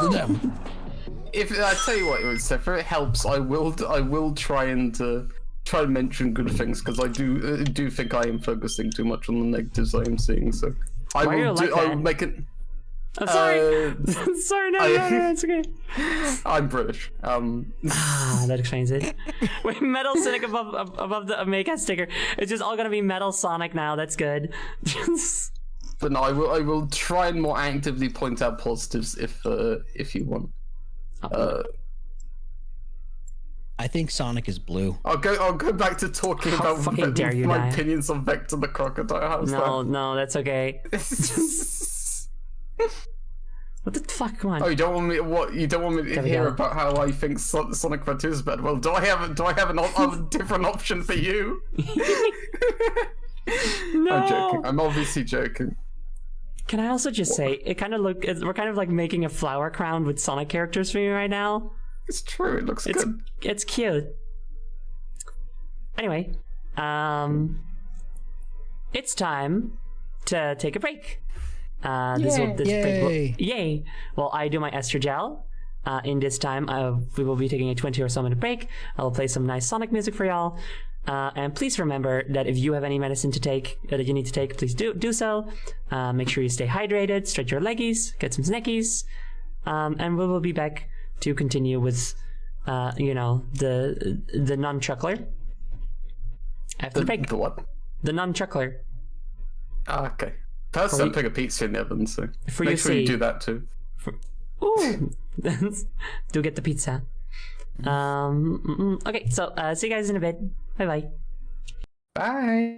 If I tell you what, if it helps, I will try and mention good things because I do think I am focusing too much on the negatives I am seeing. So I will make it. I'm sorry. Sorry, no, it's okay. I'm British. That explains it. Wait, Metal Sonic above the Mega sticker. It's just all gonna be Metal Sonic now. That's good. But no, I will try and more actively point out positives if you want. I think Sonic is blue. I'll go back to talking about my opinions on Vector the Crocodile. No, that's okay. What the fuck? Come on. Oh, you don't want me? What? You don't want me to hear about how I think Sonic Frontiers is bad? Well, do I have a different option for you? No. I'm joking. I'm obviously joking. Can I also just say we're kind of like making a flower crown with Sonic characters for me right now. It's true. It looks good. It's cute. Anyway, it's time to take a break. Yay! Well, I do my Ester Gel. In this time, we will be taking a 20 or so minute break. I will play some nice Sonic music for y'all. And please remember that if you have any medicine to take that you need to take, please do so. Make sure you stay hydrated, stretch your leggies, get some snackies, and we will be back to continue with, the non-chuckler. After the break. The what? The non-chuckler. Okay. First, I'm putting a pizza in the oven, so make sure you do that too. Ooh, do get the pizza. Okay, so see you guys in a bit. Bye. Bye.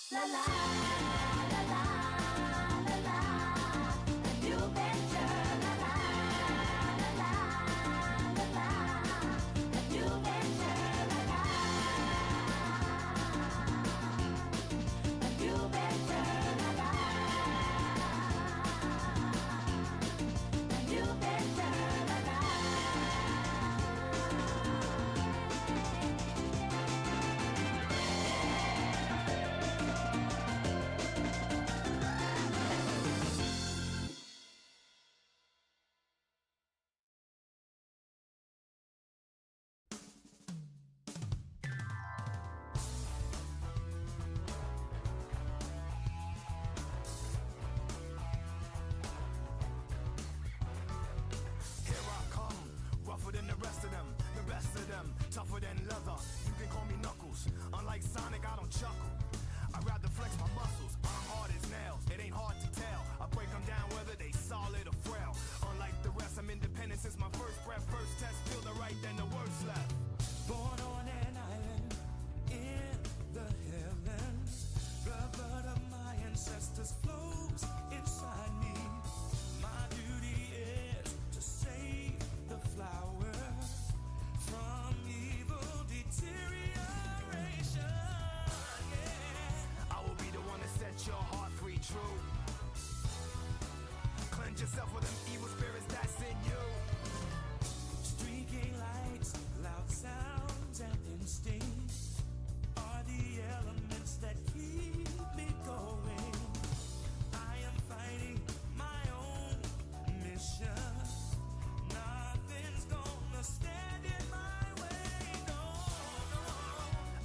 La la, la la, la la. A new venture. La la, la la, la la. A new venture. La la. A new venture. La la. A new venture. La la. Here I come, rougher than the rest of them, the best of them, tougher than leather. You can call me Knuckles. Unlike Sonic, I don't chuckle. I'd rather flex my muscles. I'm hard as nails. It ain't hard to tell. I break them down whether they solid or frail. Unlike the rest, I'm independent since my first breath. First test, feel the right, then the worst left. Born on an island in the heavens, the blood of my ancestors flows inside me. My duty is to save the flower from evil deterioration. Yeah. I will be the one to set your heart free, true. Cleanse yourself with them evil spirits that's in you. Streaking lights, loud sounds, and instincts are the elements that keep me going. I am fighting my own mission. Nothing's gonna stand in my way. No, no.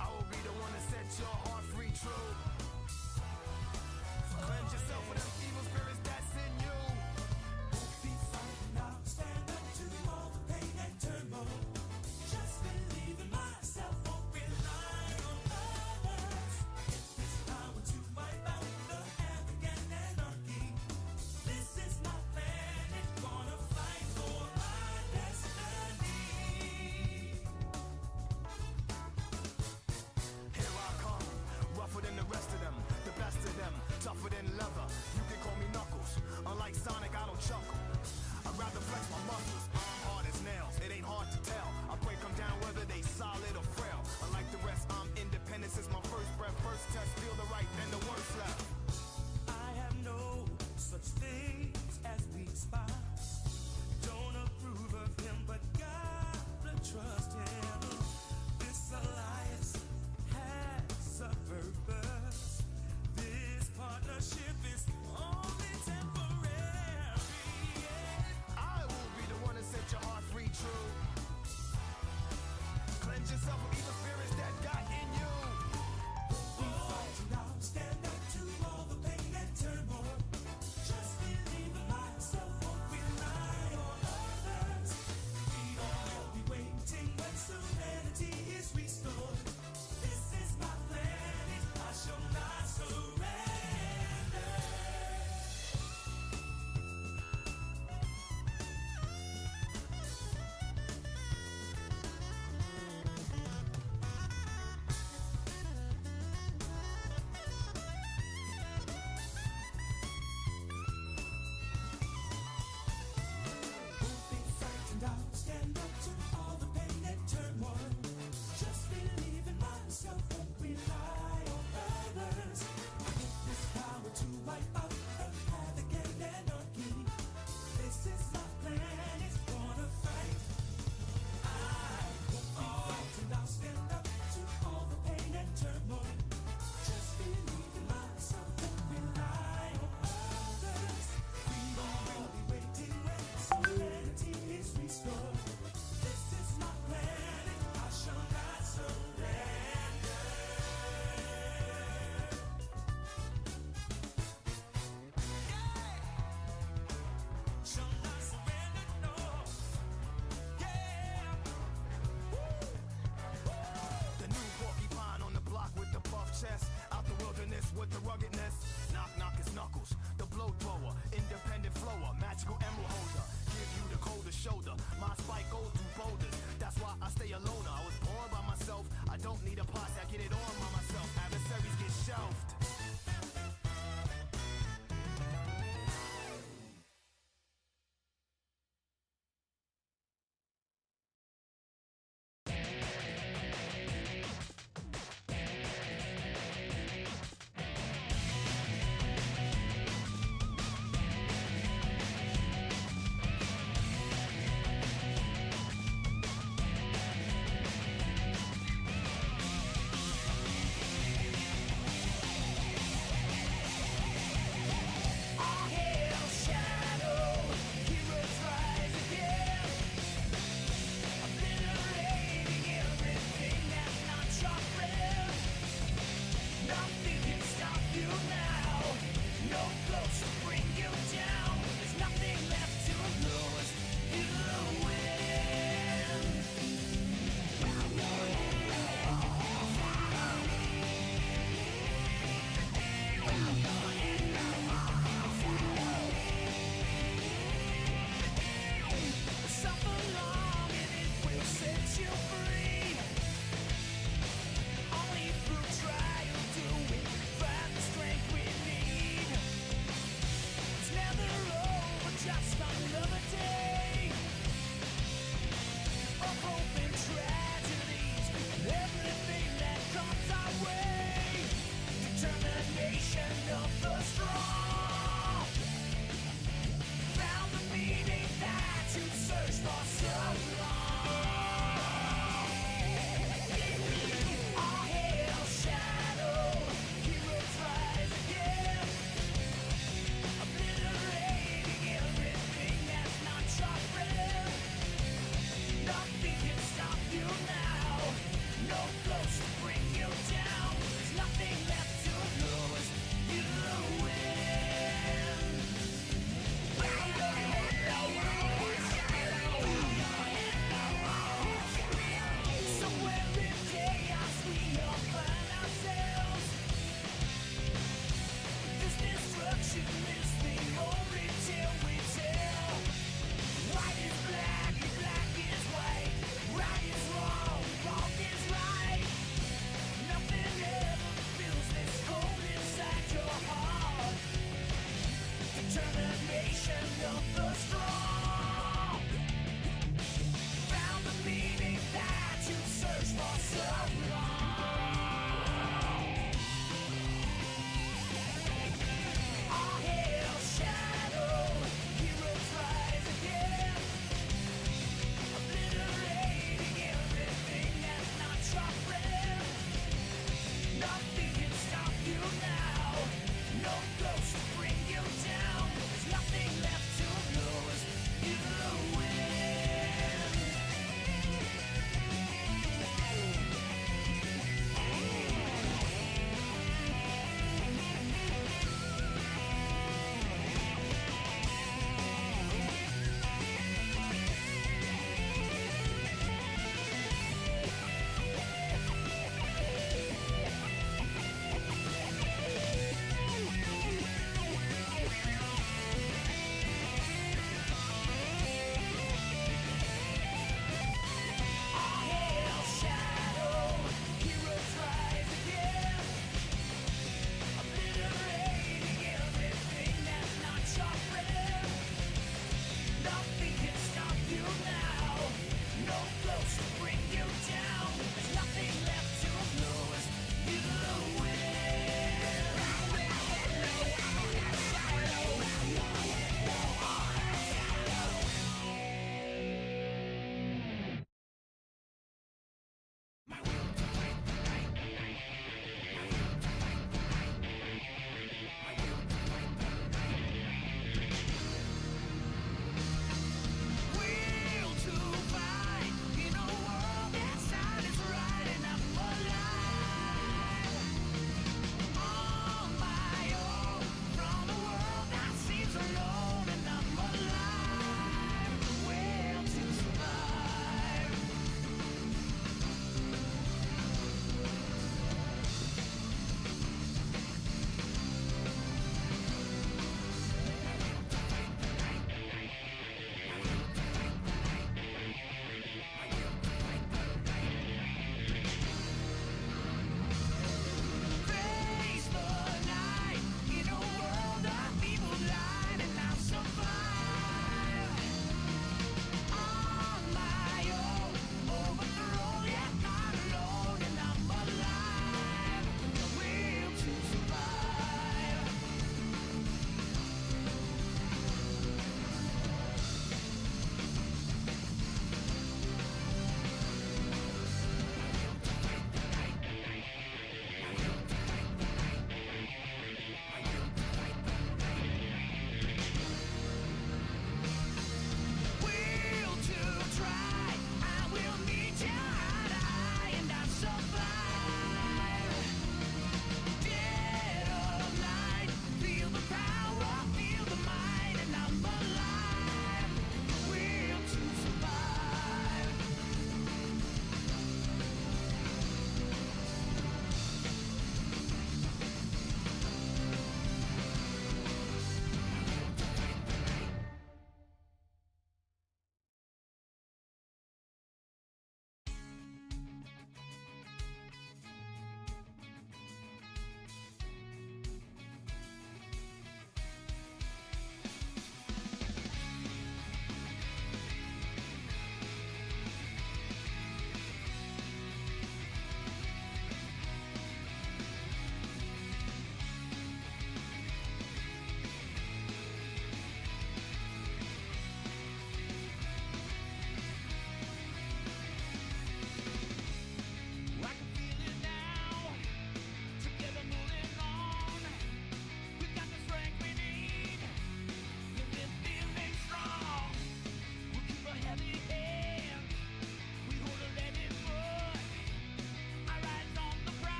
I will be the one to set your heart free, true. Cleanse yourself with them evil spirits that's in you. Be fighting, I'll stand up to all the pain and turmoil. Just believe in myself, won't rely on others. If it's power to wipe out the havoc and anarchy, this is my plan. It's gonna fight for my destiny. Here I come, rougher than the rest of them, the best of them, tougher than leather. You can call me Knuckles. Unlike Sonic, I don't chuckle. I'd rather flex my muscles. I'm hard as nails. It ain't hard to tell. I break them down whether they solid or frail. Unlike the rest, I'm independent since my first breath. First test, feel the right, then the worst left. I have no such things as weak spots. Don't approve of him, but gotta trust him. This alliance has a purpose. This partnership is only temporary. I will be the one to set your heart free, true. Cleanse yourself of evil spirits that got in you. Be fighting, I'll stand up to all the pain and turmoil. Just believe in myself, won't rely on others. We all be waiting when serenity is restored. This is my plan, I shall not surrender. Be frightened, I'll stand up to all the pain and turmoil. Just believe in myself, won't rely on others. I get this power to wipe out the havoc and anarchy. This is my plan, it's gonna fight. I won't be frightened, I'll stand up to all the pain and turmoil. Just believe in myself, won't rely on others. We will be waiting when serenity is restored. This is my plan, I shall not surrender. Shall not surrender, no. Yeah. The new porcupine on the block with the buff chest. Out the wilderness with the ruggedness. Knock, knock, it's Knuckles. The blow thrower, independent flower, magical emerald holder. Give you the coldest shoulder. My spike goes through boulders. That's why I stay alone. I was born by myself. I don't need a posse. I get it on by myself. Adversaries get shelved.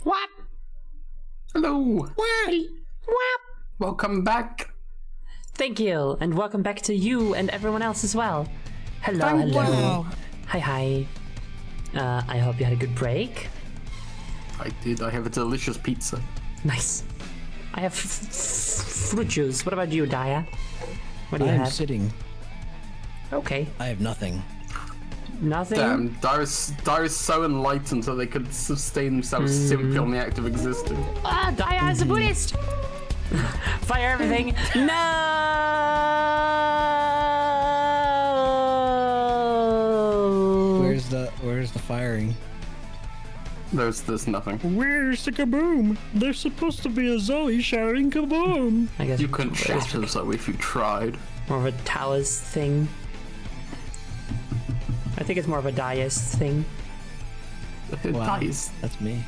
What? Hello. What? Welcome back. Thank you, and welcome back to you and everyone else as well. Hello, Thank hello. you. Hi. I hope you had a good break. I did. I have a delicious pizza. Nice. I have fruit juice. What about you, Daya? What do you I'm have? sitting. Okay. I have nothing. Nothing? Damn, Darius so enlightened that they could sustain themselves simply on the act of existing. Ah, Daya is a Buddhist! Fire everything! No! Where's the firing? There's nothing. Where's the kaboom? There's supposed to be a Zoe shouting kaboom. I guess You couldn't shatter Zoe if you tried. more of a Taoist thing. I think it's more of a Daist thing. Wow, Dice. that's me.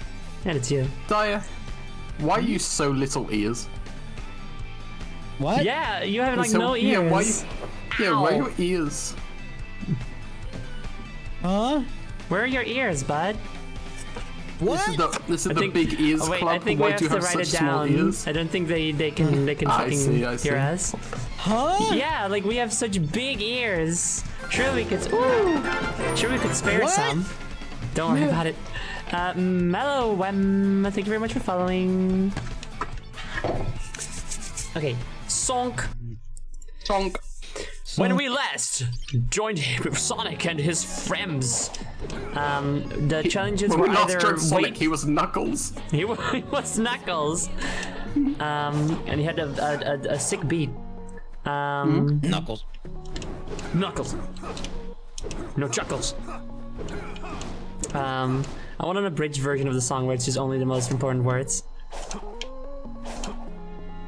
And it's you. Daya, why are you so little ears? What? Yeah, you have like So- no yeah, ears. why are your ears? Huh? Where are your ears, bud? This is the big ears Oh, wait, club. I think Why we have do you to have write such it small down. ears? I don't think they can I fucking see. hear us. Huh? Yeah, like we have such big ears. Sure we could. Ooh. Sure we could spare What? some. Don't worry about it. Mellow Wem, thank you very much for following. Okay, Sonk. Sonk. When we last joined him with Sonic and his friends, the challenges When were we last either tried Sonic, he was Knuckles. he was Knuckles, and he had a sick beat. Knuckles. Knuckles. No chuckles. I want an abridged version of the song where it's just only the most important words.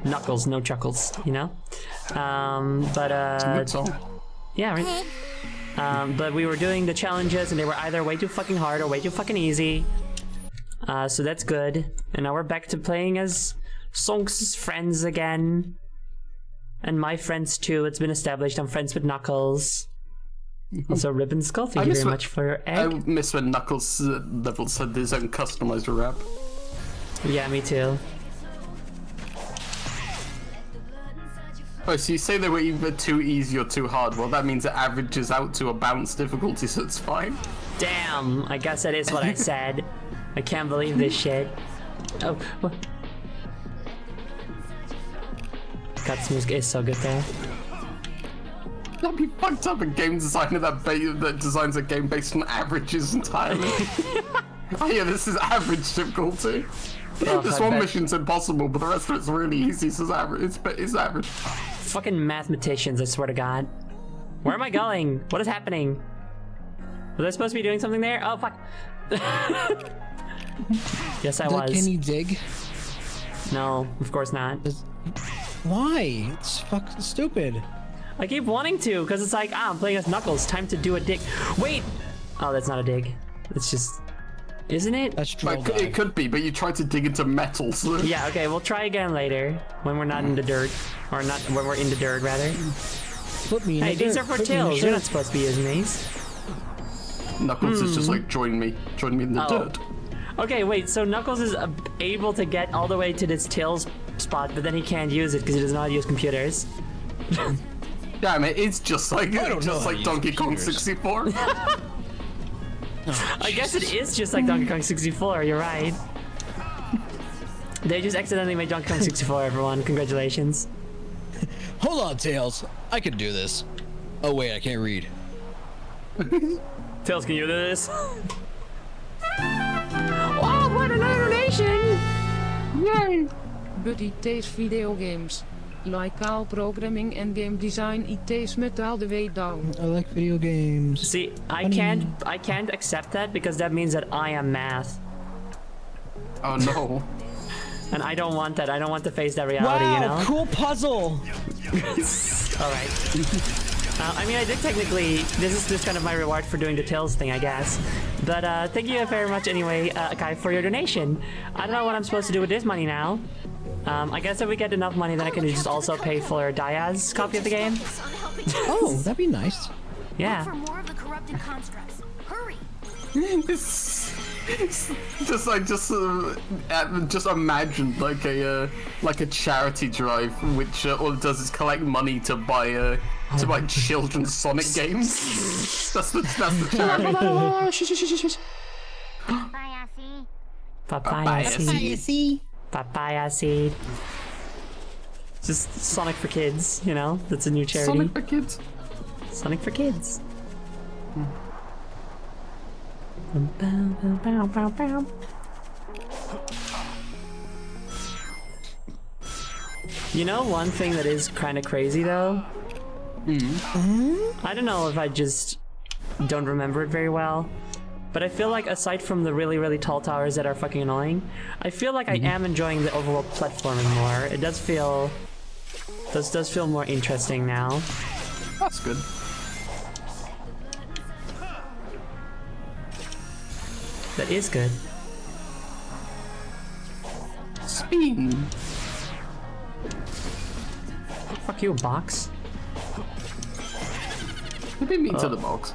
Knuckles, no chuckles, you know? Good song. Yeah, right? But we were doing the challenges and they were either way too fucking hard or way too fucking easy. So that's good. And now we're back to playing as Sonk's friends again. And my friends too. It's been established I'm friends with Knuckles. Also, Ribbon Skull, thank you very much for your I egg. miss when Knuckles levels had his own customized rap. Yeah, me too. Oh, so you say they were either too easy or too hard. Well, that means it averages out to a balanced difficulty, so it's fine. Damn, I guess that is what I said. I can't believe this shit. Oh, what? Gutsmoose is so good there. That'd be fucked up, a game designer that designs a game based on averages entirely. Oh yeah, this is average difficulty. Oh, This I one bet. mission's impossible, but the rest of it's really easy, so it's average. It's average. Fucking mathematicians, I swear to God. Where am I going? What is happening? Was I supposed to be doing something there? Oh, fuck. Yes, I was. Can you dig? No, of course not. Why? It's fucking stupid. I keep wanting to, because it's like, I'm playing as Knuckles, time to do a dig. Wait! Oh, that's not a dig. It's just... Isn't it? That's true. Like, it could be, but you tried to dig into metal, so... Yeah, okay, we'll try again later, when we're not in the dirt. Or not, when we're in the dirt, rather. Put me in Hey, the these dirt. are for Put me in the Tails, you're dirt. not supposed to be using these. Knuckles is just like, join me in the Oh. dirt. Okay, wait, so Knuckles is able to get all the way to this Tails spot, but then he can't use it because he does not use computers. Yeah, I mean, it's just like Donkey Kong 64. I guess it is just like Donkey Kong 64, you're right. They just accidentally made Donkey Kong 64, everyone. Congratulations. Hold on, Tails. I can do this. Oh wait, I can't read. Tails, can you do this? Oh, what an donation! Yay! Buddy IT's videogames. Like all programming and game design IT's met all the way down. I like video games. See, I can't accept that because that means that I am math. Oh no. And I don't want that. I don't want to face that reality, Wow, you know? cool puzzle. Alright. I mean, I did technically... This is just kind of my reward for doing the Tails thing, I guess. But thank you very much anyway, Kai, for your donation. I don't know what I'm supposed to do with this money now. I guess if we get enough money, then I can just also pay for Daya's copy of the game. Oh, that'd be nice. Yeah. For more of the corrupted constructs. Hurry! Just imagine like a charity drive, which all it does is collect money to buy children's Sonic games. That's the charity. Papaya seed. Papaya seed. Just Sonic for Kids, you know? That's a new charity. Sonic for Kids. Sonic for Kids. You know one thing that is kind of crazy though? I don't know if I just don't remember it very well, but I feel like aside from the really, really tall towers that are fucking annoying, I feel like I am enjoying the overall platforming more. It does feel more interesting now. That's good. That is good. Spin. Fuck you, box. You beat me to the box.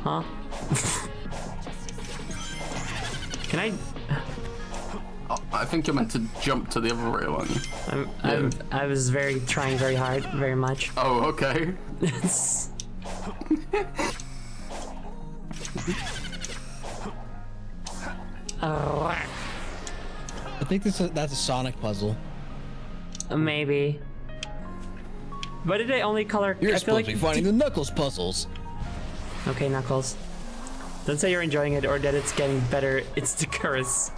Huh? Can I? Oh, I think you're meant to jump to the other rail, aren't you? I was trying very hard, very much. Oh, okay. I think that's a Sonic puzzle. Maybe. But did they only color? You're I feel supposed like to be finding the Knuckles puzzles. Okay, Knuckles. Don't say you're enjoying it or that it's getting better. It's the curse.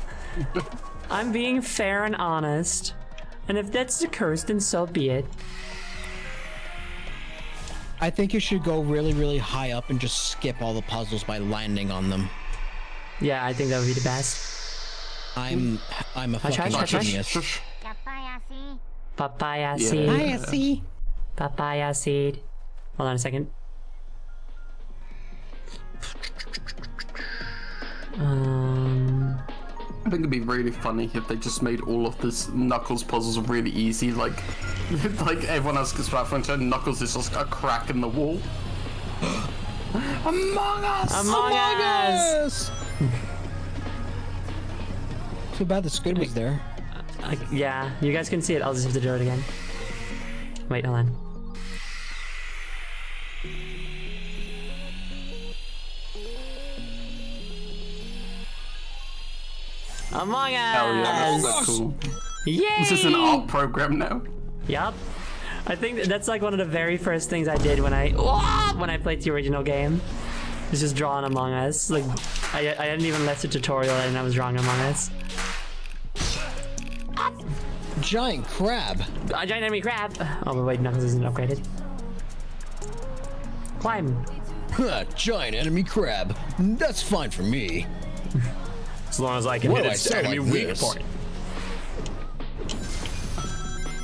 I'm being fair and honest. And if that's the curse, then so be it. I think you should go really, really high up and just skip all the puzzles by landing on them. Yeah, I think that would be the best. I'm a fucking genius. Papaya Yeah. seed. Papaya seed. Papaya seed. Hold on a second. I think it'd be really funny if they just made all of this Knuckles puzzles really easy, like everyone else gets platform turn, Knuckles is just a crack in the wall. Among Us! Among Us! Too bad the squid was there. Yeah, you guys can see it. I'll just have to do it again. Wait, hold on. Among Us! Hell yeah, that's so cool. Yay! Is this an art program now? Yup. I think that's like one of the very first things I did when I played the original game. Was just drawing Among Us. Like, I hadn't even left the tutorial and I was drawing Among Us. Giant crab. A giant enemy crab. Oh, but wait, Knuckles isn't upgraded. Climb. Giant enemy crab. That's fine for me. As long as I can hit its enemy weak point.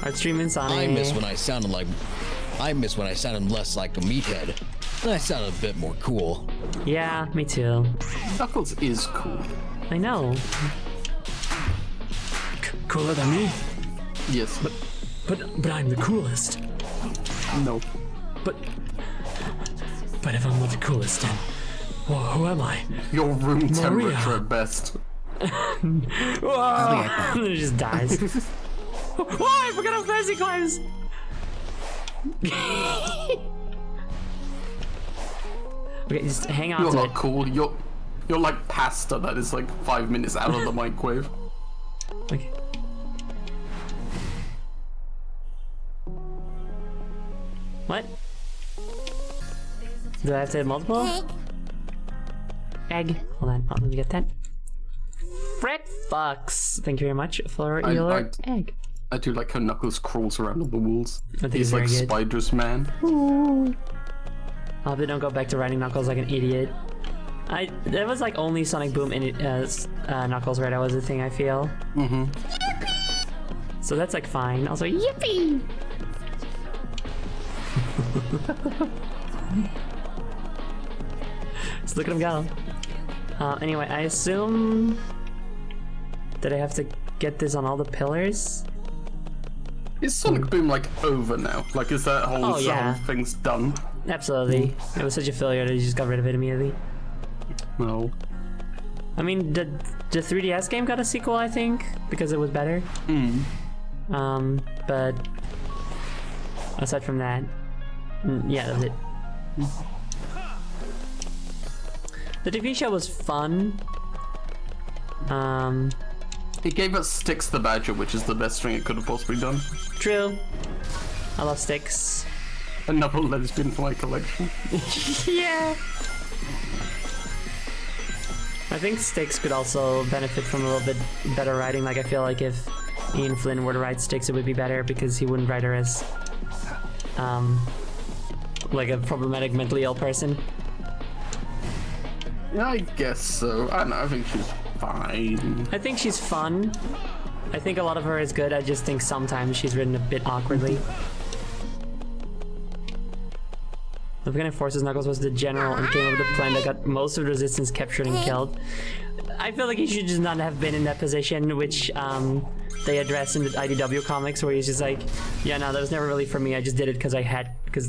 Art stream in Sonic. I miss when I sounded less like a meathead. And I sounded a bit more cool. Yeah, me too. Knuckles is cool. I know. Cooler than me? Yes. But I'm the coolest. No. But if I'm not the coolest, then who am I? Your room Maria. temperature at best. Whoa! It just dies. Oh, I forgot how fast he climbs! Okay, just hang on You're to not it. cool. You're like pasta that is like 5 minutes out of the microwave. Okay. What? Do I have to hit multiple? Egg. Hold on, let me get that. Fred fucks. Thank you very much for your egg. I do like how Knuckles crawls around on the walls. I think He's it's like very good. Spider's man. Ooh. I hope they don't go back to riding Knuckles like an idiot. That was like only Sonic Boom in Knuckles, right? That was the thing I feel. Mm-hmm. So that's like fine. Also, yippee! Just look at him go. Anyway, I assume that I have to get this on all the pillars. Is Sonic Boom like over now? Like, is that whole, Oh, yeah. whole thing's done? Absolutely. It was such a failure that you just got rid of it immediately. No. I mean, the 3DS game got a sequel, I think, because it was better. But aside from that, yeah, that was it. The TV show was fun. It gave us Styx the Badger, which is the best thing it could have possibly done. True. I love Styx. Another lesbian for my collection. Yeah. I think Styx could also benefit from a little bit better writing. Like, I feel like if Ian Flynn were to write Styx, it would be better because he wouldn't write her as, like a problematic mentally ill person. Yeah, I guess so. I don't know, I think she's fine. I think she's fun. I think a lot of her is good. I just think sometimes she's written a bit awkwardly. Lieutenant Forces Knuckles was the general and came up with a plan that got most of the resistance captured and killed. I feel like he should just not have been in that position, which they address in the IDW comics, where he's just like, yeah, no, that was never really for me. I just did it because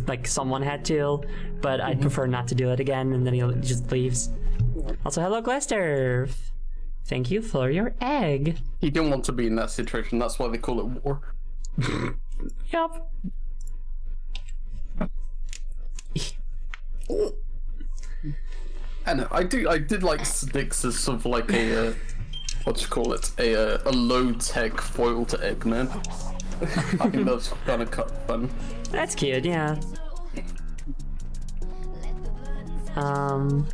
like someone had to, but I'd prefer not to do it again. And then he just leaves. Also, hello, Glester. Thank you for your egg. He didn't want to be in that situation. That's why they call it war. Yep. I know. I did like Styx as sort of like a what you call it, a low tech foil to Eggman. I think that was kind of fun. That's cute, yeah. And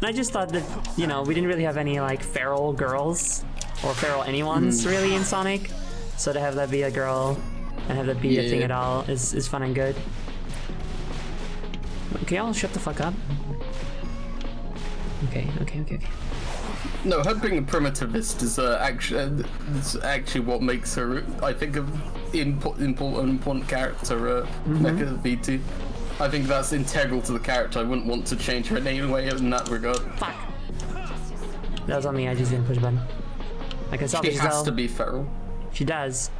I just thought that, you know, we didn't really have any like feral girls or feral anyones really in Sonic, so to have that be a girl and have that be a thing at all is fun and good. Okay, I'll shut the fuck up. Okay. No, her being a primitivist is actually what makes her, I think, an important character, Mecha BT. I think that's integral to the character. I wouldn't want to change her in any way in that regard. Fuck. That was on me, I just didn't push a button. Like I saw She has to be feral. She does.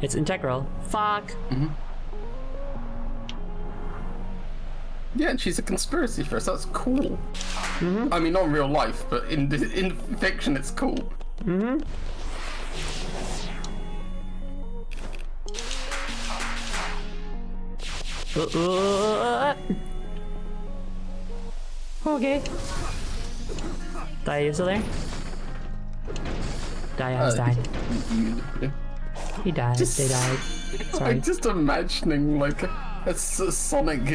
It's integral. Fuck. Yeah, and she's a conspiracy theorist. That's cool. I mean, not in real life, but in fiction, it's cool. Okay. Dai, you still there? Dai has died. He died. They died. Sorry. I'm just imagining like it's a Sonic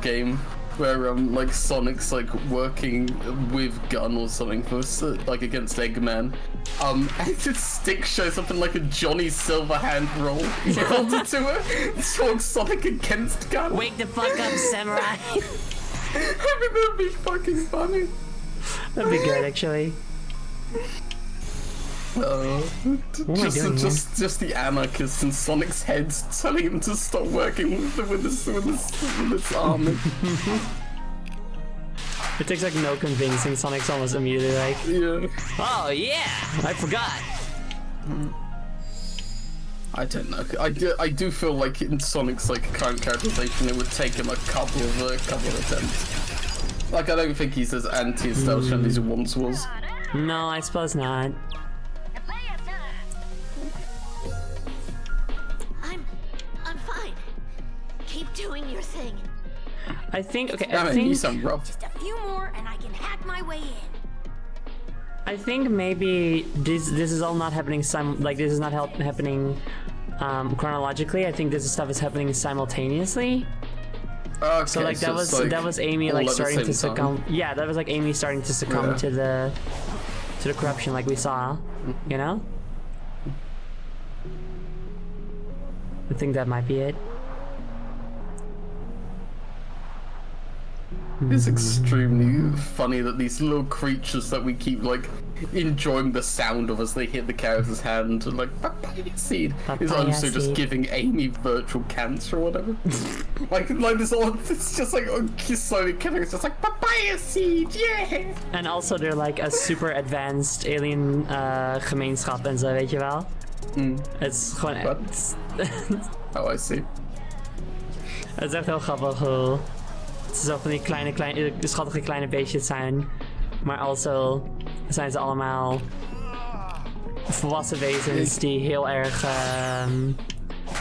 game where like Sonic's like working with Gun or something for like against Eggman. And this stick shows up in like a Johnny Silverhand role. He holds it to her, talks Sonic against Gun. Wake the fuck up, Samurai! I mean, that'd be fucking funny. That'd be good, actually. Just the anarchist in Sonic's head telling him to stop working with this army. It takes like no convincing. Sonic's almost immediately like, yeah. Oh yeah, I forgot. I don't know. I do feel like in Sonic's like current characterization, it would take him a couple of attempts. Like I don't think he's as anti-establishment as he once was. No, I suppose not. I'm fine. Keep doing your thing. I think. Okay, I think you sound rough. Just a few more, and I can hack my way in. I think maybe this is all not happening this is not happening chronologically. I think this stuff is happening simultaneously. Okay, so like that was Amy like starting to succumb. Yeah, that was like Amy starting to succumb to the corruption like we saw, you know? I think that might be it. It's extremely funny that these little creatures that we keep like enjoying the sound of as they hit the character's hand and like papaya seed is also just giving Amy virtual cancer or whatever. like this all it's just like slowly killing. It's just like papaya seed, yeah. And also they're like a super advanced alien gemeenschap en zo, weet je wel? Het is gewoon echt. Oh, I see. Het is echt heel grappig hoe zo van die schattige kleine beestjes zijn. Maar also zijn ze allemaal volwassen wezens die heel erg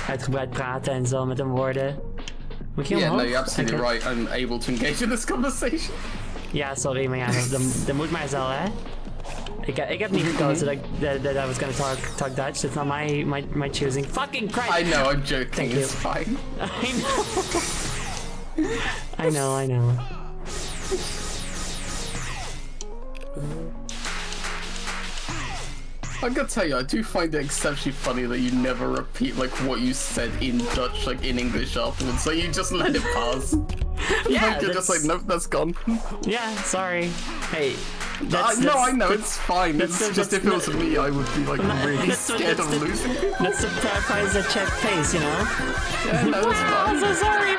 uitgebreid praten en zo met hun woorden. Moet je Yeah, omhoog? no, you're absolutely Oké. right. I'm able to engage in this conversation. Ja, sorry, maar ja, dat moet maar zo, hè? Ik heb niet gekozen that I was gonna talk Dutch. That's not my choosing. Fucking Christ! I know, I'm joking. Thank you. It's fine. I know. I gotta tell you, I do find it exceptionally funny that you never repeat like what you said in Dutch, like in English afterwards. So you just let it pass. Yeah, like, you're just like, nope, that's gone. Yeah, sorry. Hey. No, I know, it's fine. It's just if it was me, I would be like really scared of losing people. That's the prize that check pays, you know? Yeah, no, it's fine. I'm so sorry.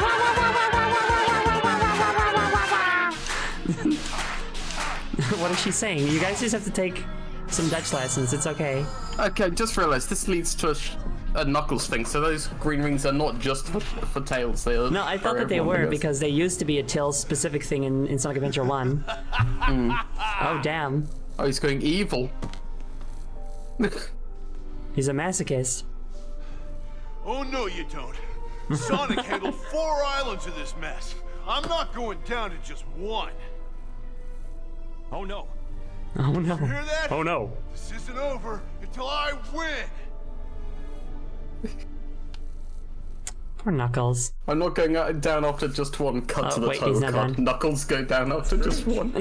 What is she saying? You guys just have to take some Dutch lessons. It's okay. Okay, just realised this leads to a Knuckles thing. So those green rings are not just for Tails. They are. No, I thought that they were because they used to be a Tails specific thing in Sonic Adventure 1. Oh, damn. Oh, he's going evil. He's a masochist. Oh, no, you don't. Sonic handled 4 islands of this mess. I'm not going down to just one. Oh, no. Oh, no. You hear that? Oh, no. This isn't over until I win. Poor Knuckles. I'm not going down after just one. Cut to the wait, he's title not card. done. Knuckles go down after just one.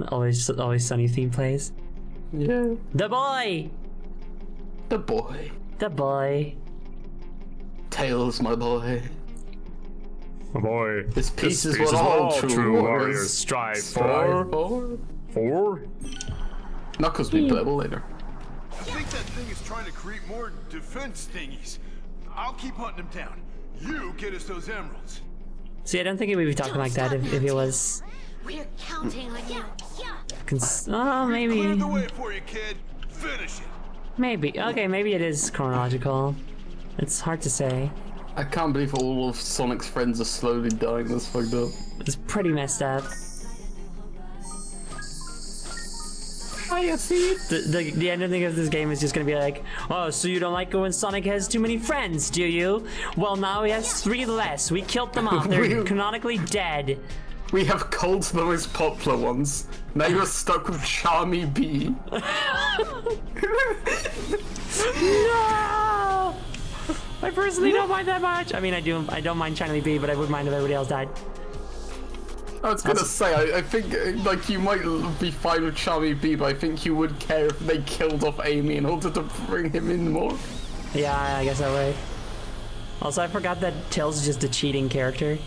Always Sunny theme plays. Yeah. The boy! The boy. The boy. Tails, my boy. My boy. This piece is what all true warriors strive for. Knuckles will be playable later. I think that thing is trying to create more defense thingies. I'll keep hunting him down. You get us those emeralds. See, I don't think he would be talking like that if he was. We're counting on you. Maybe. Cleared the way for you, kid. Finish it. Maybe. Okay, maybe it is chronological. It's hard to say. I can't believe all of Sonic's friends are slowly dying. That's fucked up. It's pretty messed up. I see. The ending of this game is just gonna be like, oh, so you don't like it when Sonic has too many friends, do you? Well, now he has 3 less. We killed them off. They're canonically dead. We have culled the most popular ones. Now you're stuck with Charmy B. No! I personally don't mind that much. I mean, I don't mind Charmy B, but I would mind if everybody else died. I was gonna say, I think like you might be fine with Charmy B, but I think you would care if they killed off Amy in order to bring him in more. Yeah, I guess I would. Also, I forgot that Tails is just a cheating character.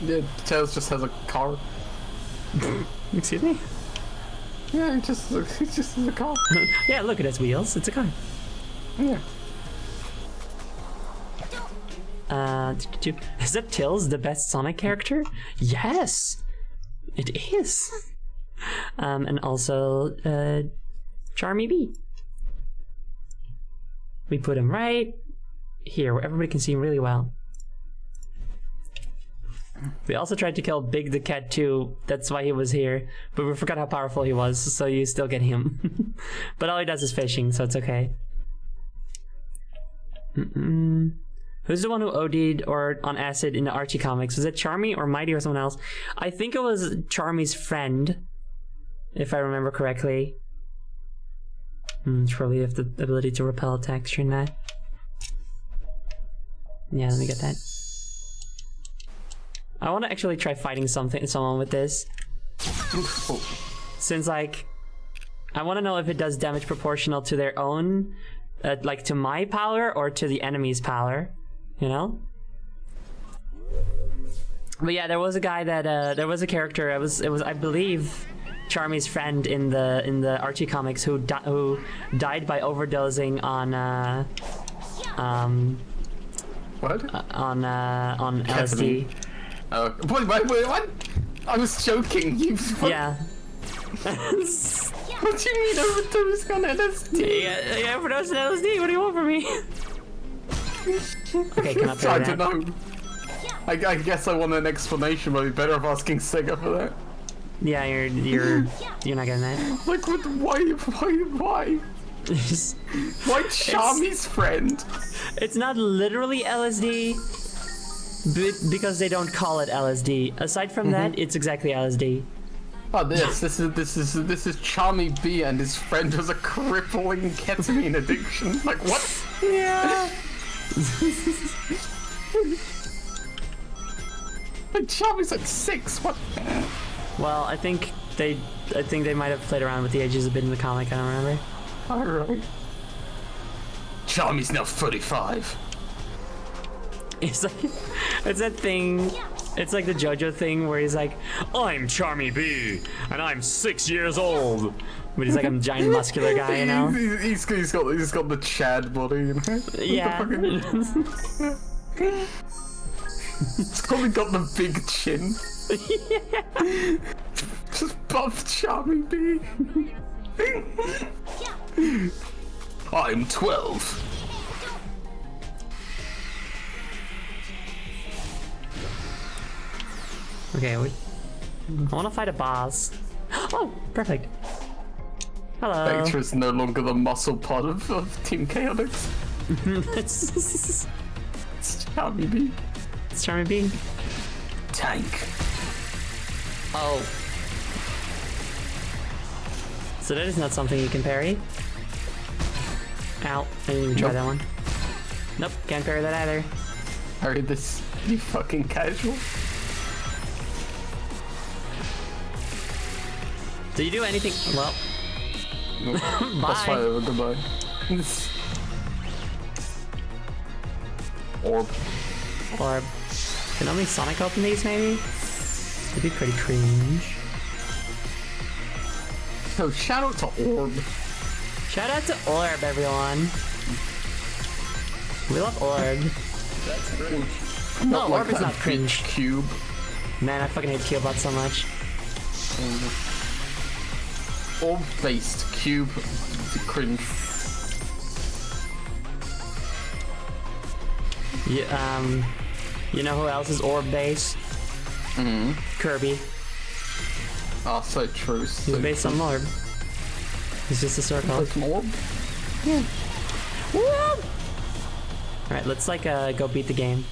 Yeah, Tails just has a car. Excuse me? Yeah, it just has a car. Yeah, look at its wheels. It's a car. Yeah. Is that Tails the best Sonic character? Yes! It is! And also, Charmy B. We put him right here, where everybody can see him really well. We also tried to kill Big the Cat too, that's why he was here, but we forgot how powerful he was, so you still get him. But all he does is fishing, so it's okay. Who's the one who OD'd or on acid in the Archie comics? Was it Charmy or Mighty or someone else? I think it was Charmy's friend, if I remember correctly. Probably have the ability to repel attacks during that. Yeah, let me get that. I want to actually try fighting someone with this. Since, like, I want to know if it does damage proportional to their own, like to my power or to the enemy's power. You know? But yeah, there was a guy that there was a character. It was I believe Charmy's friend in the Archie comics who died by overdosing on what? On LSD. Wait, what? I was joking. Yeah. What do you mean overdose on LSD? Yeah, overdose on LSD. What do you want from me? Okay, can I play I that? don't know. I guess I want an explanation, but it'd be better off asking Sega for that. Yeah, you're not getting that. Like, why? Why Charmy's friend? It's not literally LSD, because they don't call it LSD. Aside from that, it's exactly LSD. Oh, this is Charmy B and his friend has a crippling ketamine addiction. Like what? Yeah. And Charmy's like 6. What? Well, I think they might have played around with the ages a bit in the comic. I don't remember. All right. Charmy's now 35. It's that thing. It's like the JoJo thing where he's like, I'm Charmy B, and I'm 6 years old. But he's like a giant muscular guy, you know? He's got the Chad body, you know? Yeah. He's probably got the big chin. Yeah. Just buff Charmy B. I'm 12. Okay, I want to fight a boss. Oh, perfect. Hello. Vector is no longer the muscle part of Team Chaotix. It's Charmy B. It's Charmy B. Tank. Oh. So that is not something you can parry. Ow, I didn't even try that one. Nope, can't parry that either. Parry this, you fucking casual. Do you do anything? Well. That's fine, goodbye. Orb. Orb. Can only Sonic open these, maybe? It'd be pretty cringe. So, shout out to Orb. Shout out to Orb, everyone. We love Orb. That's cringe. No, Orb is not cringe. Cube. Man, I fucking hate Cubebot so much. Orb-based cube. Cringe. Yeah, you know who else is orb-based? Kirby. Oh, so true. He's based on orb. He's just a circle. Like an orb? Yeah. Alright, let's go beat the game.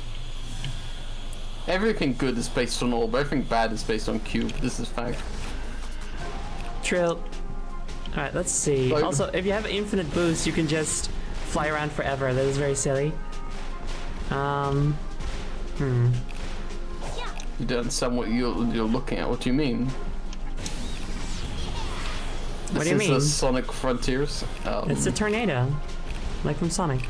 Everything good is based on orb. Everything bad is based on cube. This is fact. True. Alright, let's see. Like, also, if you have infinite boost, you can just fly around forever. That is very silly. You don't understand what you're looking at. What do you mean? What do you mean? This is Sonic Frontiers. It's a tornado. Like from Sonic.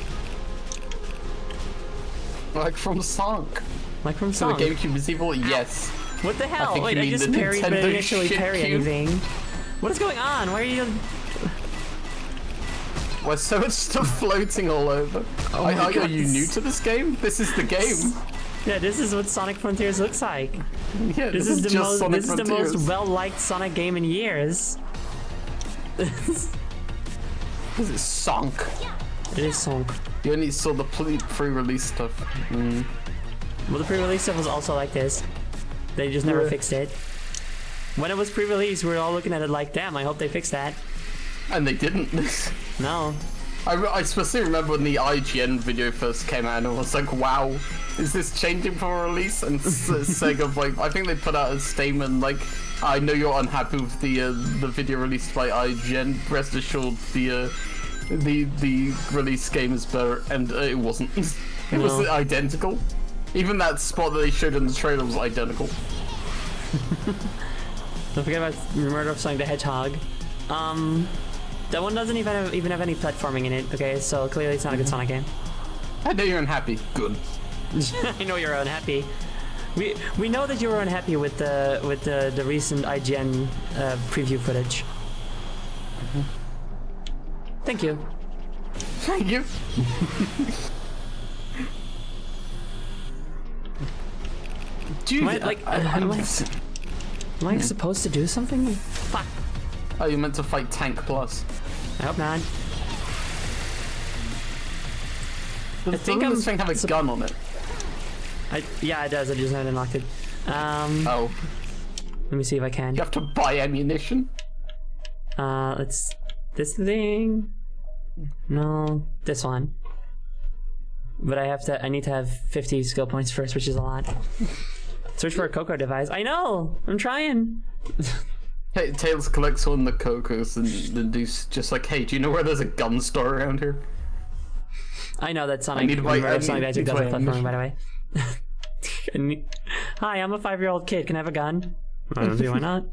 Like from Sonic. Like from So Sonic. the GameCube is evil? Yes. What the hell? think Wait, you I mean just the parried, but I Nintendo didn't actually shit parry cube? anything. What is going on? Why are you... Why so much stuff floating all over? Oh my Are God. you new to this game? This is the game. Yeah, this is what Sonic Frontiers looks like. Yeah, This is the just most. Sonic This is the Frontiers. most well-liked Sonic game in years. This is Sonic. It is Sonic. You only saw the pre-release stuff. Well, the pre-release stuff was also like this. They just never Yeah. fixed it. When it was pre-released, we were all looking at it like, damn, I hope they fix that. And they didn't. No. I specifically remember when the IGN video first came out and I was like, wow, is this changing for a release? And Sega, like, I think they put out a statement like, I know you're unhappy with the video released by IGN, rest assured the release game is better, and it wasn't. It was No. identical. Even that spot that they showed in the trailer was identical. Don't forget about Murder of Sonic the Hedgehog. That one doesn't even have any platforming in it, okay? So clearly it's not a good Sonic game. I know you're unhappy. Good. I know you're unhappy. We know that you were unhappy with the recent IGN preview footage. Thank you. Thank you. Dude, Am I supposed to do something? Fuck. Oh, you meant to fight Tank Plus. I hope not. think Doesn't this thing have a gun on it? Yeah, it does. I just haven't unlocked it. Oh. Let me see if I can. You have to buy ammunition? Let's... This thing? No, this one. But I need to have 50 skill points first, which is a lot. Search for a Coco device. I know! I'm trying! Hey, Tails collects on the Cocos and then just like, hey, do you know where there's a gun store around here? I know that Sonic. Sonic does have platforming, by the way. way. Hi, I'm a 5-year-old kid. Can I have a gun? I don't see why not.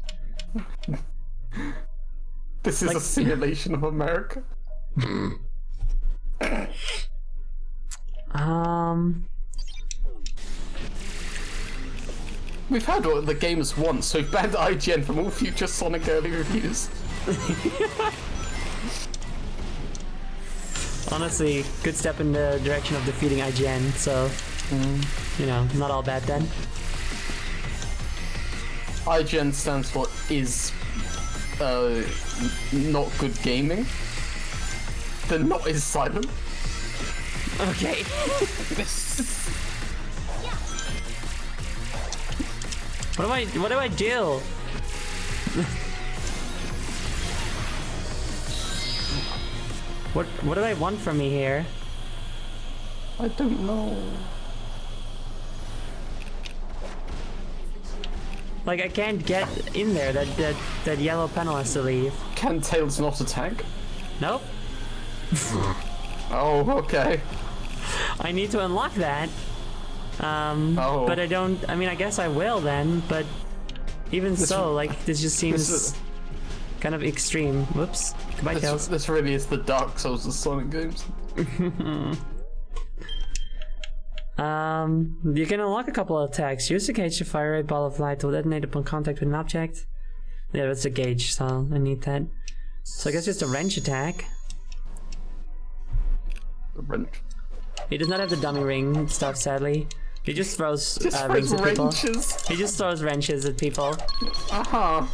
This is Like- a simulation of America. We've had all the games once, so we've banned IGN from all future Sonic early reviews. Honestly, good step in the direction of defeating IGN, so, you know, not all bad then. IGN stands for is not good gaming. The not is silent. Okay. What do I do? What do they want from me here? I don't know. Like, I can't get in there. That yellow panel has to leave. Can Tails not attack? Nope. Oh, okay. I need to unlock that. But I don't. I mean, I guess I will then. But even so, like, this just seems kind of extreme. Whoops. Goodbye, Tails. This really is the Dark Souls of Sonic games. You can unlock a couple of attacks. Use the gauge to fire a ball of light to detonate upon contact with an object. Yeah, that's a gauge, so I need that. So I guess just a wrench attack. The wrench. He does not have the dummy ring stuff, sadly. He just throws rings at people. He just throws wrenches at people. Uh-huh.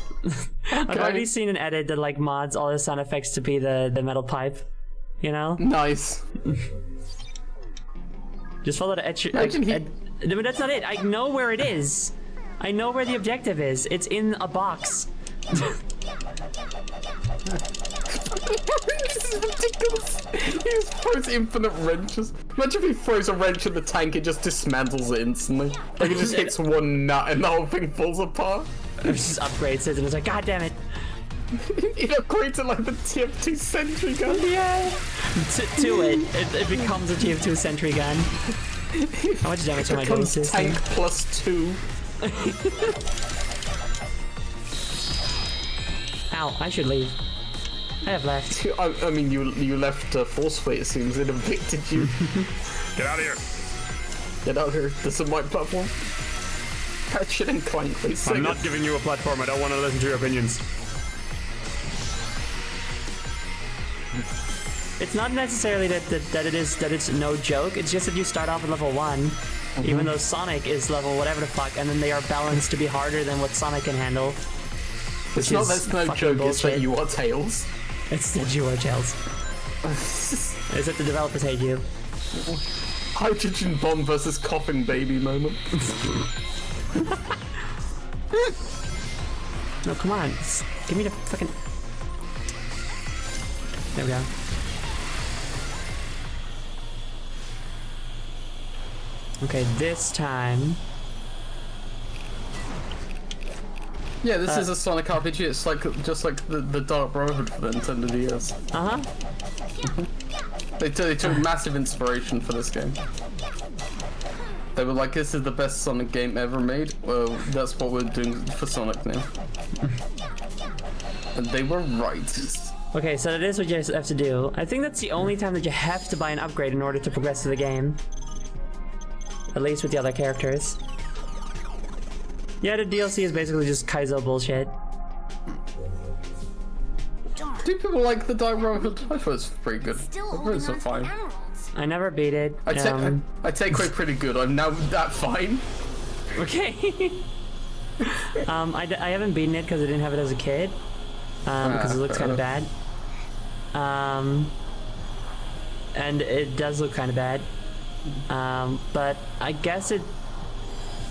I've already seen an edit that like mods all his sound effects to be the metal pipe. You know? Nice. Just follow the edge. But that's not it. I know where it is. I know where the objective is. It's in a box. This is ridiculous. He just throws infinite wrenches. Imagine if he throws a wrench in the tank, it just dismantles it instantly. Like it just hits one nut and the whole thing falls apart. It just upgrades it and it's like, god damn it. It upgrades it like the TF2 Sentry gun. Yeah. To it becomes a TF2 Sentry gun. How much damage am I doing to this tank thing? +2. Ow, I should leave. I have left. I mean, you left forcefully, it seems. It evicted you. Get out of here. Get out of here. This is my platform. Ratchet and Clank, please. I'm not giving you a platform. I don't want to listen to your opinions. It's not necessarily that it's no joke. It's just that you start off at level 1, even though Sonic is level whatever the fuck, and then they are balanced to be harder than what Sonic can handle. It's not that's no joke, it's that you are Tails. It's that you are Tails. Is that the developers hate you? Hydrogen bomb versus coffin baby moment. No, come on. Give me the fucking... There we go. Okay, this time... Yeah, this is a Sonic RPG. It's like just like the Dark Brotherhood for the Nintendo DS. They took massive inspiration for this game. They were like, "This is the best Sonic game ever made." Well, that's what we're doing for Sonic now. And they were right. Okay, so that is what you have to do. I think that's the only time that you have to buy an upgrade in order to progress through the game. At least with the other characters. Yeah, the DLC is basically just Kaizo bullshit. Do people like the Dark Brotherhood? I thought it was pretty good. I thought it was fine. I never beat it. I take away pretty good. I'm now that fine. Okay. I haven't beaten it because I didn't have it as a kid. Because it looks kind of bad. And it does look kind of bad. But I guess it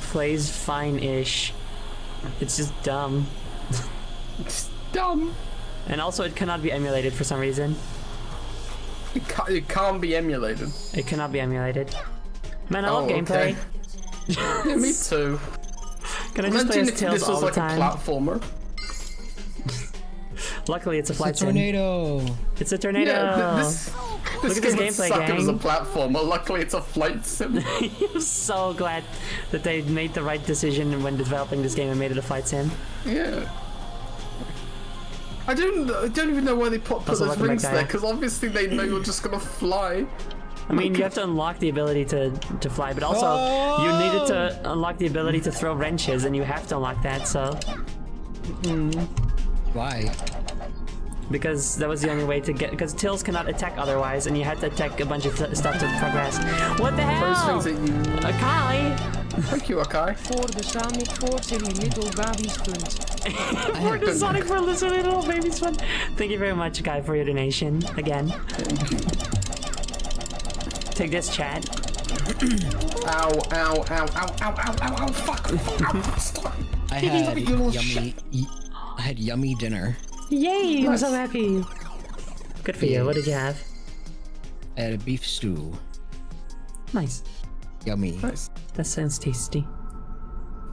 plays fine-ish. It's just dumb. It's dumb. And also, it cannot be emulated for some reason. It can't be emulated. It cannot be emulated. Man, I love Oh, gameplay. okay. Yeah, me too. Can I just play Imagine as if Tails this all was the like time? a platformer. Luckily, it's a flight sim. Tornado. It's a tornado. Yeah, this Look at this game would gameplay, suck as a gang. platformer. Luckily, it's a flight sim. I'm so glad that they made the right decision when developing this game and made it a flight sim. Yeah. I don't even know why they put Also, those welcome rings back, there, Gaia. because obviously they know you're just gonna fly. I mean, you have to unlock the ability to fly, but also you needed to unlock the ability to throw wrenches, and you have to unlock that, so... Why? Because that was the only way to get... Because Tails cannot attack otherwise, and you had to attack a bunch of stuff to progress. What the hell? Those things that you... Akai! Thank you, Akai. For the Sonic for silly little babies fund. For the Sonic for little babies fun. Thank you very much, Akai, for your donation. Again. Take this, chat. Ow, ow, ow, ow, ow, ow, ow, ow, fuck. Ow, stop. I had yummy dinner. Yay, I'm so happy. Good for you. What did you have? I had a beef stew. Nice. Yummy. Nice. That sounds tasty.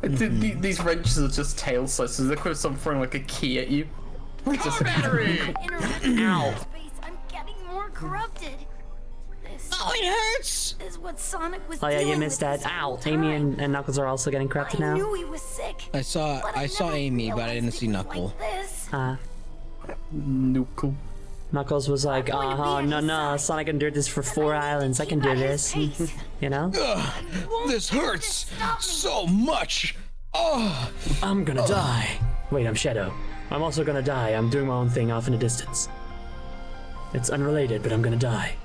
These wrenches are just tail slicers. They could have someone throwing like a key at you. Just battery! Ow. Space, I'm getting more corrupted. This it hurts! is what Sonic was Oh yeah, dealing you missed with that. this whole Ow! Amy time. and Knuckles are also getting corrupted I now. knew he was sick. I saw Amy, but I didn't see Knuckle. This. Knuckle. Knuckles was like, no, Sonic endured this for 4 islands. I can do this. You know? This hurts so much. Oh, I'm gonna die. Wait, I'm Shadow. I'm also gonna die. I'm doing my own thing off in the distance. It's unrelated, but I'm gonna die.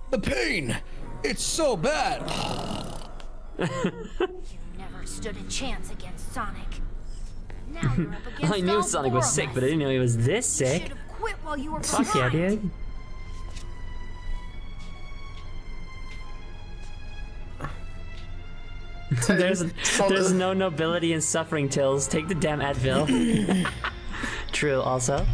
the pain! It's so bad. Never stood a chance against Sonic. Now you're up against I knew all Sonic 4 was of sick, us. but I didn't know he was this You sick. should have quit while you were Fuck yeah, behind. dude. There's no nobility in suffering, Tills. Take the damn Advil. True, also.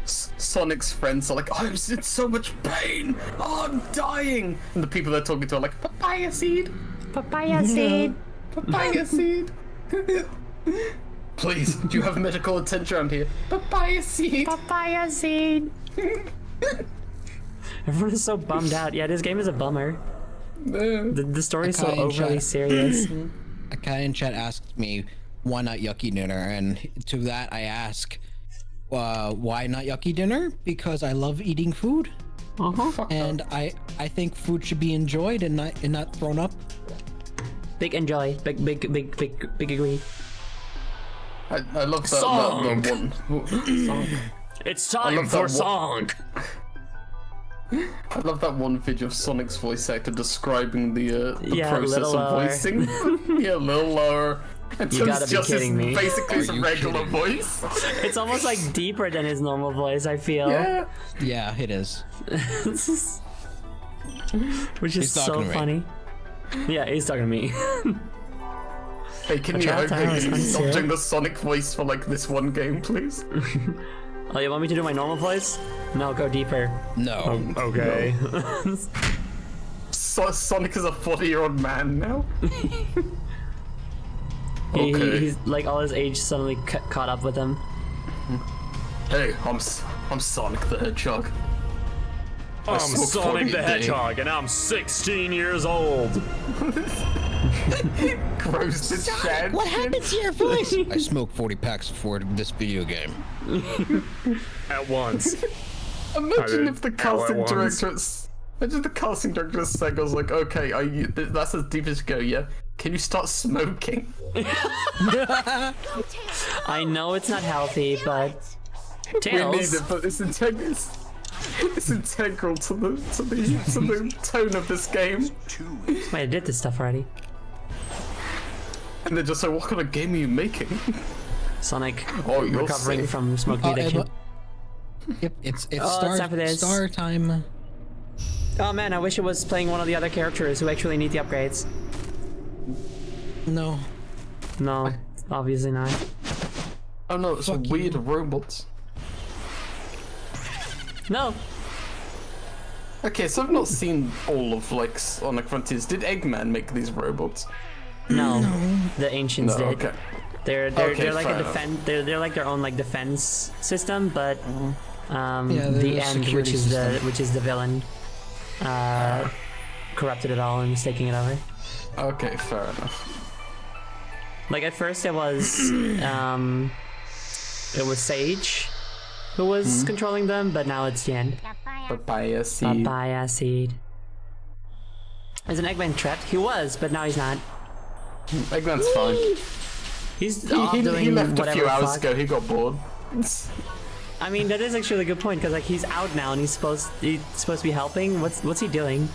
Sonic's friends are like, I'm in so much pain. Oh, I'm dying. And the people they're talking to are like, papaya seed. Papaya seed. Papaya seed. Please, do you have medical attention around here? Papaya seed. Papaya seed. Everyone is so bummed out. Yeah, this game is a bummer. The story is so overly serious. A guy in chat asked me, why not yucky dinner? And to that I ask, why not yucky dinner? Because I love eating food. And I think food should be enjoyed and not thrown up. Big enjoy. Big agree. I love that, Song. that one. It's I time love for that song. I love that one video of Sonic's voice actor describing the Yeah, process little of lower. voicing. Yeah, a little lower. And You gotta be kidding me. Basically, his Are you regular kidding? voice. It's almost like deeper than his normal voice, I feel. Yeah. Yeah, it is. Which is He's so talking to me. funny. Yeah, he's talking to me. Hey, can A you child hope tower is you stop unfair. doing the Sonic voice for like this one game, please? Oh, you want me to do my normal voice? No, go deeper. No. Okay. Sonic is a 40-year-old man now. Okay. He's like all his age suddenly caught up with him. Hey, I'm Sonic the Hedgehog. I I'm smoke Sonic 40 the a day. Hedgehog, and I'm 16 years old. Gross to Chad. What happened to your voice? I smoked 40 packs for this video game. At once. Imagine if the casting once. director imagine the casting director at Sega was like, okay, that's as deep as you go, yeah? Can you start smoking? I know it's not healthy, but We Tails. need it, but it's integral to the tone of this game. Wait, I did this stuff already. And they're just like, what kind of game are you making? Sonic Oh, you're recovering safe. from smoking addiction. Yep, it's Oh, it's time for this. star time. Oh man, I wish it was playing one of the other characters who actually need the upgrades. No. No, obviously not. Oh no, it's Fuck weird robots. No. Okay, so I've not seen all of like Sonic Frontiers. Did Eggman make these robots? No, the ancients No, did. okay. They're Okay, like fair a enough. defense. They're like their own like defense system, but Yeah, they're the a end, security system. which is the villain, corrupted it all and is taking it over. Okay, fair enough. Like at first it was Sage who was controlling them, but now it's the end. Papaya seed. Papaya seed. Is an Eggman trapped? He was, but now he's not. Eggman's fine. He's He doing left a whatever few hours fuck. ago. He got bored. I mean, that is actually a good point because like he's out now and he's supposed to be helping. What's he doing?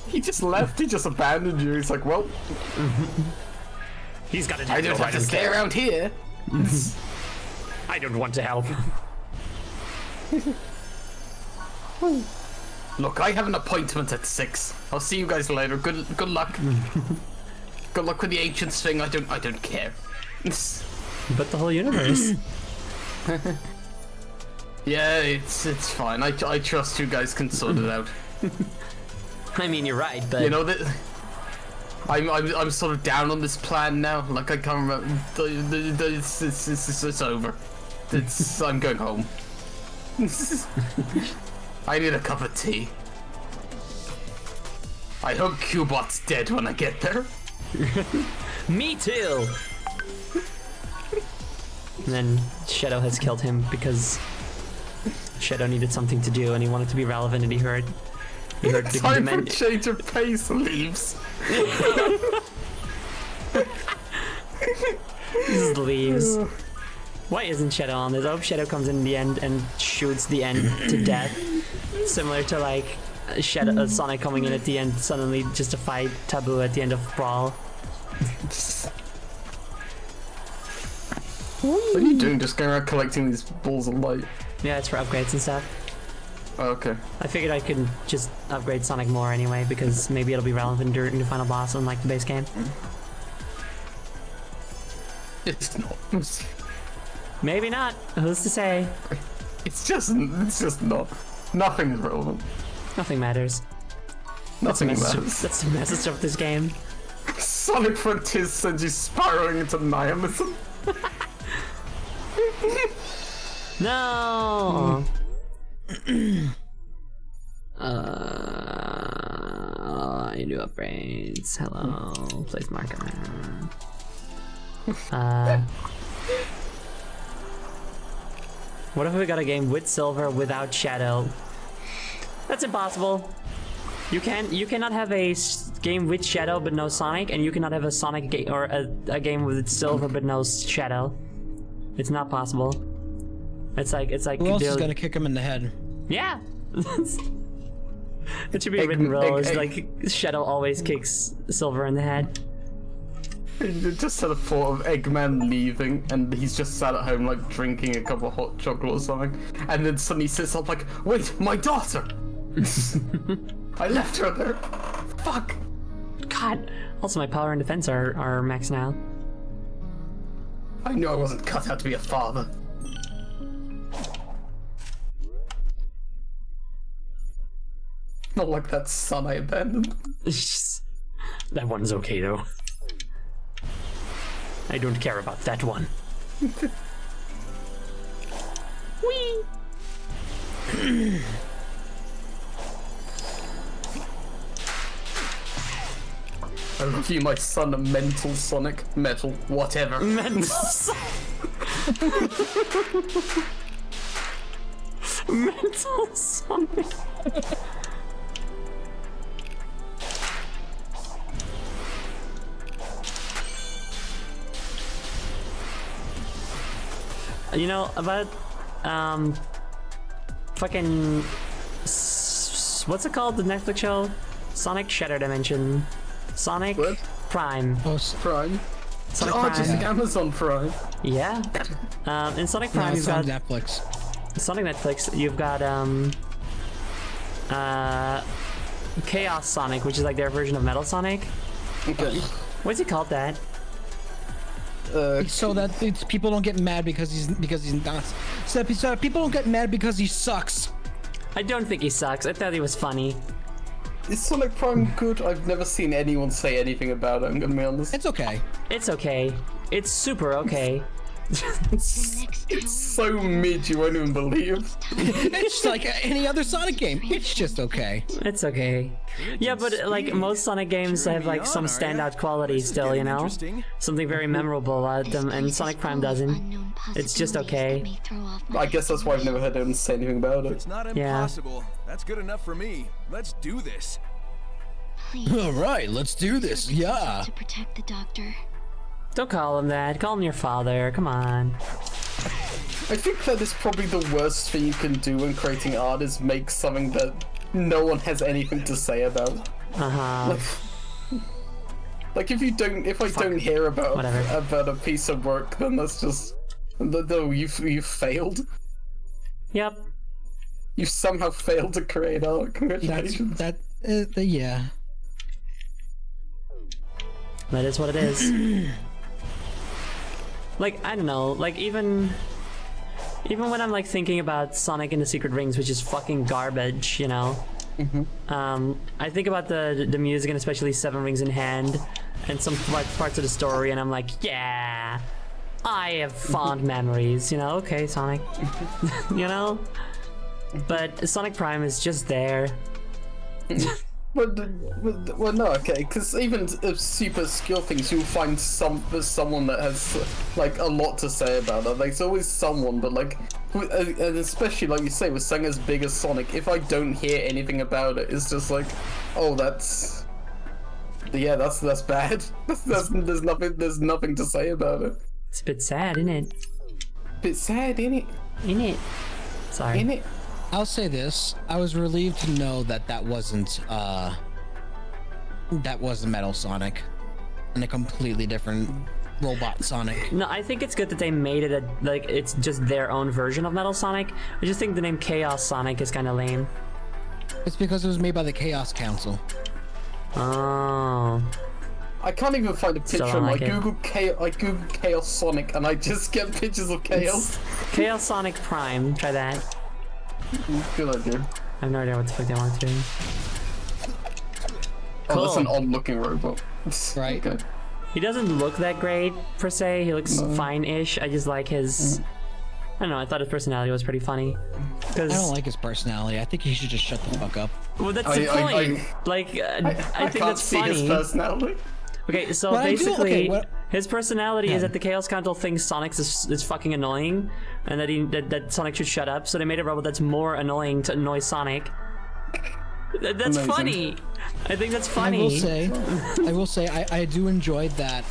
He just left. He just abandoned you. He's like, well, He's got it. I don't have to stay around here. I don't want to help. Look, I have an appointment at 6. I'll see you guys later. Good luck. Good luck with the ancients thing. I don't care. But the whole universe. Yeah, it's fine. I trust you guys can sort it out. I mean, you're right, but You know that I'm sort of down on this plan now. Like I can't remember. It's over. I'm going home. I need a cup of tea. I hope Cubot's dead when I get there. Me too. And then Shadow has killed him because Shadow needed something to do and he wanted to be relevant and he heard the Time for change of pace leaves. Just leaves. Why isn't Shadow on this? I hope Shadow comes in the end and shoots the end to death. Similar to like Sonic coming in at the end suddenly just to fight Taboo at the end of Brawl. What are you doing? Just going around collecting these balls of light? Yeah, it's for upgrades and stuff. Oh, okay. I figured I could just upgrade Sonic more anyway because maybe it'll be relevant during the final boss unlike the base game. It's not. Maybe not. Who's to say? It's just not. Nothing is relevant. Nothing matters. Nothing That's matters. That's the message of this game. Sonic Frontiers sends you spiraling into nihilism. No. I do upgrades. Hello, place marker. What if we got a game with Silver without Shadow? That's impossible. You cannot have a game with Shadow but no Sonic, and you cannot have a Sonic game or a game with Silver but no Shadow. It's not possible. It's like Who else is gonna kick him in the head? yeah. It should be a written rule. It's like Shadow always kicks Silver in the head. Just had a thought of Eggman leaving, and he's just sat at home like drinking a cup of hot chocolate or something, and then suddenly sits up like, "Wait, my daughter! I left her there. Fuck." God. Also, my power and defense are max now. I knew I wasn't cut out to be a father. Not like that son I abandoned. That one's okay though. I don't care about that one. Whee! I love you, my son, a mental Sonic. Metal, whatever. Mental Mental Sonic. You know about fucking what's it called, the Netflix show? Sonic Shattered Dimension. Sonic What? Prime. Oh, Prime. Sonic Oh, Prime. just Amazon Prime. Yeah. In Sonic No, Prime it's you've on got Netflix. Sonic Netflix, you've got Chaos Sonic, which is like their version of Metal Sonic. Okay. What's it called that? So that people don't get mad because he's not. So people don't get mad because he sucks. I don't think he sucks. I thought he was funny. Is Sonic Prime good? I've never seen anyone say anything about it, I'm gonna be honest. It's okay. It's okay. It's super okay. It's so mid you won't even believe. It's like any other Sonic game. It's just okay. It's okay. Yeah, but like most Sonic games have like some standout qualities still, you know? Something very memorable about them, and Sonic Prime doesn't. It's just okay. I guess that's why I've never heard anyone say anything about it. It's not impossible. That's good enough for me. Let's do this. All right, let's do this. Yeah. To protect the doctor. Don't call him that. Call him your father. Come on. I think that is probably the worst thing you can do when creating art is make something that no one has anything to say about. Like if I don't hear about a piece of work, then that's just you failed. Yep. You somehow failed to create art. Congratulations. Yeah. That is what it is. Like, I don't know, like even when I'm like thinking about Sonic and the Secret Rings, which is fucking garbage, you know? I think about the music and especially Seven Rings in Hand and some like parts of the story, and I'm like, yeah, I have fond memories, you know? Okay, Sonic. You know? But Sonic Prime is just there. Well, no, okay, because even super skill things, you'll find someone that has like a lot to say about it. Like, there's always someone, but like, and especially like you say, with something as big as Sonic, if I don't hear anything about it, it's just like, oh, that's bad. There's nothing to say about it. It's a bit sad, isn't it? Bit sad, innit? Sorry. Innit? I'll say this: I was relieved to know that wasn't Metal Sonic, and a completely different robot Sonic. No, I think it's good that they made it like it's just their own version of Metal Sonic. I just think the name Chaos Sonic is kind of lame. It's because it was made by the Chaos Council. Oh. I can't even find a picture. Like I Google Chaos Sonic, and I just get pictures of Chaos. Chaos Sonic Prime. Try that. Good idea. I have no idea what the fuck they want to do. Oh, that's an odd-looking robot. Right. Okay. He doesn't look that great, per se. He looks fine-ish. I just like his... I don't know, I thought his personality was pretty funny. I don't like his personality. I think he should just shut the fuck up. Well, that's the point. I think that's funny. His personality. Okay, so But basically, his personality is that the Chaos Council thinks Sonic is fucking annoying, and that Sonic should shut up, so they made a robot that's more annoying to annoy Sonic. That's Amazing. funny. I think that's funny. I will say, I do enjoy that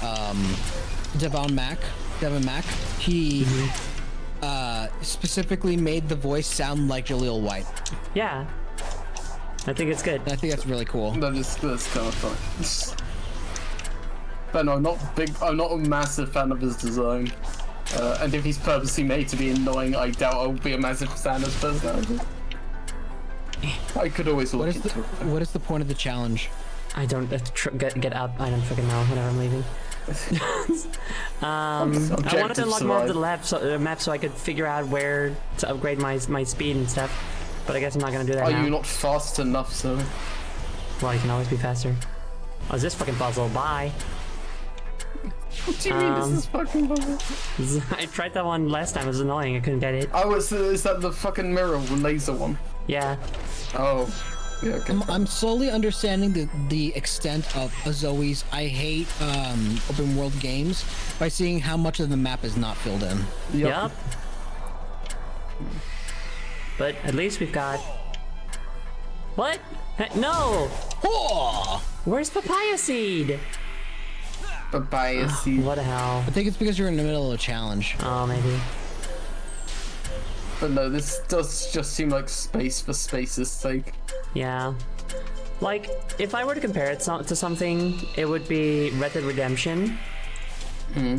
Devon Mack, he specifically made the voice sound like Jaleel White. Yeah. I think it's good. I think that's really cool. That's kind of fun. But no, I'm not a massive fan of his design. And if he's purposely made to be annoying, I doubt I'll be a massive fan of his personality. I could always look into it. What is the point of the challenge? I don't get up. I don't fucking know. Whenever I'm leaving. I wanted to unlock more of the map so I could figure out where to upgrade my speed and stuff. But I guess I'm not gonna do that Are now. you not fast enough, so? Well, you can always be faster. Oh, is this fucking puzzle? Bye. What do you mean this is fucking puzzle? I tried that one last time. It was annoying. I couldn't get it. Oh, is that the fucking mirror laser one? Yeah. Oh. Yeah, okay. I'm slowly understanding the extent of Zoe's I hate open world games by seeing how much of the map is not filled in. Yep. But at least we've got... What? No! Oh! Where's Papaya Seed? Papaya Seed. What the hell? I think it's because you're in the middle of a challenge. Oh, maybe. But no, this does just seem like space for space's sake. Yeah. Like, if I were to compare it to something, it would be Red Dead Redemption,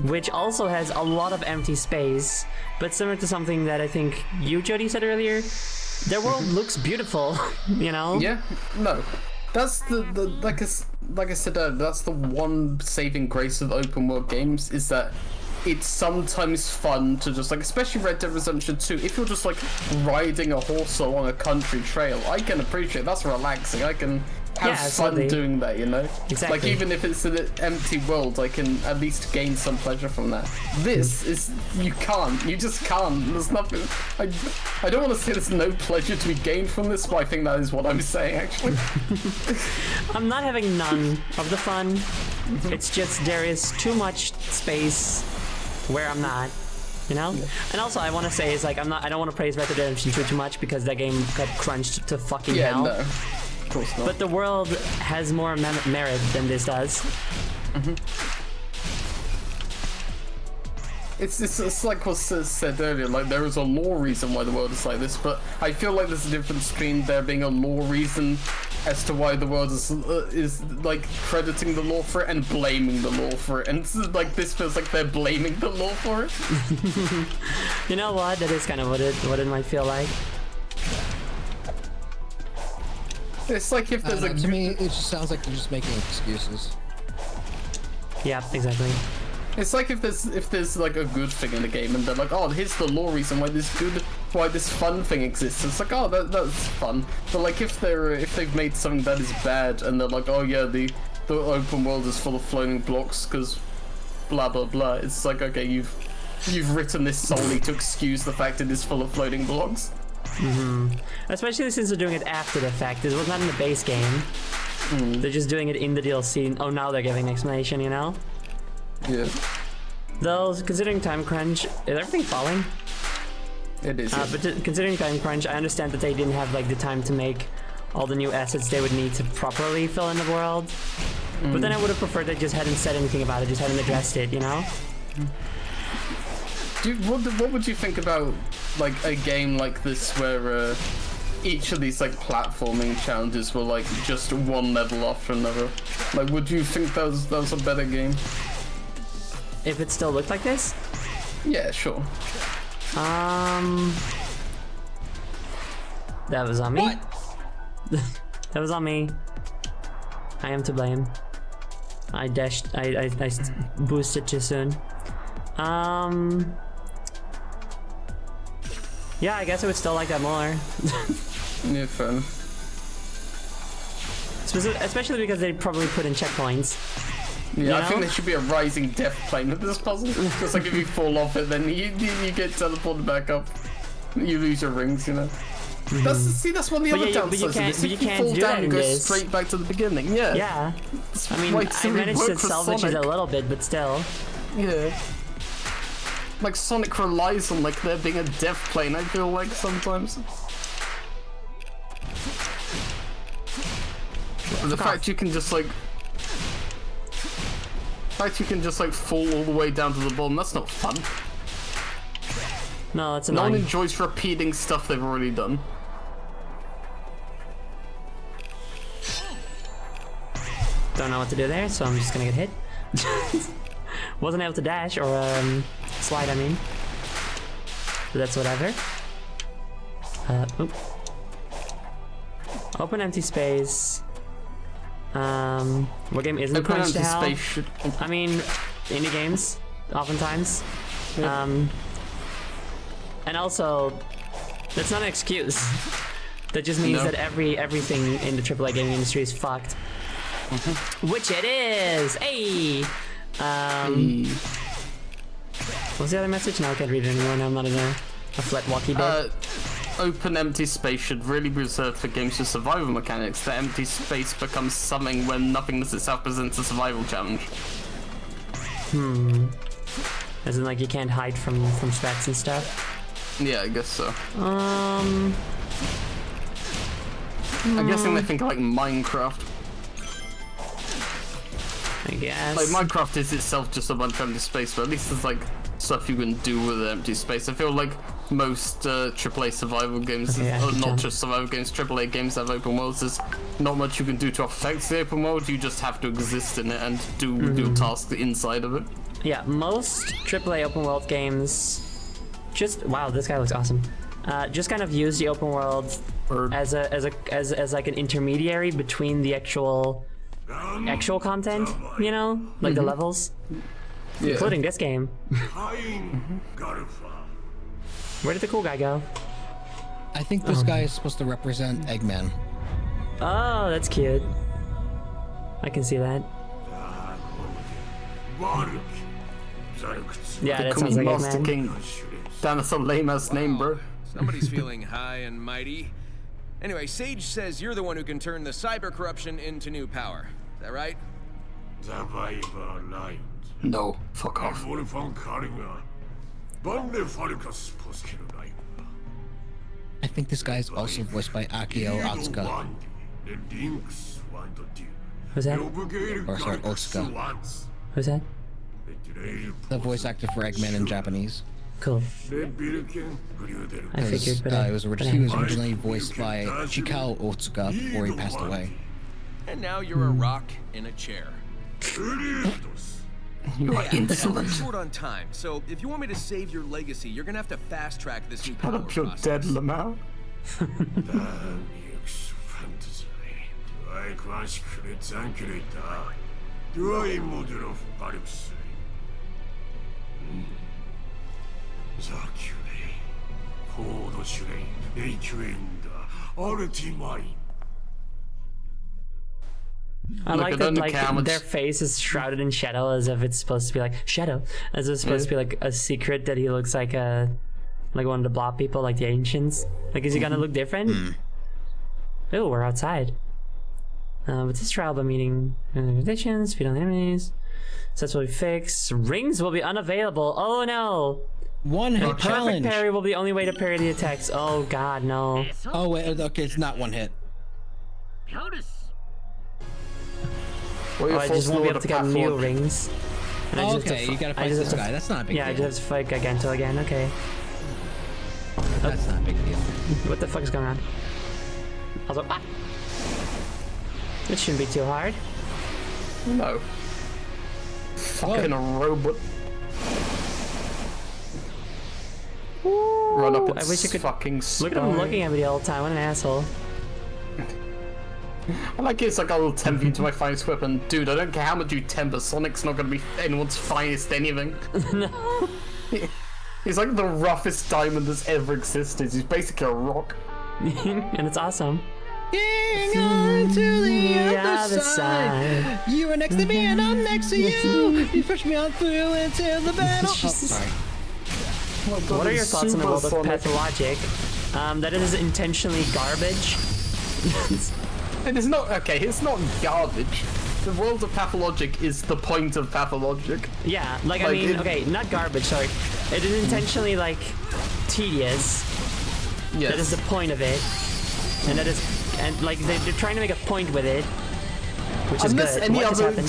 which also has a lot of empty space, but similar to something that I think you, Jody, said earlier, Their world looks beautiful, you know? Yeah, no. That's the like I said earlier, that's the one saving grace of open world games, is that it's sometimes fun to just, like, especially Red Dead Redemption 2, if you're just, like, riding a horse along a country trail, I can appreciate that's relaxing. I can have fun doing that, you know? Exactly. Like, even if it's an empty world, I can at least gain some pleasure from that. This is, you just can't. There's nothing, I don't want to say there's no pleasure to be gained from this, but I think that is what I'm saying, actually. I'm not having none of the fun. It's just there is too much space where I'm not, you know? Yeah. And also I want to say is like I don't want to praise Red Dead Redemption 2 too much because that game got crunched to fucking hell. No. Of course not. But the world has more merit than this does. It's like what said earlier, like there is a lore reason why the world is like this, but I feel like there's a difference between there being a lore reason as to why the world is like crediting the lore for it and blaming the lore for it, and like this feels like they're blaming the lore for it. You know what? That is kind of what it might feel like. It's like if there's to me, it just sounds like they're just making excuses. Yeah, exactly. It's like if there's like a good thing in the game and they're like, oh, here's the lore reason why this fun thing exists. It's like, oh, that's fun. But like if they've made something that is bad and they're like, oh yeah, the open world is full of floating blocks because blah blah blah. It's like, okay, you've written this solely to excuse the fact it is full of floating blocks. Especially since they're doing it after the fact. It was not in the base game. They're just doing it in the DLC. Oh, now they're giving an explanation, you know? Yeah. Though, considering time crunch, is everything falling? It is. But considering time crunch, I understand that they didn't have like the time to make all the new assets they would need to properly fill in the world. But then I would have preferred they just hadn't said anything about it, just hadn't addressed it, you know? What would you think about like a game like this where each of these like platforming challenges were like just one level after another? Like, would you think that was a better game? If it still looked like this? Yeah, sure. That was on me. What? That was on me. I am to blame. I boosted too soon. Yeah, I guess I would still like that more. Yeah, fun. Especially because they probably put in checkpoints. Yeah, I think there should be a rising death plane with this puzzle. Just like if you fall off it, then you get teleported back up. You lose your rings, you know. That's one of the other downsides. If you fall down, you go straight back to the beginning. Yeah. Yeah. I mean, I managed to salvage it a little bit, but still. Yeah. Like Sonic relies on like there being a death plane, I feel like sometimes. The fact you can just like fall all the way down to the bottom, that's not fun. No, that's annoying. annoying. No one enjoys repeating stuff they've already done. Don't know what to do there, so I'm just gonna get hit. Wasn't able to dash or slide, I mean. But that's whatever. Oop. Open empty space. What game isn't crunched to hell? I mean, indie games, oftentimes. Yeah. And also, that's not an excuse. That just means that everything in the AAA gaming industry is fucked. Which it is! Hey! What's the other message? No, I can't read it anymore. Now I'm not in a flat walkie bit. Open empty space should really be reserved for games with survival mechanics. The empty space becomes something when nothingness itself presents a survival challenge. As in, like, you can't hide from strats and stuff? Yeah, I guess so. I'm guessing they think like Minecraft. I guess. Like, Minecraft is itself just a bunch of empty space, but at least there's like stuff you can do with an empty space. I feel like most AAA survival games, not just survival games, AAA games that have open worlds, there's not much you can do to affect the open world. You just have to exist in it and do tasks inside of it. Yeah, most AAA open world games just... Wow, this guy looks awesome. just kind of use the open world as like an intermediary between the actual content, you know, like the levels, including this game. Where did the cool guy go? I think this guy is supposed to represent Eggman. Oh, that's cute. I can see that. Yeah, that sounds like Master Eggman. King. That's a lame ass name, bro. Somebody's feeling high and mighty. Anyway, Sage says you're the one who can turn the cyber corruption into new power. Is that right? No, fuck off. I think this guy is also voiced by Akio Otsuka. Who's that? Or sorry, Otsuka. Who's that? The voice actor for Eggman in Japanese. Cool. I figured, but he was originally voiced by Chikao Otsuka before he passed away. And now you're a rock in a chair. You are We're insolent. short on time, so if you want me to save your legacy, you're gonna have to fast track this new Shut power up, you're process. dead, Lamau. I Look, like I that, don't like, care how much- their face is shrouded in shadow as if it's supposed to be like shadow, as if it's supposed to be like a secret that he looks like one of the blob people, like the ancients. Like, is he gonna look different? Oh, we're outside. With this trial by meeting conditions, feed on enemies. Successfully fix. Rings will be unavailable. Oh no! One hit Perfect challenge. parry will be the only way to parry the attacks. Oh god, no. Oh wait, okay, it's not one hit. Well, Oh, I just won't be able to get new Pathology. rings. And I Oh, just have okay, to you gotta I fight just this have to guy. That's not a big Yeah, I deal. just have to fight Giganto again. Okay. That's not a big deal. What the fuck is going on? Also, it shouldn't be too hard. No. Fucking a robot. Run up I wish you could fucking look at him spine. looking at me all the time. What an asshole. I like it's like I'll tempt you to my finest weapon. Dude, I don't care how much you temper, Sonic's not gonna be anyone's finest anything. No. He's like the roughest diamond that's ever existed. He's basically a rock. And it's awesome. Getting on to the other side. You are next to me and I'm next to you. You push me on through into the battle. Oh, sorry. What are your thoughts on the world of Sonic. Pathologic? That it is intentionally garbage. It is not okay. It's not garbage. The world of Pathologic is the point of Pathologic. Yeah, like I mean, okay, not garbage, sorry. It is intentionally, like, tedious. Yes. That is the point of it. And that is, and like, they're trying to make a point with it. Which is Unless good. any What just other happened?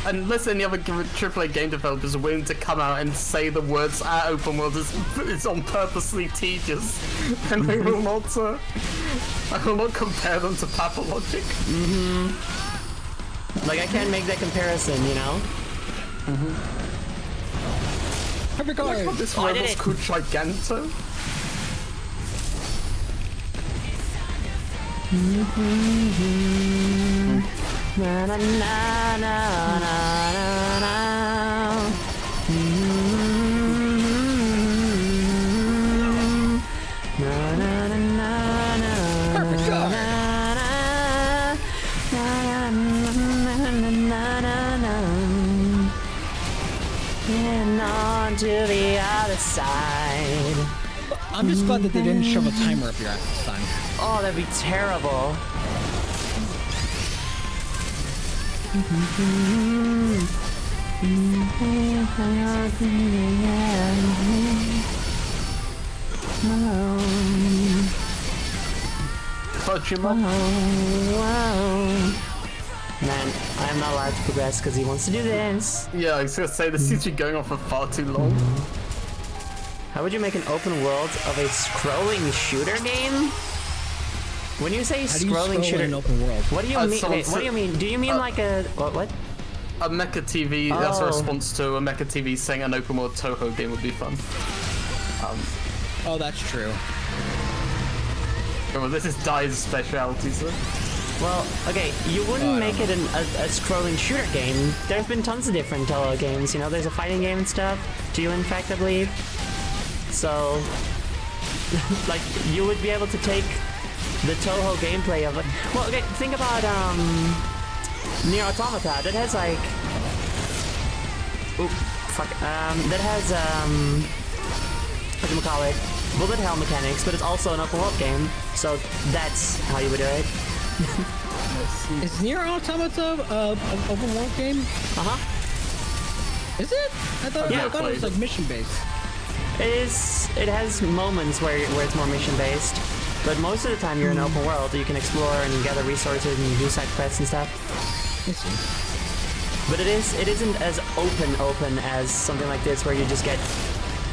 unless any other AAA game developers are willing to come out and say the words "our open world is on purposely tedious," then I will not compare them to Pathologic. Like, I can't make that comparison, you know? This Oh, I did robot's it. called Giganto. Na na na na na na na. Na na na na na. Perfect na na na na na na na. And on to the other side. I'm just glad that they didn't shove a timer up your ass this time. Oh, that'd be terrible. Man, I'm not allowed to progress because he wants to do this. Yeah, I was gonna say this seems to be going on for far too long. How would you make an open world of a scrolling shooter game? When you say How do you scrolling scroll shooter, in an open world? what do you mean? someone Wait, what do said- you mean? Do you mean like a what? A Mecha TV, that's a Oh. response to a Mecha TV saying an open world Toho game would be fun. Oh, that's true. Well, this is Dai's specialty, sir. Well, okay, you wouldn't make it a scrolling shooter game. There's been tons of different Toho games, you know, there's a fighting game and stuff. Two, in fact, I believe. So, like, you would be able to take the Toho gameplay of it. Well, okay, think about, Nier Automata. That has, like... Oop, fuck. That has, whatchamacallit, bullet hell mechanics, but it's also an open world game. So, that's how you would do it. Is Nier Automata an open world game? Uh-huh. Is it? I thought it was like mission based. It has moments where it's more mission based, but most of the time you're in open world. You can explore and gather resources and do side quests and stuff. I see. But it isn't as open as something like this where you just get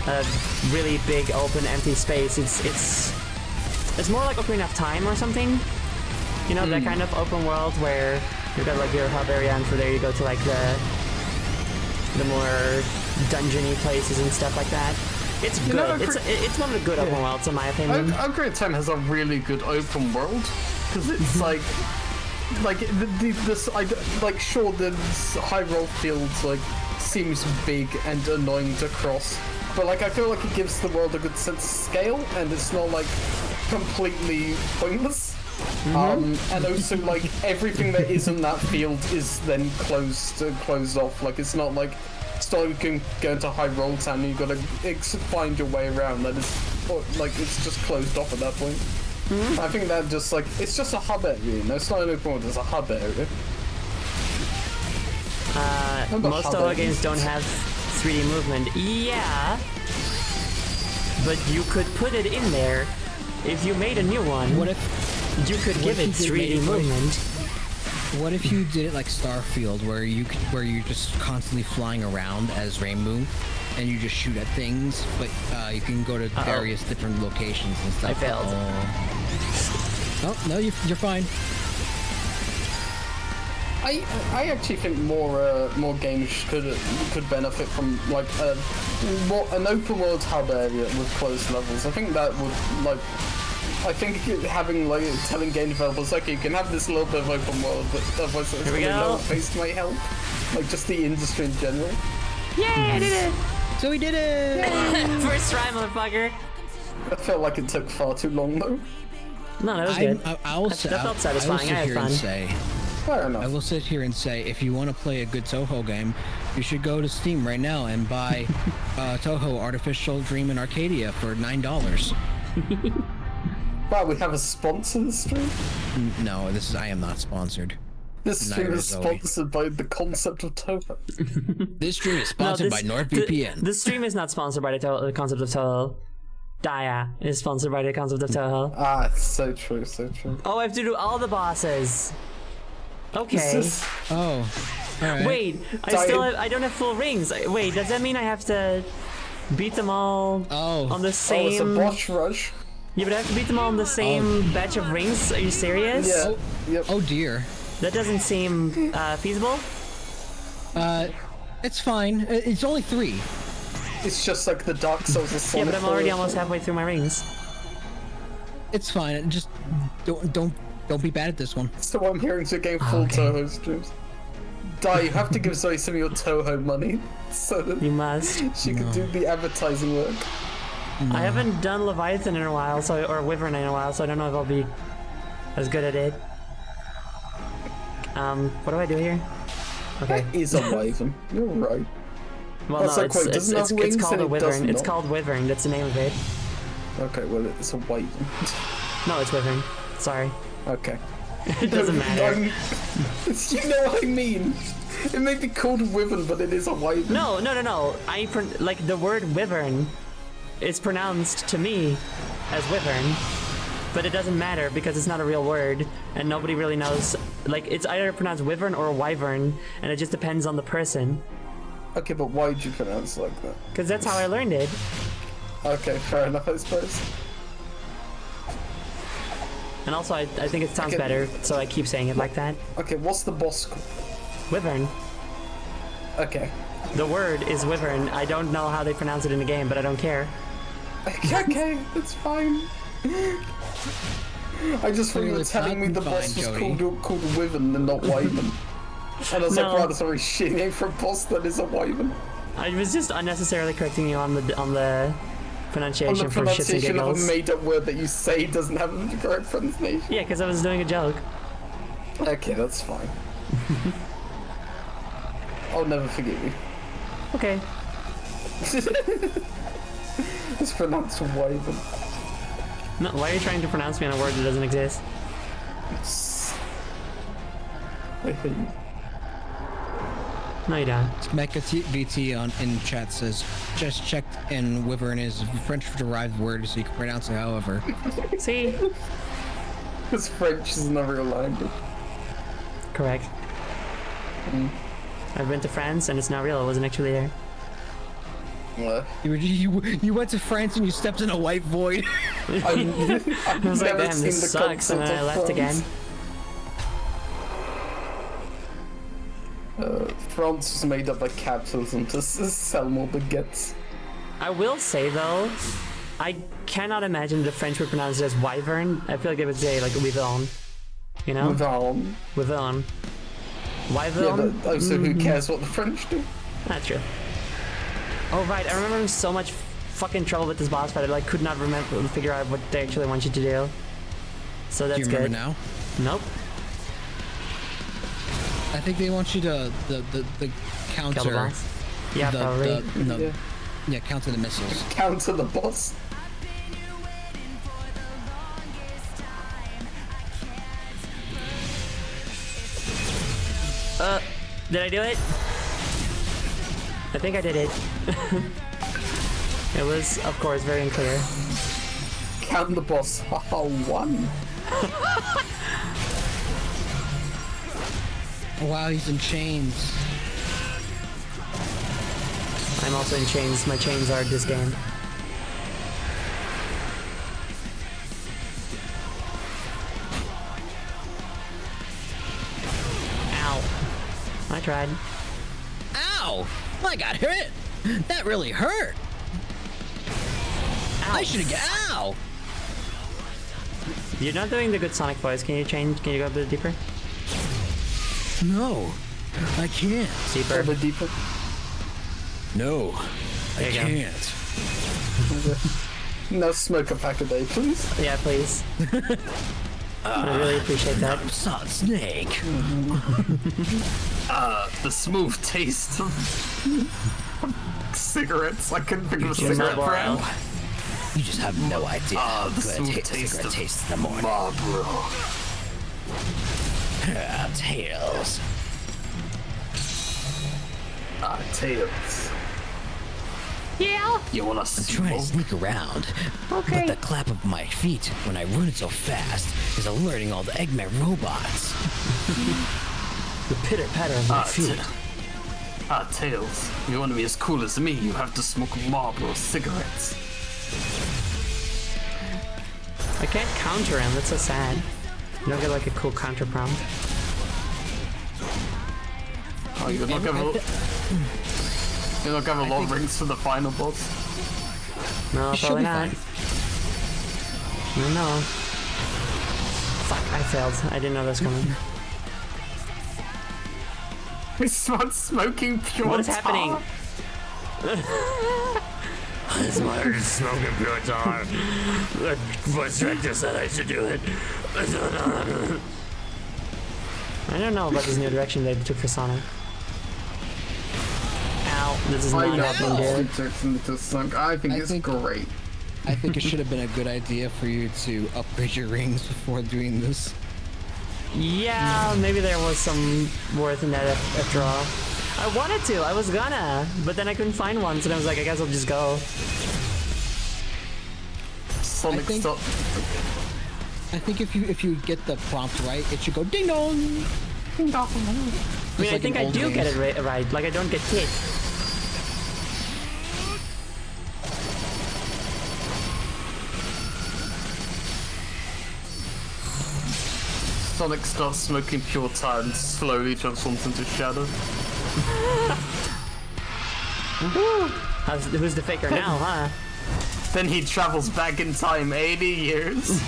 a really big open empty space. It's more like Ocarina of Time or something. You know, that kind of open world where you've got like your hub area, and from there you go to like the more dungeony places and stuff like that. It's good. It's one of the good open worlds in my opinion. Ocarina of Time has a really good open world because it's like sure the Hyrule fields like seems big and annoying to cross, but like I feel like it gives the world a good sense of scale, and it's not like completely pointless. And also like everything that isn't that field is then closed off. Like it's not like going to Hyrule Town and you gotta find your way around. That is like it's just closed off at that point. I think that just like it's just a hub area. You know? It's not an open world. It's a hub area. Most Toho games don't have 3D movement. Yeah, but you could put it in there if you made a new one. What if you could give it 3D movement? What if you did it like Starfield, where you're just constantly flying around as Rainbow, and you just shoot at things, but you can go to various different locations and stuff. I failed. Oh no, you're fine. I actually think more games could benefit from like an open world hub area with closed levels. I think that would like. I think having like telling game developers, okay, you can have this little bit of open world, but otherwise it's really low pace might help. Like just the industry in general. Yay! I did it! So we did it! First try, motherfucker. I felt like it took far too long though. No, that was good. That felt satisfying. I had fun. Fair enough. I will sit here and say, if you want to play a good Toho game, you should go to Steam right now and buy Toho Artificial Dream in Arcadia for $9. Wow, we have a sponsor this stream? No, I am not sponsored. This stream is sponsored by the concept of Toho. This stream is sponsored by NordVPN. This stream is not sponsored by the concept of Toho. Daya is sponsored by the concept of Toho. Ah, it's so true, so true. Oh, I have to do all the bosses. Okay. Oh. Alright. Wait, I don't have full rings. Wait, does that mean I have to beat them all on the same... Oh, it's a boss rush. Yeah, but I have to beat them all on the same batch of rings? Are you serious? Yeah. Yep. Oh dear. That doesn't seem feasible. It's fine. It's only 3. It's just like the Dark Souls of Sonic. Yeah, but I'm already almost halfway through my rings. It's fine. Just don't be bad at this one. So I'm hearing to gain full Toho streams. Dai, you have to give Zoe some of your Toho money so that you must. She can do the advertising work. No. I haven't done Leviathan in a while, or Wyvern in a while, so I don't know if I'll be as good at it. What do I do here? Okay. That is a Wyvern. You're right. Well, no, it's called a Wyvern. It's called Wyvern. That's the name of it. Okay, well, it's a Wyvern. No, it's Wyvern. Sorry. Okay. It doesn't matter. You know what I mean. It may be called Wyvern, but it is a Wyvern. No. Like the word Wyvern is pronounced to me as Wyvern, but it doesn't matter because it's not a real word, and nobody really knows. Like, it's either pronounced Wyvern or Wyvern, and it just depends on the person. Okay, but why did you pronounce it like that? Because that's how I learned it. Okay, fair enough, I suppose. And also, I think it sounds better, so I keep saying it like that. Okay, what's the boss called? Wyvern. Okay. The word is Wyvern. I don't know how they pronounce it in the game, but I don't care. Okay, that's fine. I just thought you were telling me the boss was called Wyvern and not Wyvern. And I was like, wow, that's a very shitty name for a boss that is a Wyvern. I was just unnecessarily correcting you on the pronunciation On the for shits and pronunciation of a giggles. made-up word that you say doesn't have the correct pronunciation. Yeah, because I was doing a joke. Okay, that's fine. I'll never forgive you. Okay. It's pronounced Wyvern. No, why are you trying to pronounce me on a word that doesn't exist? I hate you. No, you don't. Mecha VT in chat says, just checked and Wyvern is a French-derived word, so you can pronounce it however. See? Because French is not a real language. Correct. I've been to France and it's not real. It wasn't actually there. What? You went to France and you stepped in a white void. I was like, damn, this sucks, and then I left again. France was made up by capitalism to sell more baguettes. I will say though, I cannot imagine the French would pronounce it as wyvern. I feel like they would say like wyvern. You know? Wyvern. Wyvern. Wyvern? Yeah, but also who cares what the French do? That's true. Oh right, I remember in so much fucking trouble with this boss fight. I like could not figure out what they actually want you to do. So that's Do you remember good. now? Nope. I think they want you to the counter. Kill the boss? Yeah, probably. Yeah, counter the missiles. Counter the boss. Did I do it? I think I did it. It was, of course, very unclear. Count the boss. Haha, one. Wow, he's in chains. I'm also in chains. My chains are this game. Ow. I tried. Ow! I got hit! That really hurt! Ow. I should have ow! You're not doing the good Sonic voice. Can you go a bit deeper? No, I can't. Deeper. A bit deeper. No, I There you go. can't. No smoke a pack a day, please. Yeah, please. I really appreciate that. Solid Snake. The smooth taste of cigarettes. I couldn't think of a Here's cigarette Marlboro. brand. You just have no idea how the good smooth a taste cigarette of tastes in the morning. Marlboro. Tails. Tails. Yeah. You wanna I'm see trying to more? sneak around, Okay. but the clap of my feet when I run so fast is alerting all the Eggman robots. The pitter patter of my feet. Tails. You wanna be as cool as me, you have to smoke Marlboro cigarettes. I can't counter him. That's so sad. You don't get like a cool counter prompt. Oh, you're not gonna long rings for the final boss. No, should probably be not. No. Fuck, I failed. I didn't know that was coming. We start smoking pure What is tar. happening? It's my smoking pure tar. The voice director said I should do it. I don't know about this new direction they took for Sonic. Ow, this is I not know happening, dude. I think it's great. I think it should have been a good idea for you to upgrade your rings before doing this. Yeah, maybe there was some worth in that after all. I wanted to, I was gonna, but then I couldn't find one, so then I was like, I guess I'll just go. Sonic stop. I think if you get the prompt right, it should go ding dong. Ding dong. I mean, I think I do get it right, like I don't get hit. Sonic starts smoking pure tar and slowly transforms into Shadow. Who's the faker now, huh? Then he travels back in time 80 years.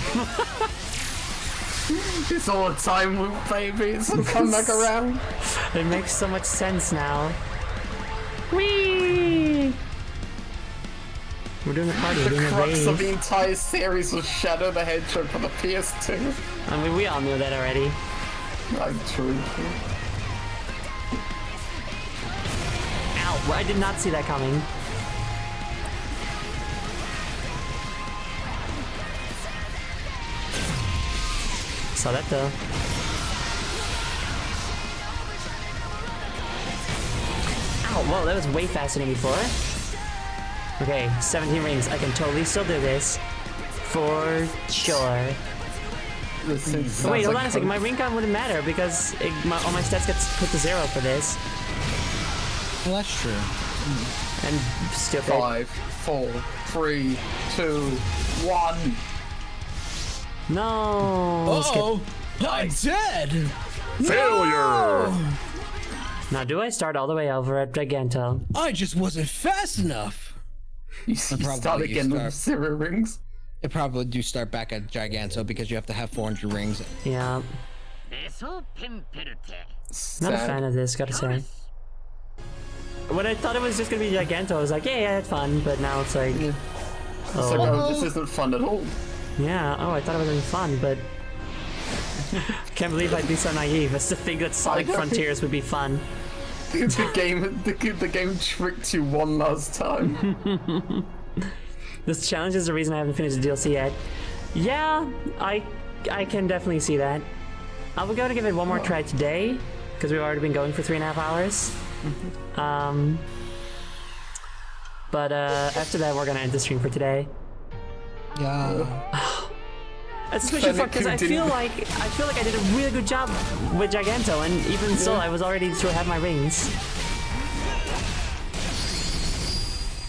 It's all a time loop, baby. It's all come back around. It makes so much sense now. Whee! We're doing a party, we're The doing a crux of the rave. entire series was Shadow the Hedgehog for the PS2. I mean, we all knew that already. True. Ow, I did not see that coming. Saw that though. Ow, whoa, that was way faster than before. Okay, 17 rings. I can totally still do this. For sure. Wait, hold on a second. My ring count wouldn't matter because all my stats get put to 0 for this. Well, that's true. And stupid. 5, 4, 3, 2, 1. No. Uh-oh. I'm dead. Failure. Now, do I start all the way over at Giganto? I just wasn't fast enough. You start again with 0 rings. It probably do start back at Giganto because you have to have 400 rings. Yeah. Not a fan of this, gotta say. When I thought it was just gonna be Giganto, I was like, yeah, it's fun, but now it's like... It's like, oh, this isn't fun at all. Yeah, oh, I thought it was gonna be fun, but... Can't believe I'd be so naive as to think that Sonic Frontiers would be fun. The game tricked you one last time. This challenge is the reason I haven't finished the DLC yet. Yeah, I can definitely see that. I will go to give it one more try today, because we've already been going for 3.5 hours. But after that, we're gonna end the stream for today. Yeah. It's especially fun because I feel like I did a really good job with Giganto, and even still, I was already to have my rings.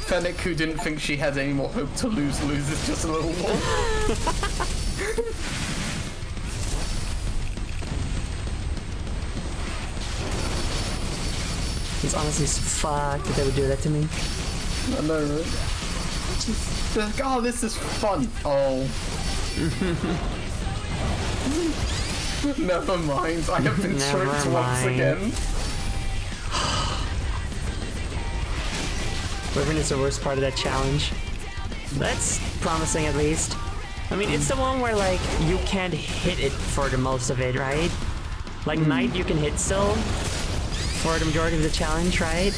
Fennec, who didn't think she had any more hope to loses just a little more. It's honestly fucked that they would do that to me. I know, right? Just like, oh, this is fun. Oh. Never mind, I have been tricked once again. Wyvern is the worst part of that challenge. That's promising at least. I mean, it's the one where like you can't hit it for the most of it, right? Like Knight you can hit still for the majority of the challenge, right?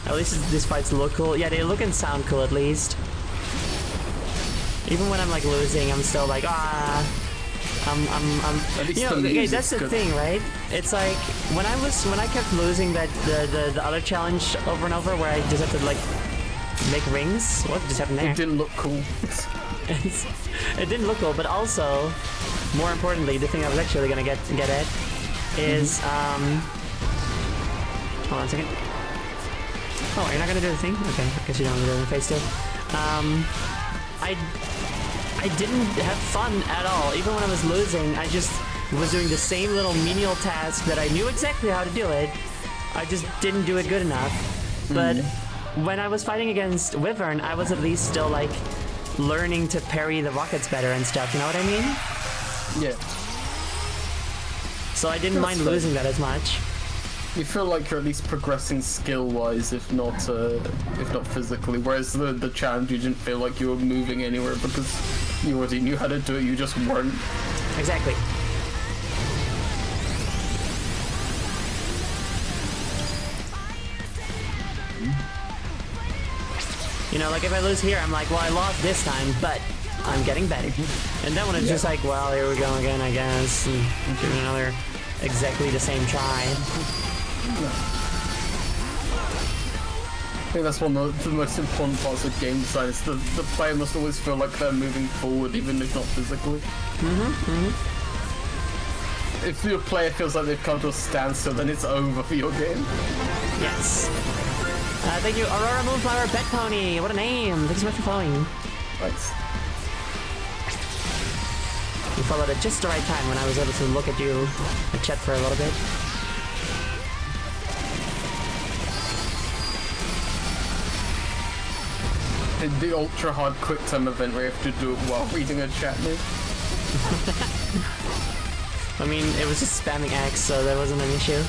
At least these fights look cool. Yeah, they look and sound cool at least. Even when I'm like losing, I'm still like, I'm you know, okay, that's the thing, right? It's like when I kept losing the other challenge over and over where I just had to like make rings. What just happened there? It didn't look cool. It didn't look cool, but also, more importantly, the thing I was actually gonna get at is hold on a second. Oh, you're not gonna do the thing? Okay, I guess you don't want to do the face too. I didn't have fun at all. Even when I was losing, I just was doing the same little menial task that I knew exactly how to do it. I just didn't do it good enough. But when I was fighting against Wyvern, I was at least still like learning to parry the rockets better and stuff, you know what I mean? Yeah. So I didn't mind losing that as much. You feel like you're at least progressing skill-wise, if not physically. Whereas the challenge, you didn't feel like you were moving anywhere because you already knew how to do it. You just weren't. Exactly. You know, like if I lose here, I'm like, well, I lost this time, but I'm getting better. And then when it's just like, well, here we go again, I guess, and give it another exactly the same try. I think that's one of the most important parts of game design. Is the player must always feel like they're moving forward, even if not physically. If your player feels like they've come to a standstill, then it's over for your game. Yes. Thank you, Aurora Moonflower Pet Pony. What a name. Thanks so much for following. Thanks. You followed at just the right time when I was able to look at you and chat for a little bit. the ultra hard quick time event where you have to do it while reading a chat name. I mean, it was just spamming X, so that wasn't an issue.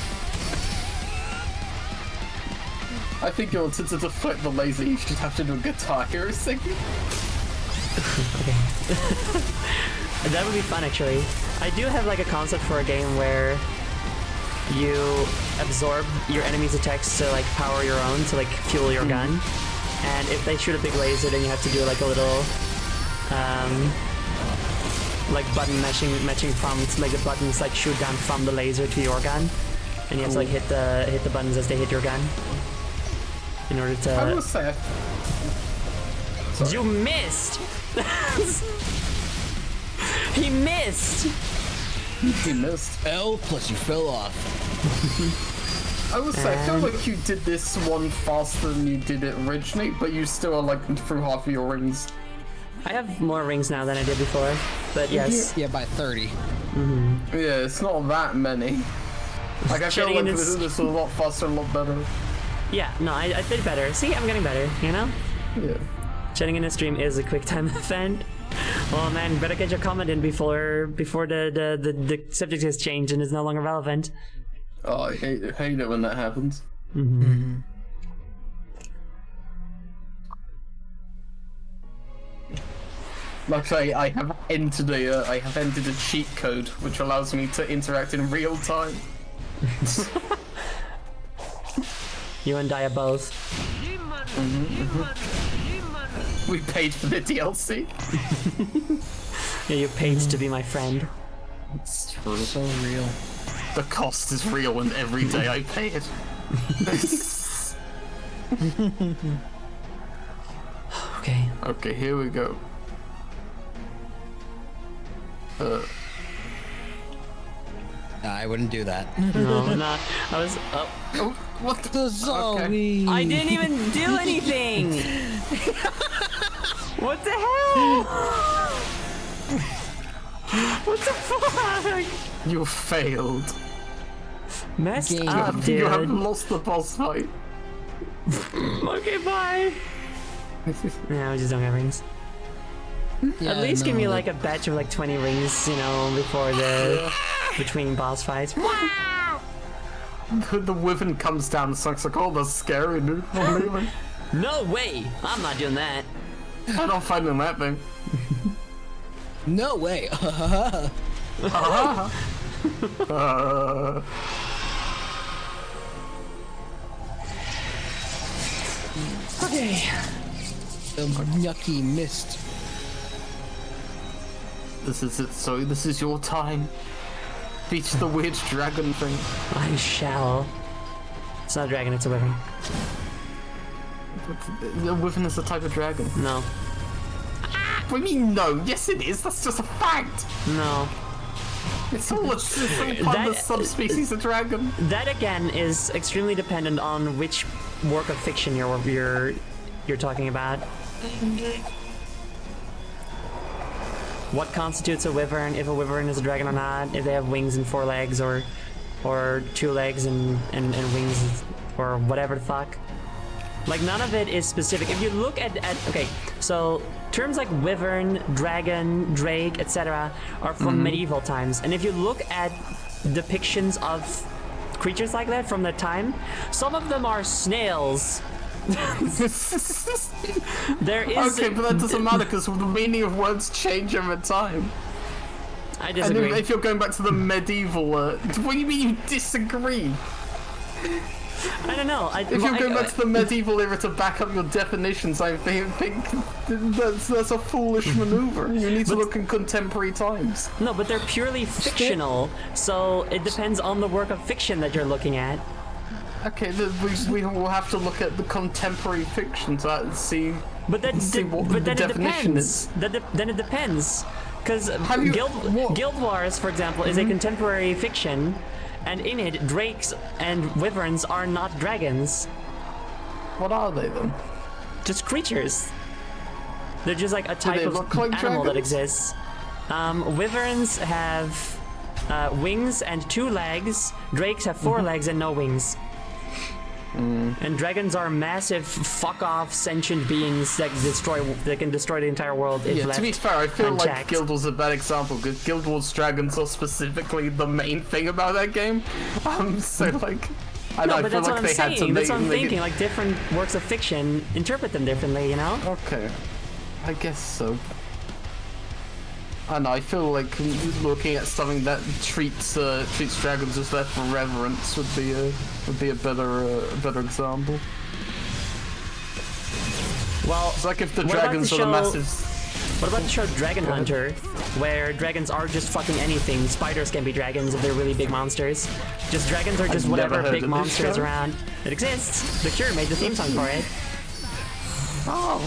I think to deflect the laser, you should have to do a Guitar Hero singing. That would be fun, actually. I do have like a concept for a game where you absorb your enemy's attacks to like power your own, to like fuel your gun. And if they shoot a big laser, then you have to do like a little like button matching prompts, like the buttons like shoot down from the laser to your gun, and you have to like hit the buttons as they hit your gun in order to. I will say. You missed. He missed. He missed. L plus you fell off. I will say, I feel like you did this one faster than you did it originally, but you still are like through half of your rings. I have more rings now than I did before, but yes. Yeah, by 30. Yeah, it's not that many. Like, I feel like this is a lot faster, a lot better. Yeah, no, I did better. See, I'm getting better, you know? Yeah. Chatting in a stream is a quick time event. Oh man, better get your comment in before the subject has changed and is no longer relevant. Oh, I hate it when that happens. Like I have entered a cheat code which allows me to interact in real time. You and I are both. We paid for the DLC. Yeah, you paid to be my friend. It's true. So real. The cost is real, and every day I pay it. Okay. Okay, here we go. I wouldn't do that. No, not. I was. Oh, what the zombie? I didn't even do anything. What the hell? What the fuck? You failed. Messed up, dude. You have lost the boss fight. Okay, bye. Yeah, we just don't have rings. Yeah, At least no, give me like a batch of like 20 rings, you know, before the between boss fights. The wyvern comes down and sucks like, oh, that's scary, dude. I'm leaving. No way! I'm not doing that. I don't find him that thing. No way. Okay. The yucky mist. This is it, Zoe. This is your time. Beat the weird dragon thing. I shall. It's not a dragon, it's a wyvern. The wyvern is a type of dragon. No. What do you mean no? Yes it is, that's just a fact. No. It's all part of the subspecies of dragon. That again is extremely dependent on which work of fiction you're talking about. What constitutes a wyvern, if a wyvern is a dragon or not, if they have wings and 4 legs or 2 legs and wings or whatever the fuck. Like none of it is specific. If you look at okay, so terms like wyvern, dragon, drake, etc. are from medieval times. And if you look at depictions of creatures like that from that time, some of them are snails. There is okay, but that doesn't matter because the meaning of words change over time. I disagree. And if you're going back to the medieval, what do you mean you disagree? I don't know. If you're going back to the medieval era to back up your definitions, I think that's a foolish maneuver. You need to look in contemporary times. No, but they're purely fictional, so it depends on the work of fiction that you're looking at. Okay, we will have to look at the contemporary fiction to see. But then the definition is. Then it depends, because Guild Wars, for example, is a contemporary fiction, and in it, drakes and wyverns are not dragons. What are they then? Just creatures. They're just like a type of like animal that dragons? exists. Wyverns have wings and 2 legs. Drakes have 4 legs and no wings. And dragons are massive fuck-off sentient beings that can destroy the entire world if Yeah, left to be fair, I feel like unchecked. Guild Wars is a bad example because Guild Wars dragons are specifically the main thing about that game. So like, I No, know, but I feel that's like what I'm they had to saying. That's what I'm make thinking. it... Like different works of fiction interpret them differently, you know? Okay, I guess so. I know. I feel like looking at something that treats dragons with that reverence would be a better example. Well, it's like if the what about dragons the are the show- massive. What about the show Dragon Hunter, where dragons are just fucking anything? Spiders can be dragons if they're really big monsters. Just dragons are just I've never whatever heard big of this monsters show. around. It exists. The Cure made the theme song for it. Oh.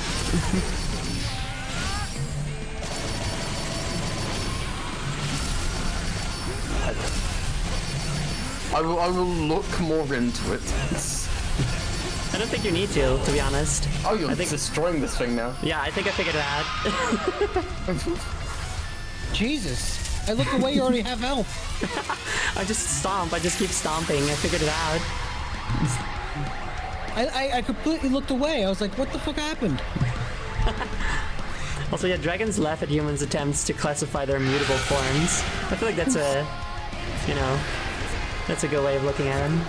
I will look more into it. I don't think you need to be honest. Oh, you're I think destroying this thing now. Yeah, I think I figured it out. Jesus. I look away, you already have health. I just stomp. I just keep stomping. I figured it out. I completely looked away. I was like, what the fuck happened? Also, yeah, dragons laugh at humans' attempts to classify their mutable forms. I feel like that's a, you know, that's a good way of looking at them.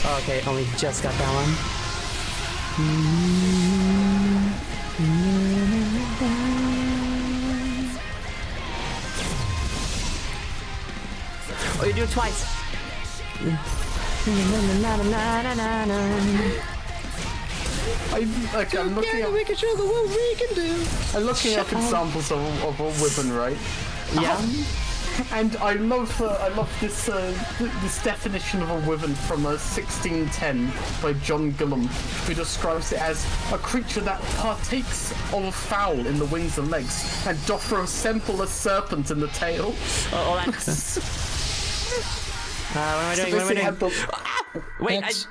Oh, okay, only just got that one. Oh, you do it twice. I'm looking at. We can show the what we can do. I'm looking up examples of a wyvern, right? Yeah. And I love this this definition of a wyvern from 1610 by John Gillum, who describes it as a creature that partakes of a fowl in the wings and legs, and doth resemble a serpent in the tail. Oh, that's. What am I doing? What am I doing? Wait,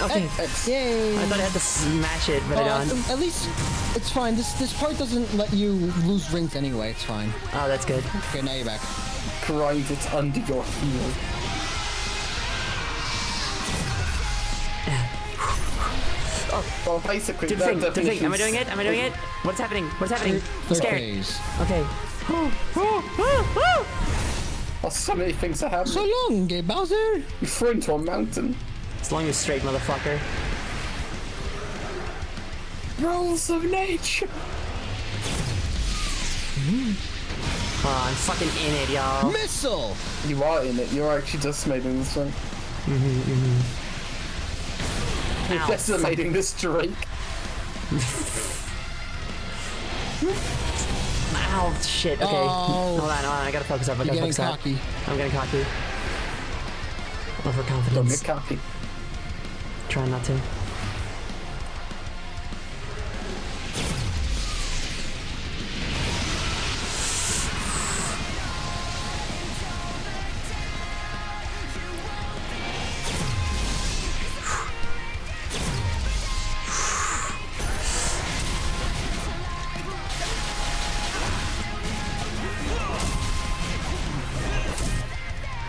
okay. Yay! I thought I had to smash it, but I don't. At least it's fine. This part doesn't let you lose rings anyway. It's fine. Oh, that's good. Okay, now you're back. Grind it under your heel. Oh, well, basically, Do the thing. Am I doing it? Am I doing it? What's happening? What's happening? I'm scared. Okay. Oh, so many things are happening. So long, Gay Bowser. You threw into a mountain. As long as straight, motherfucker. Rules of nature. Oh, I'm fucking in it, y'all. Missile. You are in it. You're actually decimating this thing. You're Ow, decimating this Drake. Ow, shit. Okay. Oh. Hold on. I gotta focus up. I You're gotta getting focus cocky. up. I'm getting cocky. Don't Overconfidence. get cocky. Trying not to.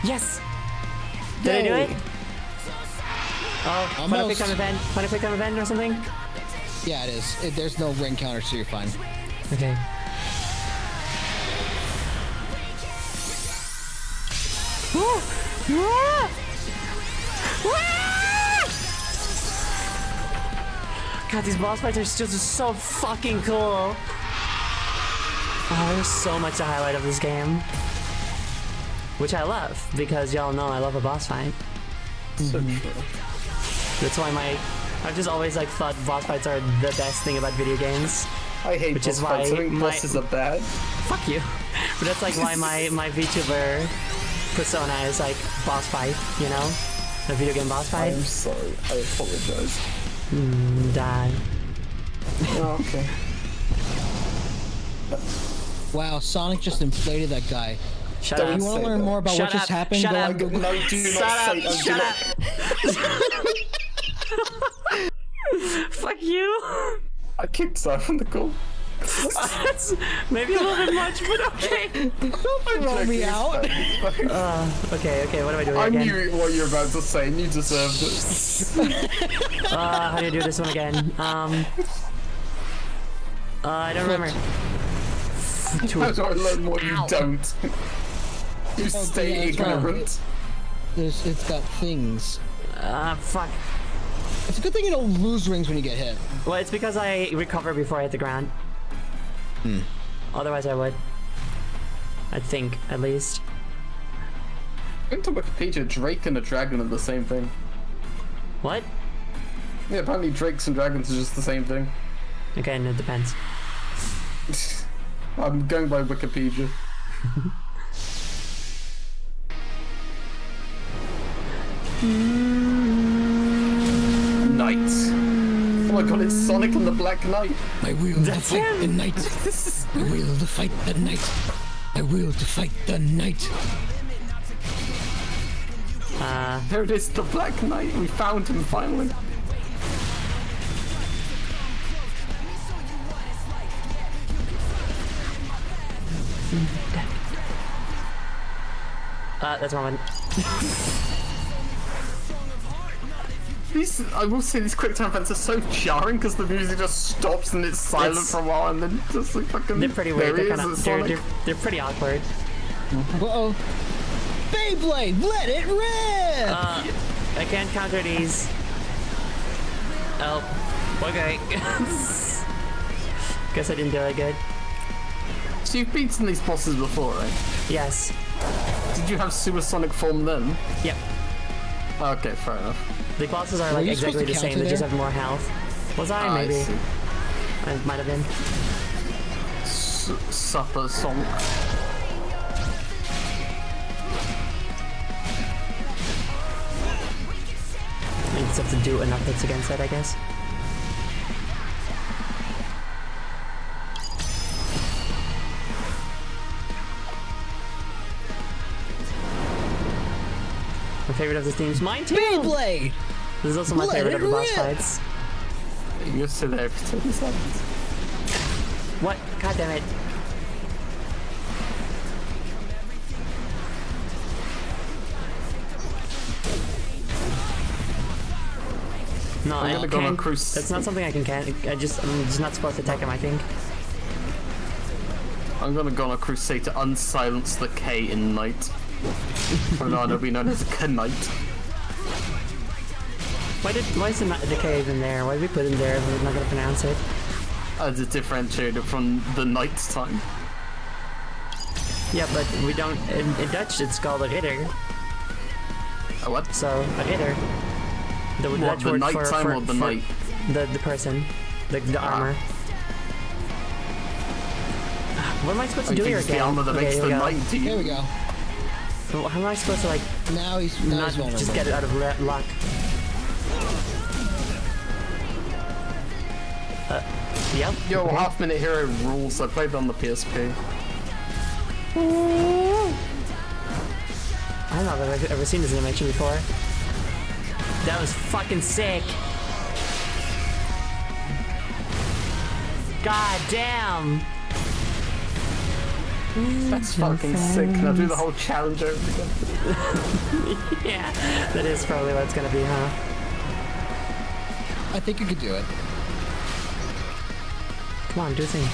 Yes! Did I do it? Oh, Almost. Final quick time event or something? Yeah, it is. There's no ring counter, so you're fine. Okay. God, these boss fights are still just so fucking cool. Oh, there's so much to highlight of this game. Which I love, because y'all know I love a boss fight. So true. That's why I've just always like thought boss fights are the best thing about video games. I hate Which boss is why fights. I think bosses are bad. Fuck you. But that's like why my VTuber persona is like boss fight, you know? A video game boss fight. I'm sorry. I apologize. Die. Oh, okay. Wow, Sonic just inflated that guy. Shut Do up. you want to learn more about what just happened? Shut up. No, do not say. Shut up. Fuck you. I kicked Simon the goal. That's maybe a little bit much, but okay. Don't throw me out. Okay, what am I doing I again? knew what you were about to say, and you deserved it. How do you do this one again? I don't remember. How do I learn what you don't? You stay that's right. ignorant. It's got things. Fuck. It's a good thing you don't lose rings when you get hit. Well, it's because I recover before I hit the ground. Otherwise I would. I think, at least. According to Wikipedia, Drake and a dragon are the same thing. What? Yeah, apparently drakes and dragons are just the same thing. Okay, and it depends. I'm going by Wikipedia. Knight. Oh my god, it's Sonic and the Black Knight. I will to fight the night. I will to fight the night. I will to fight the night. There it is, the Black Knight. We found him finally. That's wrong one. I will say these quick time events are so jarring because the music just stops and it's silent for a while and then just like fucking. They're pretty weird. there he They're, is, kinda, it's they're, Sonic. they're pretty awkward. Uh-oh. Beyblade, let it rip! I can't counter these. Oh, okay. Guess I didn't do it good. So you've beaten these bosses before, right? Yes. Did you have supersonic form then? Yep. Okay, fair enough. The bosses are Were like you exactly the supposed to same. They counter just there? have more health. Was I? Maybe. see. I might have been. Supper Sonic. I just have to do enough hits against that, I guess. My favorite of the themes, mine too. Beyblade! This is also my Let favorite it of the boss rip! fights. You sit there for 10 seconds. What? God damn it. No, I'm I gonna go on a can't. cruise. That's not something I can. I'm just not supposed to attack him. I think. I'm gonna go on a crusade to unsilence the K in Knight. Or no, it'll be known as Knight. Why is the K even there? Why did we put him there if we're not gonna pronounce it? As a differentiator from the Knight's time. Yeah, but we don't. In Dutch, it's called a ridder. A what? So a ridder. The What, Dutch the word night for, time for, or the for night? the person, the armor. What am I supposed to do here It's the again? armor that Okay, makes here the we go. Knight There we team. go. Well, how am I supposed to like Now he's not vulnerable. just get it out of luck? Yep. Yo, okay. Half Minute Hero rules. I played on the PSP. I don't know if I've ever seen this animation before. That was fucking sick. God damn. That's fucking sick. Now do the whole challenge over again. Yeah, that is probably what it's gonna be, huh? I think you could do it. Come on, do a thing.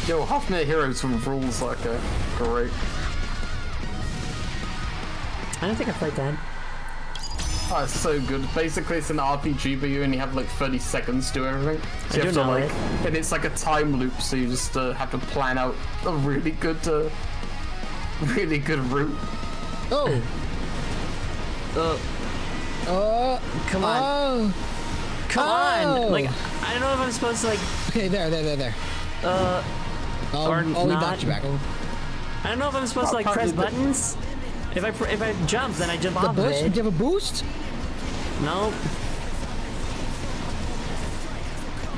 Yo, Half Minute Heroes rules like a great. I don't think I played that. Oh, it's so good. Basically, it's an RPG, but you only have like 30 seconds to do everything. So I you do have to know like, it. and it's like a time loop, so you just have to plan out a really good route. Oh! Come on. Oh! Come Oh. on! Like, I don't know if I'm supposed to like, Okay, there. or Oh, he not. knocked you back. I don't know if I'm supposed to like press buttons. If I jump, then I jump The off of boost? it. Do you have a boost? No.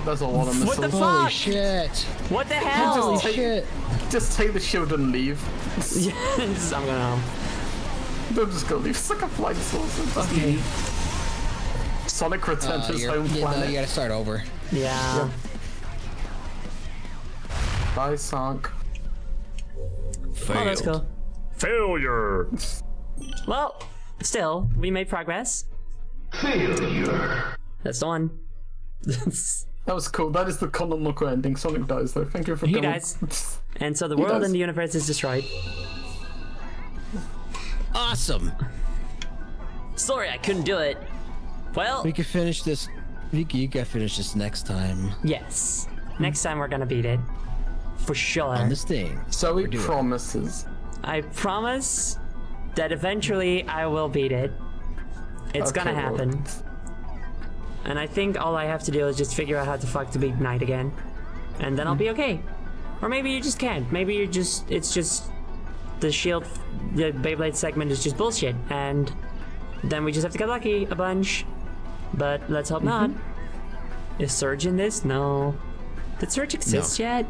There's a lot of missiles. What the Holy fuck? shit. What the hell? Holy take- shit. Just take the shield and leave. Yes, I'm gonna. Don't just go leave. It's like a flight source. Okay. Sonic returns to his home No, planet. you gotta start over. Yeah. Die, Sonic. Oh, that's cool. Failure. Well, still, we made progress. Failure. That's the one. That was cool. That is the canonical ending. Sonic dies, though. Thank you for He coming. dies. And so the He world dies. and the universe is destroyed. Awesome. Sorry, I couldn't do it. Well, We could finish this. You can finish this next time. yes. Next time we're gonna beat it. For sure. On this thing. So he We're doing it. promises. I promise that eventually I will beat it. It's Okay, gonna happen. And I think all I have to do is just figure out how the fuck to beat Knight again. And then I'll be okay. Or maybe you just can't. Maybe you're just, it's just, the shield, the Beyblade segment is just bullshit. And then we just have to get lucky a bunch. But let's hope not. Is Surge in this? No. Did Surge exist yet?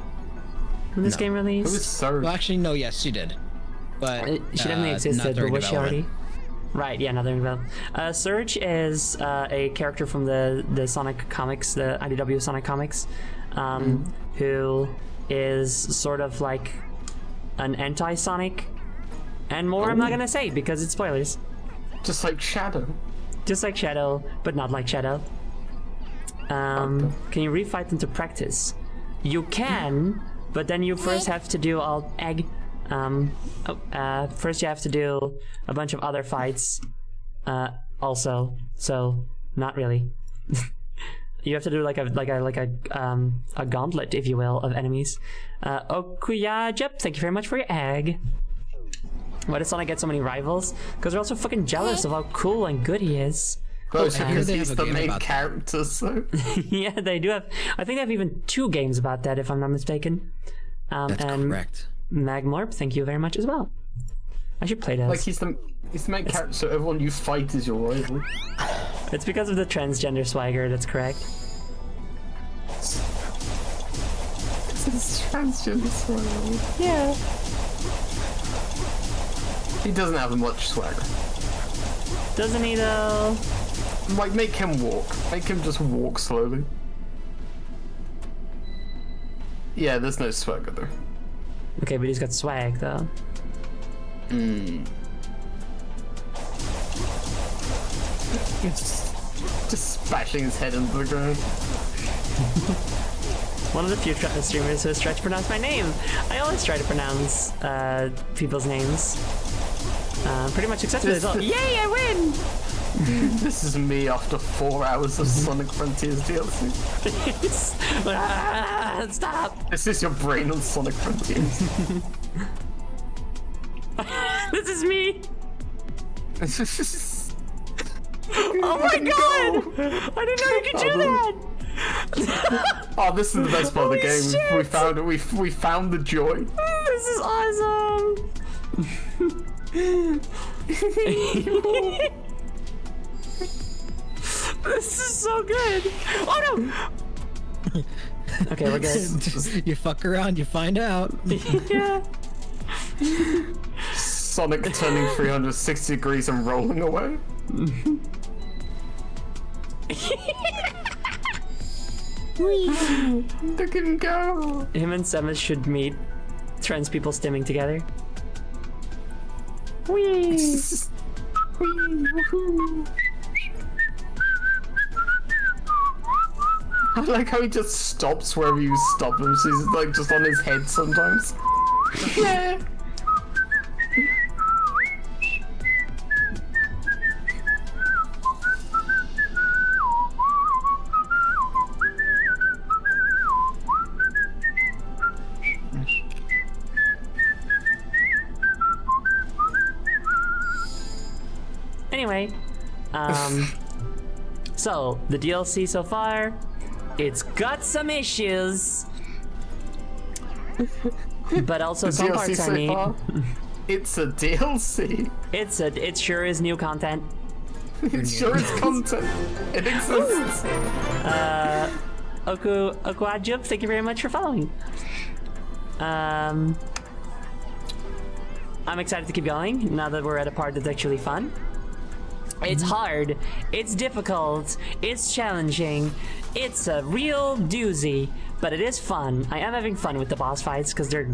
When this game released? Who's Surge? Well, actually, no. Yes, she did. But She definitely not existed, but during was she already? development. Right, yeah, nothing about. Surge is a character from the Sonic comics, the IDW Sonic comics, who is sort of like an anti-Sonic, and more I'm not gonna say because it's spoilers. Just like Shadow. Just like Shadow, but not like Shadow. Can you refight them to practice? You can, but then you first have to do all egg. First you have to do a bunch of other fights, also. So not really. You have to do like a gauntlet, if you will, of enemies. Okuyajep, thank you very much for your egg. Why does Sonic get so many rivals? Because they're also fucking jealous of how cool and good he is. Because they he's have a the game main about that. character, so. Yeah, they do have. I think they have even 2 games about that, if I'm not mistaken. That's and correct. Magmorp, thank you very much as well. I should play those. Like, he's the main character, so everyone you fight is your rival. It's because of the transgender swagger, that's correct. It's transgender swagger. Yeah. He doesn't have much swagger. Doesn't he, though? Like, make him walk. Make him just walk slowly. Yeah, there's no swagger there. Okay, but he's got swag, though. Just smashing his head into the ground. One of the few streamers who has tried to pronounce my name. I always try to pronounce people's names. Pretty much successfully as well. Yay, I win! This is me after 4 hours of Sonic Frontiers DLC. Stop! This is your brain on Sonic Frontiers. This is me! Oh my god! I didn't know you could do that! Oh, this is the best part of the Holy game. shit. We found it. We found the joy. This is awesome! This is so good! Oh no! Okay, we're good. You fuck around, you find out. Yeah. Sonic turning 360 degrees and rolling away. Look at him go. Him and Samus should meet. Trans people stimming together. Whee! I like how he just stops wherever you stop him, so he's like just on his head sometimes. Yeah. Anyway, so the DLC so far, it's got some issues, but also some parts are neat. It's a DLC. It sure is new content. It sure is content. It exists. Okuajub, thank you very much for following. I'm excited to keep going now that we're at a part that's actually fun. It's hard, it's difficult, it's challenging, it's a real doozy, but it is fun. I am having fun with the boss fights because they're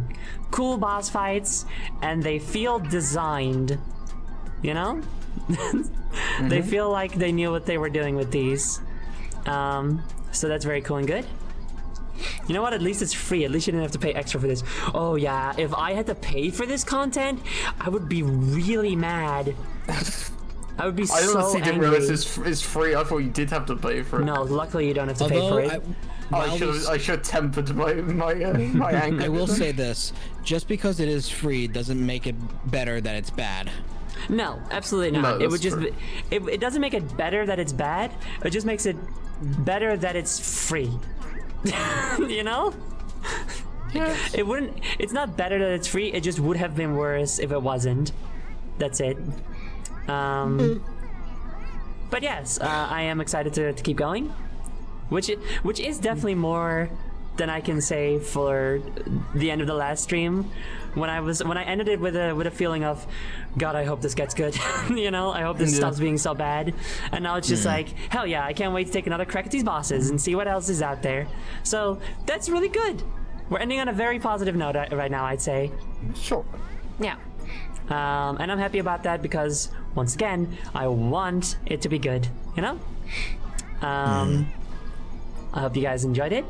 cool boss fights and they feel designed, you know? They feel like they knew what they were doing with these. So that's very cool and good. You know what? At least it's free. At least you didn't have to pay extra for this. Oh yeah, if I had to pay for this content, I would be really mad. I would be so angry. I honestly didn't realize it's free. I thought you did have to pay for it. No, luckily you don't have to pay for it. I should have tempered my anger. I will say this: just because it is free doesn't make it better that it's bad. No, absolutely not. No, it would just true. it doesn't make it better that it's bad. It just makes it better that it's free. You know? Yes. It wouldn't. It's not better that it's free. It just would have been worse if it wasn't. That's it. But yes, I am excited to keep going, which is definitely more than I can say for the end of the last stream, when I ended it with a feeling of, God, I hope this gets good. You know, I hope this stops being so bad. And now it's just like, hell yeah, I can't wait to take another crack at these bosses and see what else is out there. So that's really good. We're ending on a very positive note right now, I'd say. Sure. Yeah. And I'm happy about that because, once again, I want it to be good, you know? I hope you guys enjoyed it.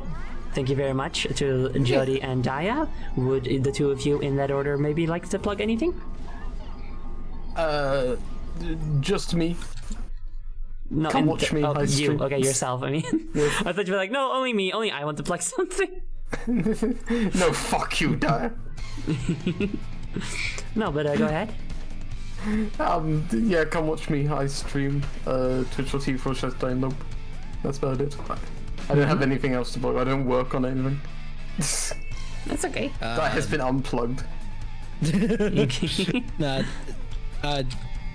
Thank you very much to Jody and Daya. Would the two of you, in that order, maybe like to plug anything? Just me. No, Come watch me. Oh, I you. stream. Okay, yourself, I mean. Yes. I thought you were like, no, only me. Only I want to plug something. No, fuck you, Daya. No, but go ahead. Yeah, come watch me. I stream twitch.tv/Daya. That's about it. I don't have anything else to plug. I don't work on anything. That's okay. That has been unplugged.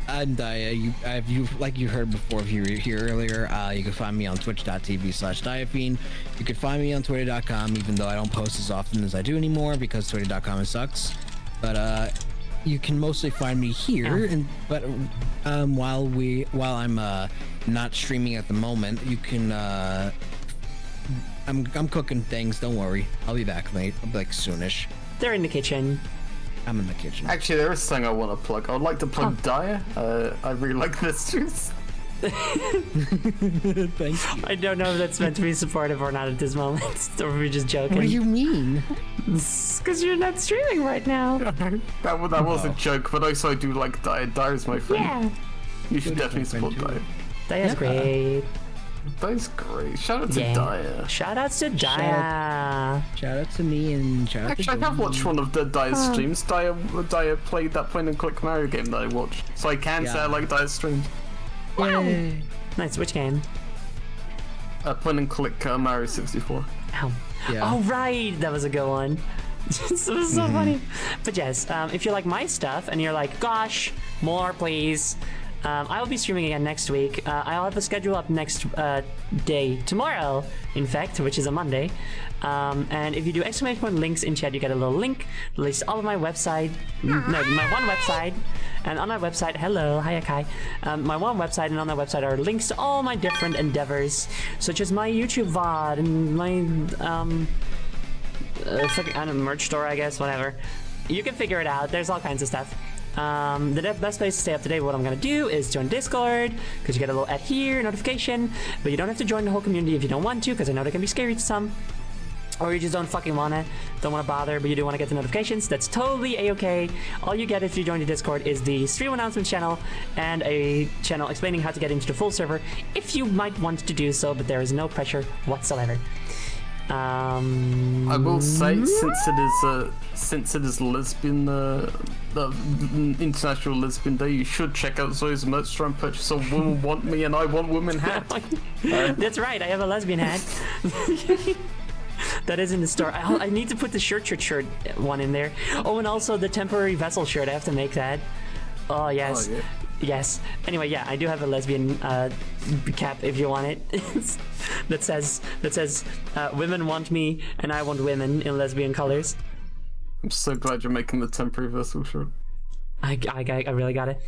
I'm Daya. Like you heard before, if you were here earlier, you can find me on twitch.tv/Diafiend. You can find me on twitter.com, even though I don't post as often as I do anymore because twitter.com sucks. But you can mostly find me here, while I'm not streaming at the moment, you can. I'm cooking things. Don't worry, I'll be back late. I'll be like soonish. They're in the kitchen. I'm in the kitchen. Actually, there is something I want to plug. I would like to plug Daya. I really like this juice. Thank you. I don't know if that's meant to be supportive or not at this moment. Or we're just joking. What do you mean? Because you're not streaming right now. that was a joke, but also I do like Daya. Daya's my friend. Yeah. You should definitely support Daya. Daya's great. Daya's great. Shout out to Daya. Shout outs to Daya. Shout out to me and shout out Actually, to I have watched one of Daya's streams. Daya played that point and click Mario game that I watched. So I can say I like Daya's streams. Wow. Nice. Which game? Point and click Mario 64. Ow. Yeah. Oh, right. That was a good one. This was so funny. But yes, if you like my stuff and you're like, gosh, more please. I will be streaming again next week. I'll have a schedule up next day, tomorrow, in fact, which is a Monday. And if you do exclamation point links in chat, you get a little link that lists all of my website. No, my one website. And on my website, hello, hi Akai. My one website, and on that website are links to all my different endeavors, such as my YouTube VOD and my I don't know, merch store, I guess, whatever. You can figure it out. There's all kinds of stuff. The best place to stay up to date with what I'm gonna do is join Discord, because you get a little at here notification, but you don't have to join the whole community if you don't want to, because I know that can be scary to some. Or you just don't fucking wanna bother, but you do wanna get the notifications. That's totally a-okay. All you get if you join the Discord is the stream announcement channel and a channel explaining how to get into the full server if you might want to do so, but there is no pressure whatsoever. I will say, since it is lesbian, the International Lesbian Day, you should check out Zoe's merch store and purchase a "Women Want Me" and "I Want Women" hat. That's right. I have a lesbian hat. That is in the store. I need to put the shirt one in there. Oh, and also the temporary vessel shirt. I have to make that. Oh yes. Oh, yeah. Yes. Anyway, yeah, I do have a lesbian cap if you want it. that says "Women want me and I want women" in lesbian colors. I'm so glad you're making the temporary vessel shirt. I really got it.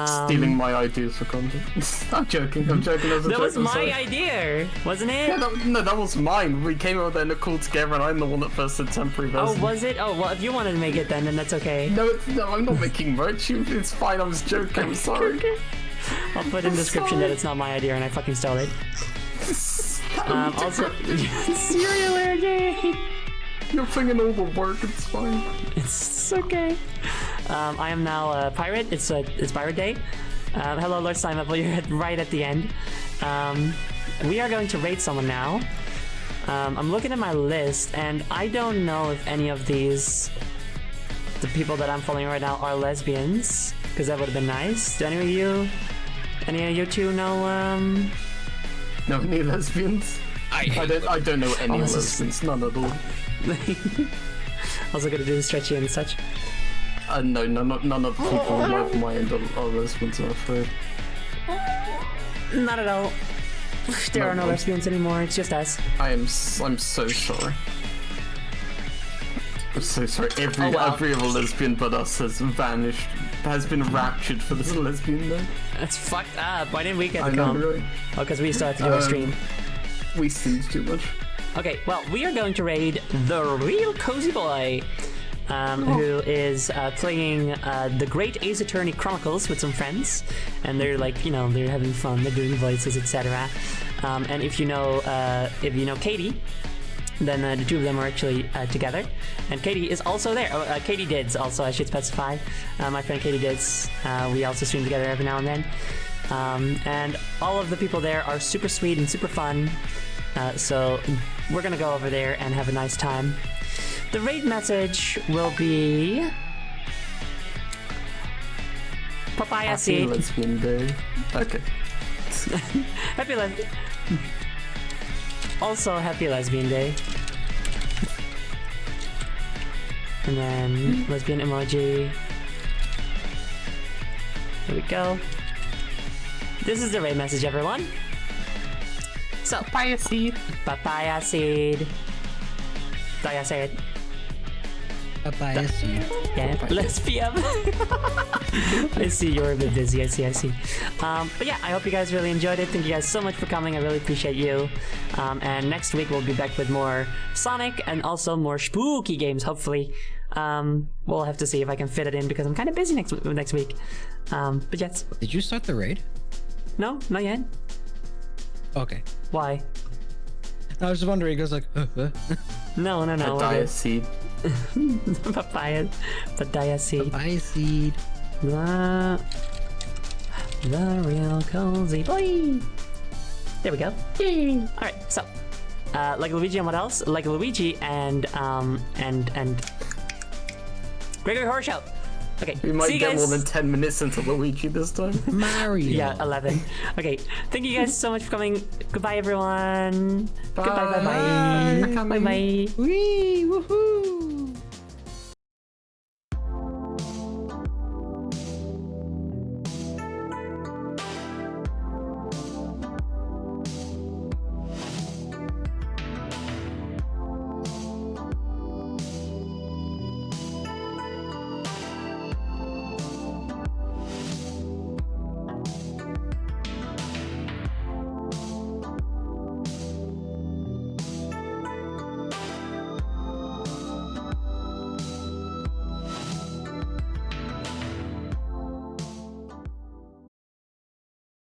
Stealing my ideas for content. I'm joking. That was my idea, wasn't it? No, that was mine. We came over there and called together, and I'm the one that first said temporary version. Oh, was it? Oh, well, if you wanted to make it, then that's okay. No, I'm not making merch. It's fine. I was joking. I'm sorry. I'll put in the description that it's not my idea and I fucking stole it. Also, cereal energy. You're thinking all the work. It's fine. It's okay. I am now a pirate. It's Pirate Day. Hello, Lord Slimeup. You're right at the end. We are going to raid someone now. I'm looking at my list, and I don't know if any of the people that I'm following right now are lesbians, because that would have been nice. Do any of you two know? No, any lesbians? I don't know any lesbians. None at all. Also gonna do the stretchy and such. No, none of the people on my end are lesbians, I'm afraid. Not at all. There are no lesbians anymore, it's just us. I'm so sorry. I'm so sorry. Every other lesbian but us has vanished, has been raptured for this lesbian though. That's fucked up. Why didn't we get to come? Really. Oh, because we still have to do a stream. We streamed too much. Okay, well, we are going to raid the real Cozy Boy, who is playing the Great Ace Attorney Chronicles with some friends, and they're like, they're having fun, they're doing voices, etc. And if you know Katie, then the two of them are actually together, and Katie is also there. Katie Dids, also, I should specify. My friend Katie Dids, we also stream together every now and then. And all of the people there are super sweet and super fun. So we're gonna go over there and have a nice time. The raid message will be Papaya Seed. Happy Lesbian Day. Okay. Also Happy Lesbian Day. And then lesbian emoji. There we go. This is the raid message, everyone. So, Papaya Seed. Papaya Seed. Papaya Seed. Papaya Seed. Yeah, lesbian. I see you're a bit busy. I see. But yeah, I hope you guys really enjoyed it. Thank you guys so much for coming. I really appreciate you. And next week we'll be back with more Sonic and also more spooky games, hopefully. We'll have to see if I can fit it in because I'm kind of busy next week. But yes. Did you start the raid? No, not yet. Okay. Why? I was just wondering, because like, No. Papaya Seed. Papaya Seed. Papaya Seed. The real Cozy Boy. There we go. Yay! Alright, so like Luigi and what else? Like Luigi and Gregory Horror Show. Okay, we might see you get guys. more than 10 minutes into Luigi this time. Mario. Yeah, 11. Okay, thank you guys so much for coming. Goodbye, everyone. Bye. Goodbye, bye. Bye. Wee, woohoo.